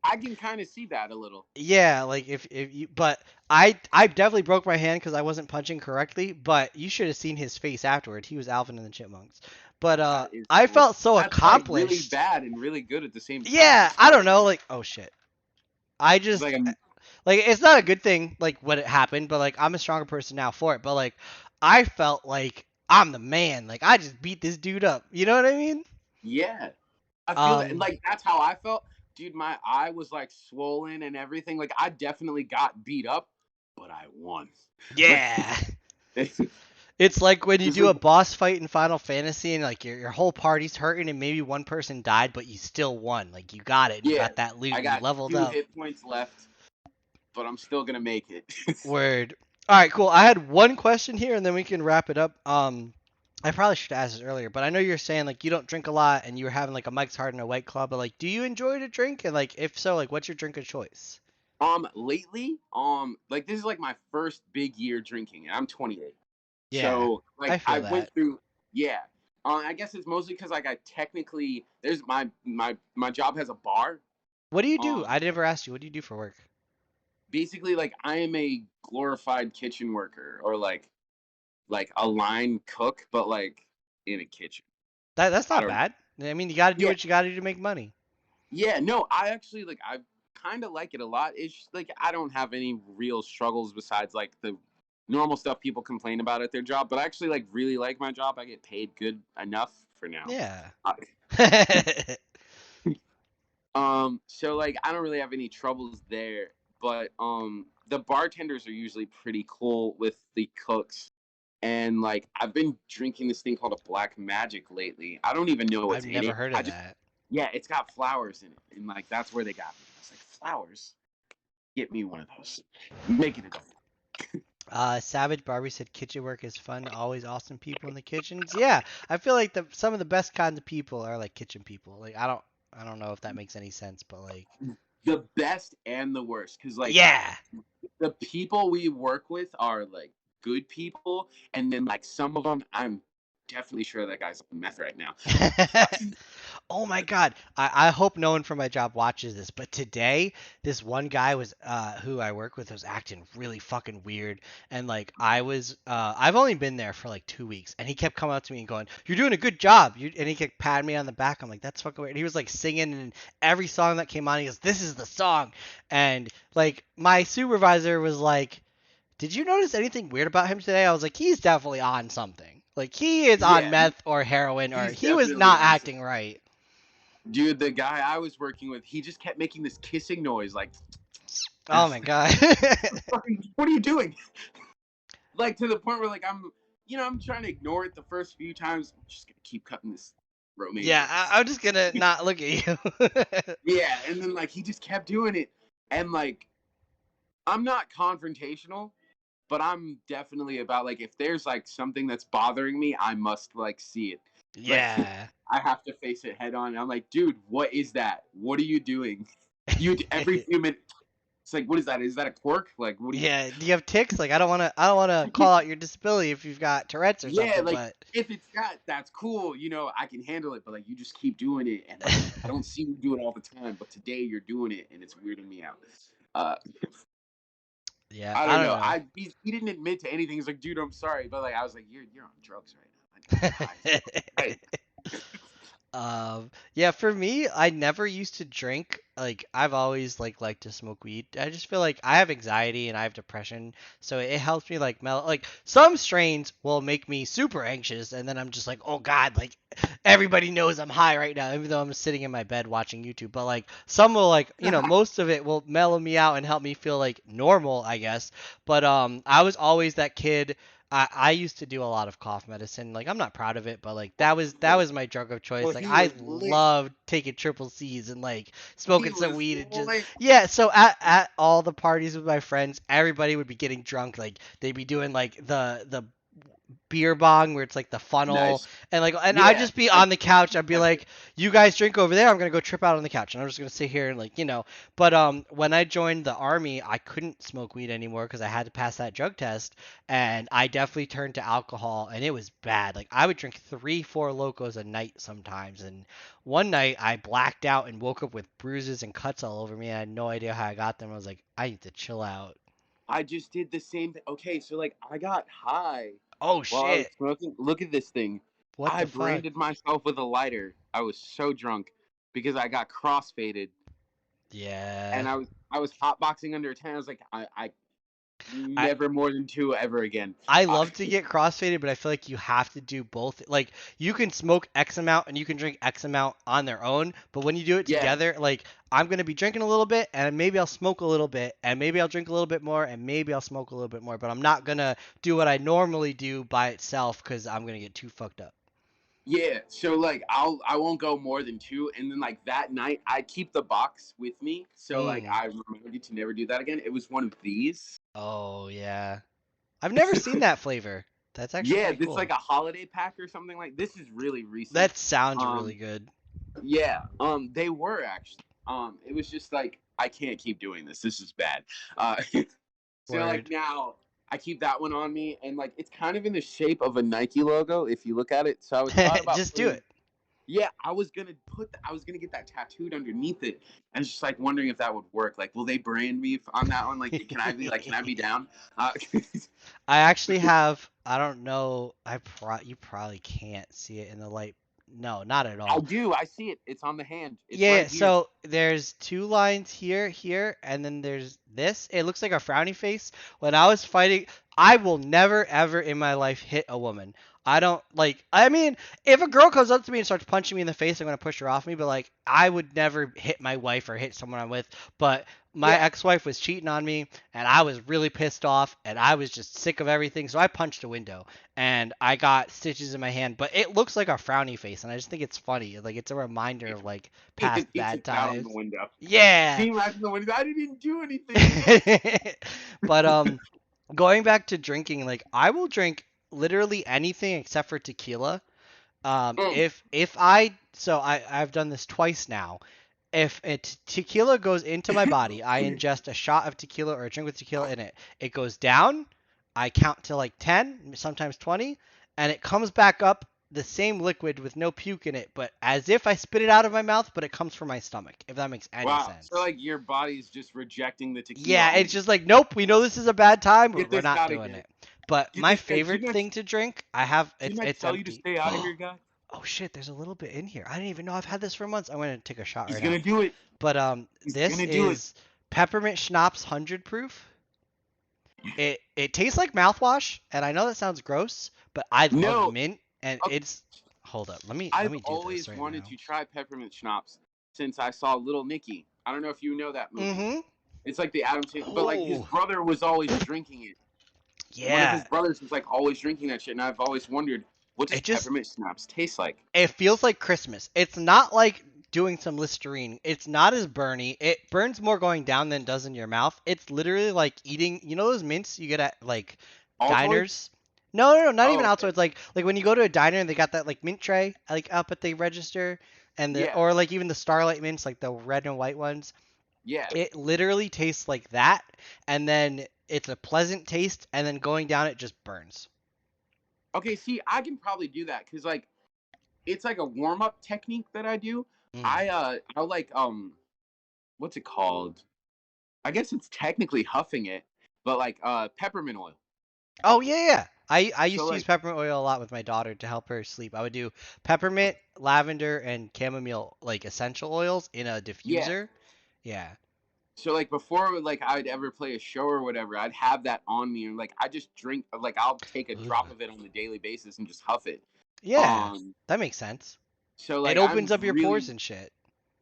I can kind of see that a little. Yeah, like if you, but I definitely broke my hand because I wasn't punching correctly. But you should have seen his face afterward. He was Alvin and the Chipmunks. But That is I so. felt so That's like really accomplished. bad and really good at the same time. Yeah, I don't know. Like, oh shit. I It's just like a like it's not a good thing like when it happened, but like I'm a stronger person now for it. But like I felt like I'm the man. Like I just beat this dude up. You know what I mean? yeah. I feel that, Um, like that's how I felt, dude. My eye was like swollen and everything. Like I definitely got beat up, but I won. Like yeah. it's It's like when you do a like boss fight in Final Fantasy and like your whole party's hurting and maybe one person died, but you still won. Like you got it. You yeah, got that loot. I You got leveled two up. hit points left, but I'm still gonna make it. Word. All right, cool. I had one question here, and then we can wrap it up. I probably should have asked this earlier, but I know you're saying like you don't drink a lot, and you were having like a Mike's Hard and a White Claw, but like, do you enjoy to drink? And like, if so, like, what's your drink of choice? Lately, like this is like my first big year drinking, and I'm 28. Yeah, So I like I feel went that. through, yeah. I guess it's mostly because like I technically there's my job has a bar. What do you do? Um, I never asked you. What do you do for work? Basically like I am a glorified kitchen worker or like a line cook, but like in a kitchen. That's I not don't. bad. I mean, you got to do Yeah, what you got to do to make money. yeah. No, I actually like I kind of like it a lot. It's just, like I don't have any real struggles besides like the normal stuff people complain about at their job. But I actually like really like my job. I get paid good enough for now. Yeah. Uh, so like I don't really have any troubles there, but the bartenders are usually pretty cool with the cooks. And like I've been drinking this thing called a black magic lately. I don't even know I've what's in never it. heard I of just that. yeah, it's got flowers in it. And like that's where they got me. I was like, flowers? Get me one of those. Make it a double. Savage Barbie said kitchen work is fun. Always awesome people in the kitchens. Yeah, I feel like some of the best kinds of people are like kitchen people. Like I don't know if that makes any sense, but like The best and the worst. Cause like yeah. the people we work with are like good people. And then like some of them I'm definitely sure that guy's on meth right now. Oh my God. I hope no one from my job watches this, but today this one guy was who I work with was acting really fucking weird. And like I've only been there for like 2 weeks and he kept coming up to me and going, "You're doing a good job." And he kept patting me on the back. I'm like, "That's fucking weird." And he was like singing and every song that came on, he goes, "This is the song." And like my supervisor was like, "Did you notice anything weird about him today?" I was like, "He's definitely on something. Like he is on Yeah, meth or heroin or he's he was definitely not on some. acting right." Dude, the guy I was working with, he just kept making this kissing noise, like, and I Oh was my like, god. what are you doing? Like to the point where like I'm trying to ignore it the first few times. I'm just gonna keep cutting this romaine Yeah, lettuce. I'm just gonna not look at you. Yeah, and then like he just kept doing it, and like I'm not confrontational, but I'm definitely about like if there's like something that's bothering me, I must like see it. Like Yeah. I have to face it head on. And I'm like, dude, what is that? What are you doing? You every few minutes. It's like, what is that? Is that a quirk? Like, what do you? Yeah, do you have ticks? Like I don't wanna call out your disability if you've got Tourette's or Yeah, something, like but if it's got that's cool. I can handle it. But like, you just keep doing it, and like, I don't see you do it all the time. But today you're doing it, and it's weirding me out. Uh, yeah, I I don't don't know. know. He didn't admit to anything. He's like, dude, I'm sorry, but like I was like, you're on drugs right now. You're high as fuck. Right. Yeah, for me, I never used to drink. Like, I've always like liked to smoke weed. I just feel like I have anxiety and I have depression, so it helps me like mellow. Like, some strains will make me super anxious, and then I'm just like, oh God, like everybody knows I'm high right now, even though I'm sitting in my bed watching YouTube. But like, some will like, most of it will mellow me out and help me feel like normal, I guess. But I was always that kid. I used to do a lot of cough medicine. Like I'm not proud of it, but like that was my drug of Well, choice. Like he I was lit. loved taking triple C's and like He smoking some was weed and just lit. yeah. So at all the parties with my friends, everybody would be getting drunk. Like they'd be doing like the beer bong where it's like the funnel Nice. and I'd Yeah. just be I on the couch. I'd be like, "You guys drink over there. I'm gonna go trip out on the couch, and I'm just gonna sit here and But when I joined the army, I couldn't smoke weed anymore because I had to pass that drug test, and I definitely turned to alcohol, and it was bad. Like I would drink 3, 4 locos a night sometimes, and one night I blacked out and woke up with bruises and cuts all over me. And I had no idea how I got them. I was like, I need to chill out. I just did the same thing. Okay, so like I got high Oh while I was shit! smoking. Look at this thing. What I the fuck? branded myself with a lighter. I was so drunk because I got crossfaded Yeah. and I was hotboxing under a tent. I was like, I I never more than two ever again. I Uh, love to get crossfaded, but I feel like you have to do both. Like you can smoke X amount and you can drink X amount on their own, but when you do it yeah, together, like I'm gonna be drinking a little bit, and maybe I'll smoke a little bit, and maybe I'll drink a little bit more, and maybe I'll smoke a little bit more. But I'm not gonna do what I normally do by itself because I'm gonna get too fucked up. yeah. So like I won't go more than two, and then like that night I keep the box with me. So like Mm. I remembered to never do that again. It was one of these. Oh yeah. I've never seen that flavor. That's actually Yeah, pretty this is like cool. a holiday pack or something like. This is really recent. That sounds really Um, good. yeah, they were actually. It was just like I can't keep doing this. This is bad. Uh, so like Word. now I keep that one on me, and like it's kind of in the shape of a Nike logo if you look at it. So I was thought about Just do putting. it. Yeah, I was gonna get that tattooed underneath it, and just like wondering if that would work. Like, will they brand me on that one? Like, can I be down? Uh, I actually have. I don't know. You probably can't see it in the light. No, not at I all. do. I see it. It's on the hand. It's Yeah, right here. so there's two lines here, here, and then there's this. It looks like a frowny face. When I was fighting, I will never ever in my life hit a woman. I don't like. I mean, if a girl comes up to me and starts punching me in the face, I'm gonna push her off me. But like, I would never hit my wife or hit someone I'm with. But my Yeah. ex-wife was cheating on me, and I was really pissed off, and I was just sick of everything. So I punched a window, and I got stitches in my hand. But it looks like a frowny face, and I just think it's funny. Like it's a reminder of like past He bad took it out on times. the window. Yeah. Can you imagine the window? I didn't do anything. But going back to drinking, like I will drink literally anything except for tequila. Mm. If I so I've done this twice now. If tequila goes into my body, I ingest a shot of tequila or a drink with tequila in it. It goes down. I count to like 10, sometimes 20, and it comes back up the same liquid with no puke in it, but as if I spit it out of my mouth, but it comes from my stomach, if that makes any Wow. So sense. like your body's just rejecting the tequila Yeah, it's almost. just like, nope, we know this is a bad time, Get we're this not out of doing here. it. But Get my this. favorite thing to drink, I have Didn't I it's tell you to empty. stay out of here, guy? Oh shit, there's a little bit in here. I didn't even know I've had this for months. I'm gonna take a shot He's right now. gonna do it. But He's this gonna do it. is peppermint schnapps 100 proof. It tastes like mouthwash, and I know that sounds gross, but I love No. mint, and Okay. it's hold up. Let I've me do this always right wanted now. to try peppermint schnapps since I saw Little Nicky. I don't know if you know that movie. Mm-hmm. It's like the Adam Sandler, but like his Oh, brother was always drinking it. One of his yeah. brothers was like always drinking that shit, and I've always wondered what does It just peppermint schnapps taste like. it feels like Christmas. It's not like doing some Listerine. It's not as burny. It burns more going down than it does in your mouth. It's literally like eating, you know those mints you get at like Altoids? diners? No, no, no, not even Oh, okay. Altoids. Like when you go to a diner and they got that like mint tray like up at the register and the Yeah, or like even the Starlight mints like the red and white ones. yeah. It literally tastes like that and then it's a pleasant taste and then going down it just burns. Okay, see, I can probably do that because like it's like a warm up technique that I do. Mm. I like what's it called? I guess it's technically huffing it, but like peppermint oil. Oh yeah, yeah. I So used to use like peppermint oil a lot with my daughter to help her sleep. I would do peppermint, lavender, and chamomile like essential oils in a yeah. diffuser. Yeah. So like before like I'd ever play a show or whatever, I'd have that on me and like I just drink like I'll take a Ooh. drop of it on a daily basis and just huff it. Yeah. Um That makes sense. so It like opens I'm up your pores really and shit.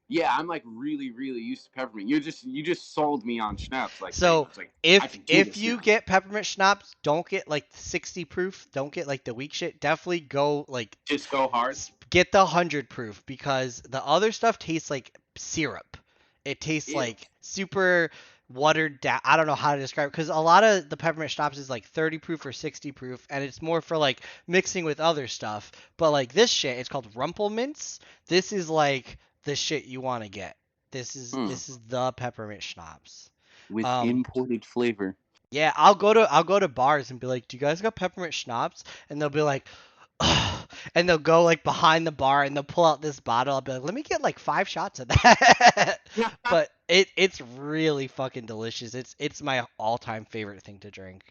yeah, I'm like really used to peppermint. You just sold me on schnapps like pretty So much like I if can do if this you now. get peppermint schnapps, don't get like 60 proof. Don't get like the weak shit. Definitely go like Just go hard. get the 100 proof because the other stuff tastes like syrup. It tastes Ew. like super watered down. I don't know how to describe it because a lot of the peppermint schnapps is like 30 proof or 60 proof, and it's more for like mixing with other stuff. But like this shit, it's called Rumpelmints. This is like the shit you want to get. Hmm. This is the peppermint schnapps. With Um, imported flavor. yeah, I'll go to bars and be like, "Do you guys got peppermint schnapps?" And they'll be like, "Ugh." And they'll go like behind the bar and they'll pull out this bottle. I'll be like, "Let me get like 5 shots of that." But it's really fucking delicious. It's my all-time favorite thing to drink.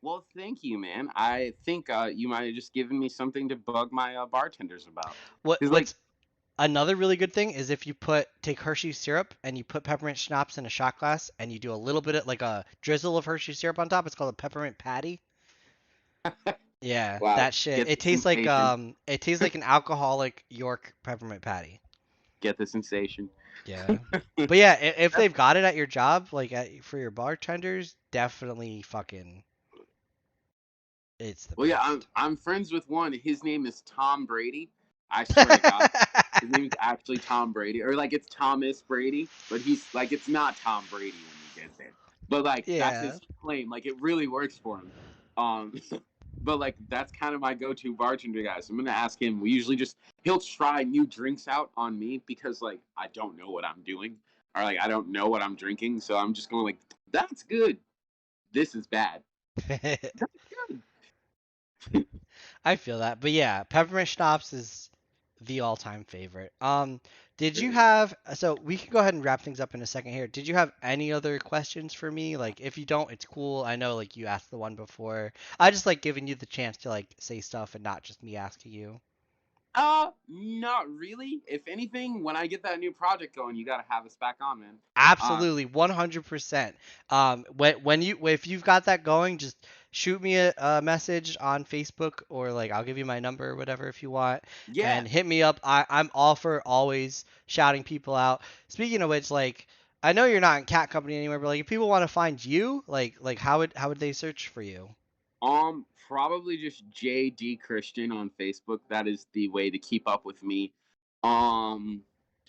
Well, thank you, man. I think you might have just given me something to bug my bartenders about. Cause like, What's another really good thing is if you take Hershey syrup and you put peppermint schnapps in a shot glass and you do a little bit of like a drizzle of Hershey syrup on top. It's called a peppermint patty. Yeah, wow, that shit. get the sensation, It tastes like an alcoholic York peppermint patty. get the sensation. Yeah. But yeah, if they've got it at your job, like for your bartenders, definitely fucking it's the Well, yeah, I'm best. I'm friends with one. His name is Tom Brady. I swear to God, his name is actually Tom Brady, or like it's Thomas Brady, but he's like it's not Tom Brady when you get there. But like that's Yeah. his claim. Like it really works for him. Um, but like that's kind of my go-to bartender guy. So I'm gonna ask him. We usually just he'll try new drinks out on me because like I don't know what I'm doing or like I don't know what I'm drinking. So I'm just going like that's good. This is bad. That's good. I feel that. But yeah, peppermint schnapps is the all-time favorite. Did you Really. have so we can go ahead and wrap things up in a second here. Did you have any other questions for me? Like if you don't, it's cool. I know like you asked the one before. I just like giving you the chance to like say stuff and not just me asking you. Not really. If anything, when I get that new project going, you gotta have us back on, man. Um, Absolutely, 100%. When you if you've got that going, just shoot me a message on Facebook or like I'll give you my number or whatever if you want, yeah. and hit me up. I'm all for always shouting people out. Speaking of which, like I know you're not in cat company anymore, but like if people want to find you, like how would they search for you? Probably just JD Christian on Facebook. That is the way to keep up with me. Um,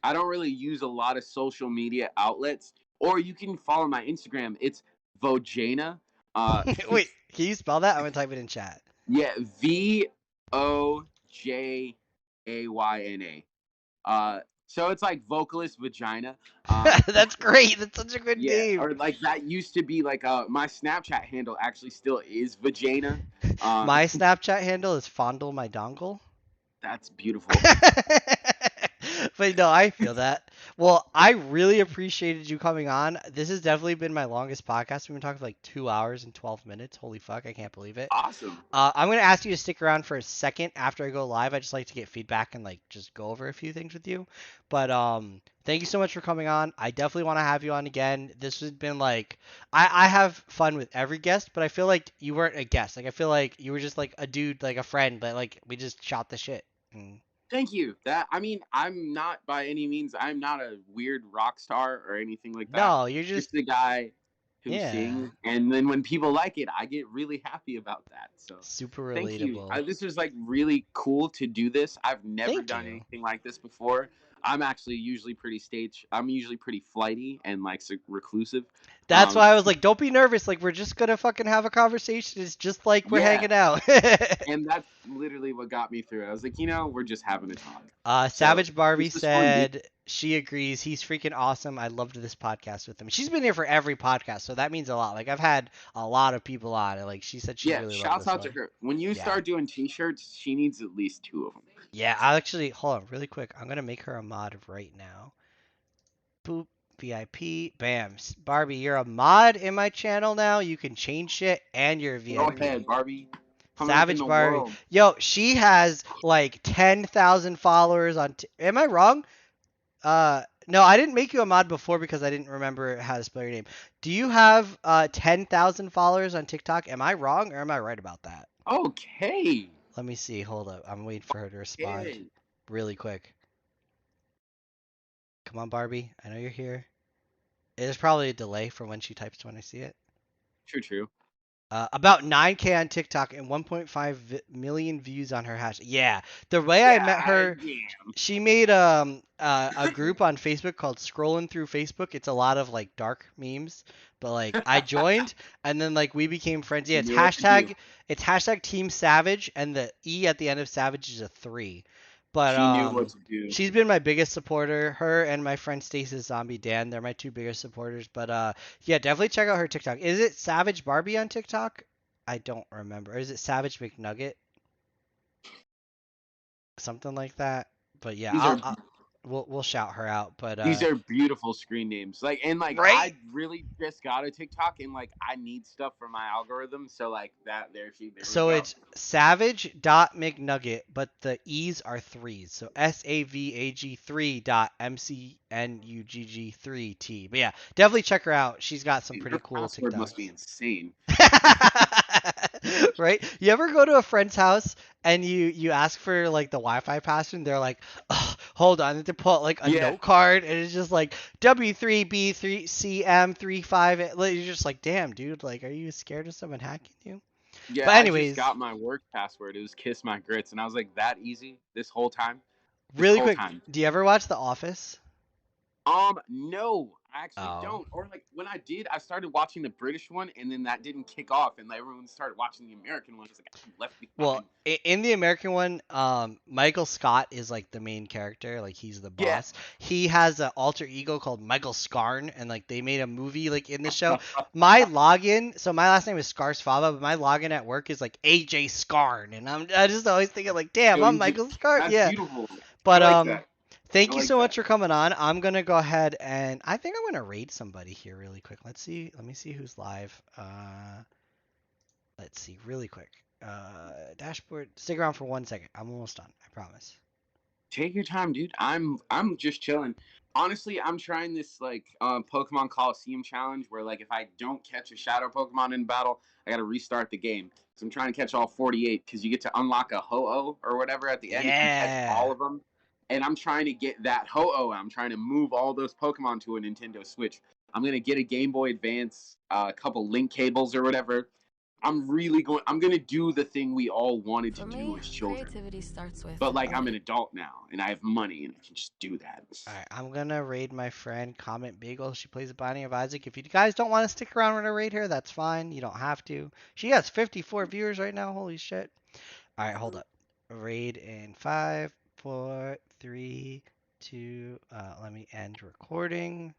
I don't really use a lot of social media outlets, or you can follow my Instagram. It's Vojana. Uh, Wait, can you spell that? I'm gonna type it in chat. yeah, Vojayna. So it's like vocalist vagina. Um, That's great. That's such a good yeah, name. or like that used to be like my Snapchat handle actually still is vagina. Um, My Snapchat handle is fondle my dongle. that's beautiful. But no, I feel that. Well, I really appreciated you coming on. This has definitely been my longest podcast. We've been talking for like 2 hours and 12 minutes. Holy fuck, I can't believe it. Awesome. I'm gonna ask you to stick around for a second after I go live. I just like to get feedback and like just go over a few things with you. But thank you so much for coming on. I definitely want to have you on again. This has been like I have fun with every guest, but I feel like you weren't a guest. Like I feel like you were just like a dude, like a friend, but like we just shot the shit. Mm. Thank you. That I mean, I'm not by any means. I'm not a weird rock star or anything like that. No, you're just Just the guy who yeah, sings, and then when people like it, I get really happy about that. So, super thank you. relatable. This was like really cool to do this. I've never Thank done you. anything like this before. I'm actually usually pretty stage. I'm usually pretty flighty and like reclusive. That's Um, why I was like, don't be nervous. Like we're just gonna fucking have a conversation. It's just like we're yeah, hanging out. and that's literally what got me through. I was like, we're just having a talk. So Savage Barbie this was fun, dude. said she agrees. He's freaking awesome. I loved this podcast with him. She's been here for every podcast, so that means a lot. Like I've had a lot of people on, and like she said, she Yeah, really loved shouts this out to one. her. When you Yeah, start doing T-shirts, she needs at least two of them. yeah. I'll actually hold on really quick. I'm gonna make her a mod right now. Boop. VIP. Bam. Barbie, you're a mod in my channel now. You can change shit, and you're a Go VIP. ahead, Barbie. Coming up in Savage the Barbie. world. Yo, she has like 10,000 followers on. Am I wrong? No, I didn't make you a mod before because I didn't remember how to spell your name. Do you have 10,000 followers on TikTok? Am I wrong or am I right about that? Okay. Let me see. Hold up. I'm waiting for her to respond Okay. really quick. Come on, Barbie. I know you're here. There's probably a delay from when she types to when I see it. True, true. About 9K on TikTok and 1.5 million views on her hash. Yeah, the way I met God her, damn. she made a group on Facebook called Scrolling Through Facebook. It's a lot of like dark memes, but like I joined and then like we became friends. Yeah, She knew what to do. it's hashtag Team Savage and the E at the end of Savage is a 3. But She knew what to do. she's been my biggest supporter. Her and my friend Stasis Zombie Dan, they're my two biggest supporters. But yeah, definitely check out her TikTok. Is it Savage Barbie on TikTok? I don't remember. Or is it Savage McNugget? Something like that. But yeah, These are we'll shout her out. But These are beautiful screen names. Like and like right. I really just got a TikTok and like I need stuff for my algorithm. So like that there we So go. it's Savage dot McNugget, but the E's are threes. So SAVAG 3 dot MCNUGG 3T. But yeah, definitely check her out. She's got some Dude, pretty her cool password TikToks. must be insane. Right? You ever go to a friend's house and you ask for like the Wi-Fi password and they're like, oh, hold on, they pull out like a Yeah. note card and it's just like W3B3CM35. Like, you're just like, damn, dude, like, are you scared of someone hacking you? Yeah, But I just anyways, got my work password. It was kiss my grits and I was like that easy this whole time. This really whole quick, time. do you ever watch The Office? No, I actually Oh. don't. Or like when I did, I started watching the British one, and then that didn't kick off, and everyone started watching the American one. It's like I'm left Well, behind. in the American one, Michael Scott is like the main character, like he's the Yeah. boss. He has an alter ego called Michael Scarn, and like they made a movie like in the show. My login, so my last name is Scarsfava, but my login at work is like AJ Scarn, and I just always thinking like, damn, So I'm you just Michael Scarn. that's Yeah, beautiful. I but like that. I thank you like so much that. for coming on. I'm gonna go ahead and I think I'm gonna raid somebody here really quick. Let's see. Let me see who's live. Let's see, really quick. Dashboard. Stick around for 1 second. I'm almost done. I promise. Take your time, dude. I'm just chilling. Honestly, I'm trying this like Pokemon Coliseum challenge where like if I don't catch a shadow Pokemon in battle, I got to restart the game. So I'm trying to catch all 48 because you get to unlock a Ho-Oh or whatever at the end if you catch Yeah. all of them. And I'm trying to get that Ho-Oh. I'm trying to move all those Pokemon to a Nintendo Switch. I'm gonna get a Game Boy Advance, a couple link cables or whatever. I'm gonna do the thing we all wanted to For do me, as children. creativity starts with But like a I'm an leap. adult now and I have money and I can just do that. All right. I'm gonna raid my friend Comment Bagel. She plays the Binding of Isaac. If you guys don't want to stick around when I raid her, that's fine. You don't have to. She has 54 viewers right now. Holy shit. All right. Hold up. Raid in 5, 4, 3, 2. Let me end recording.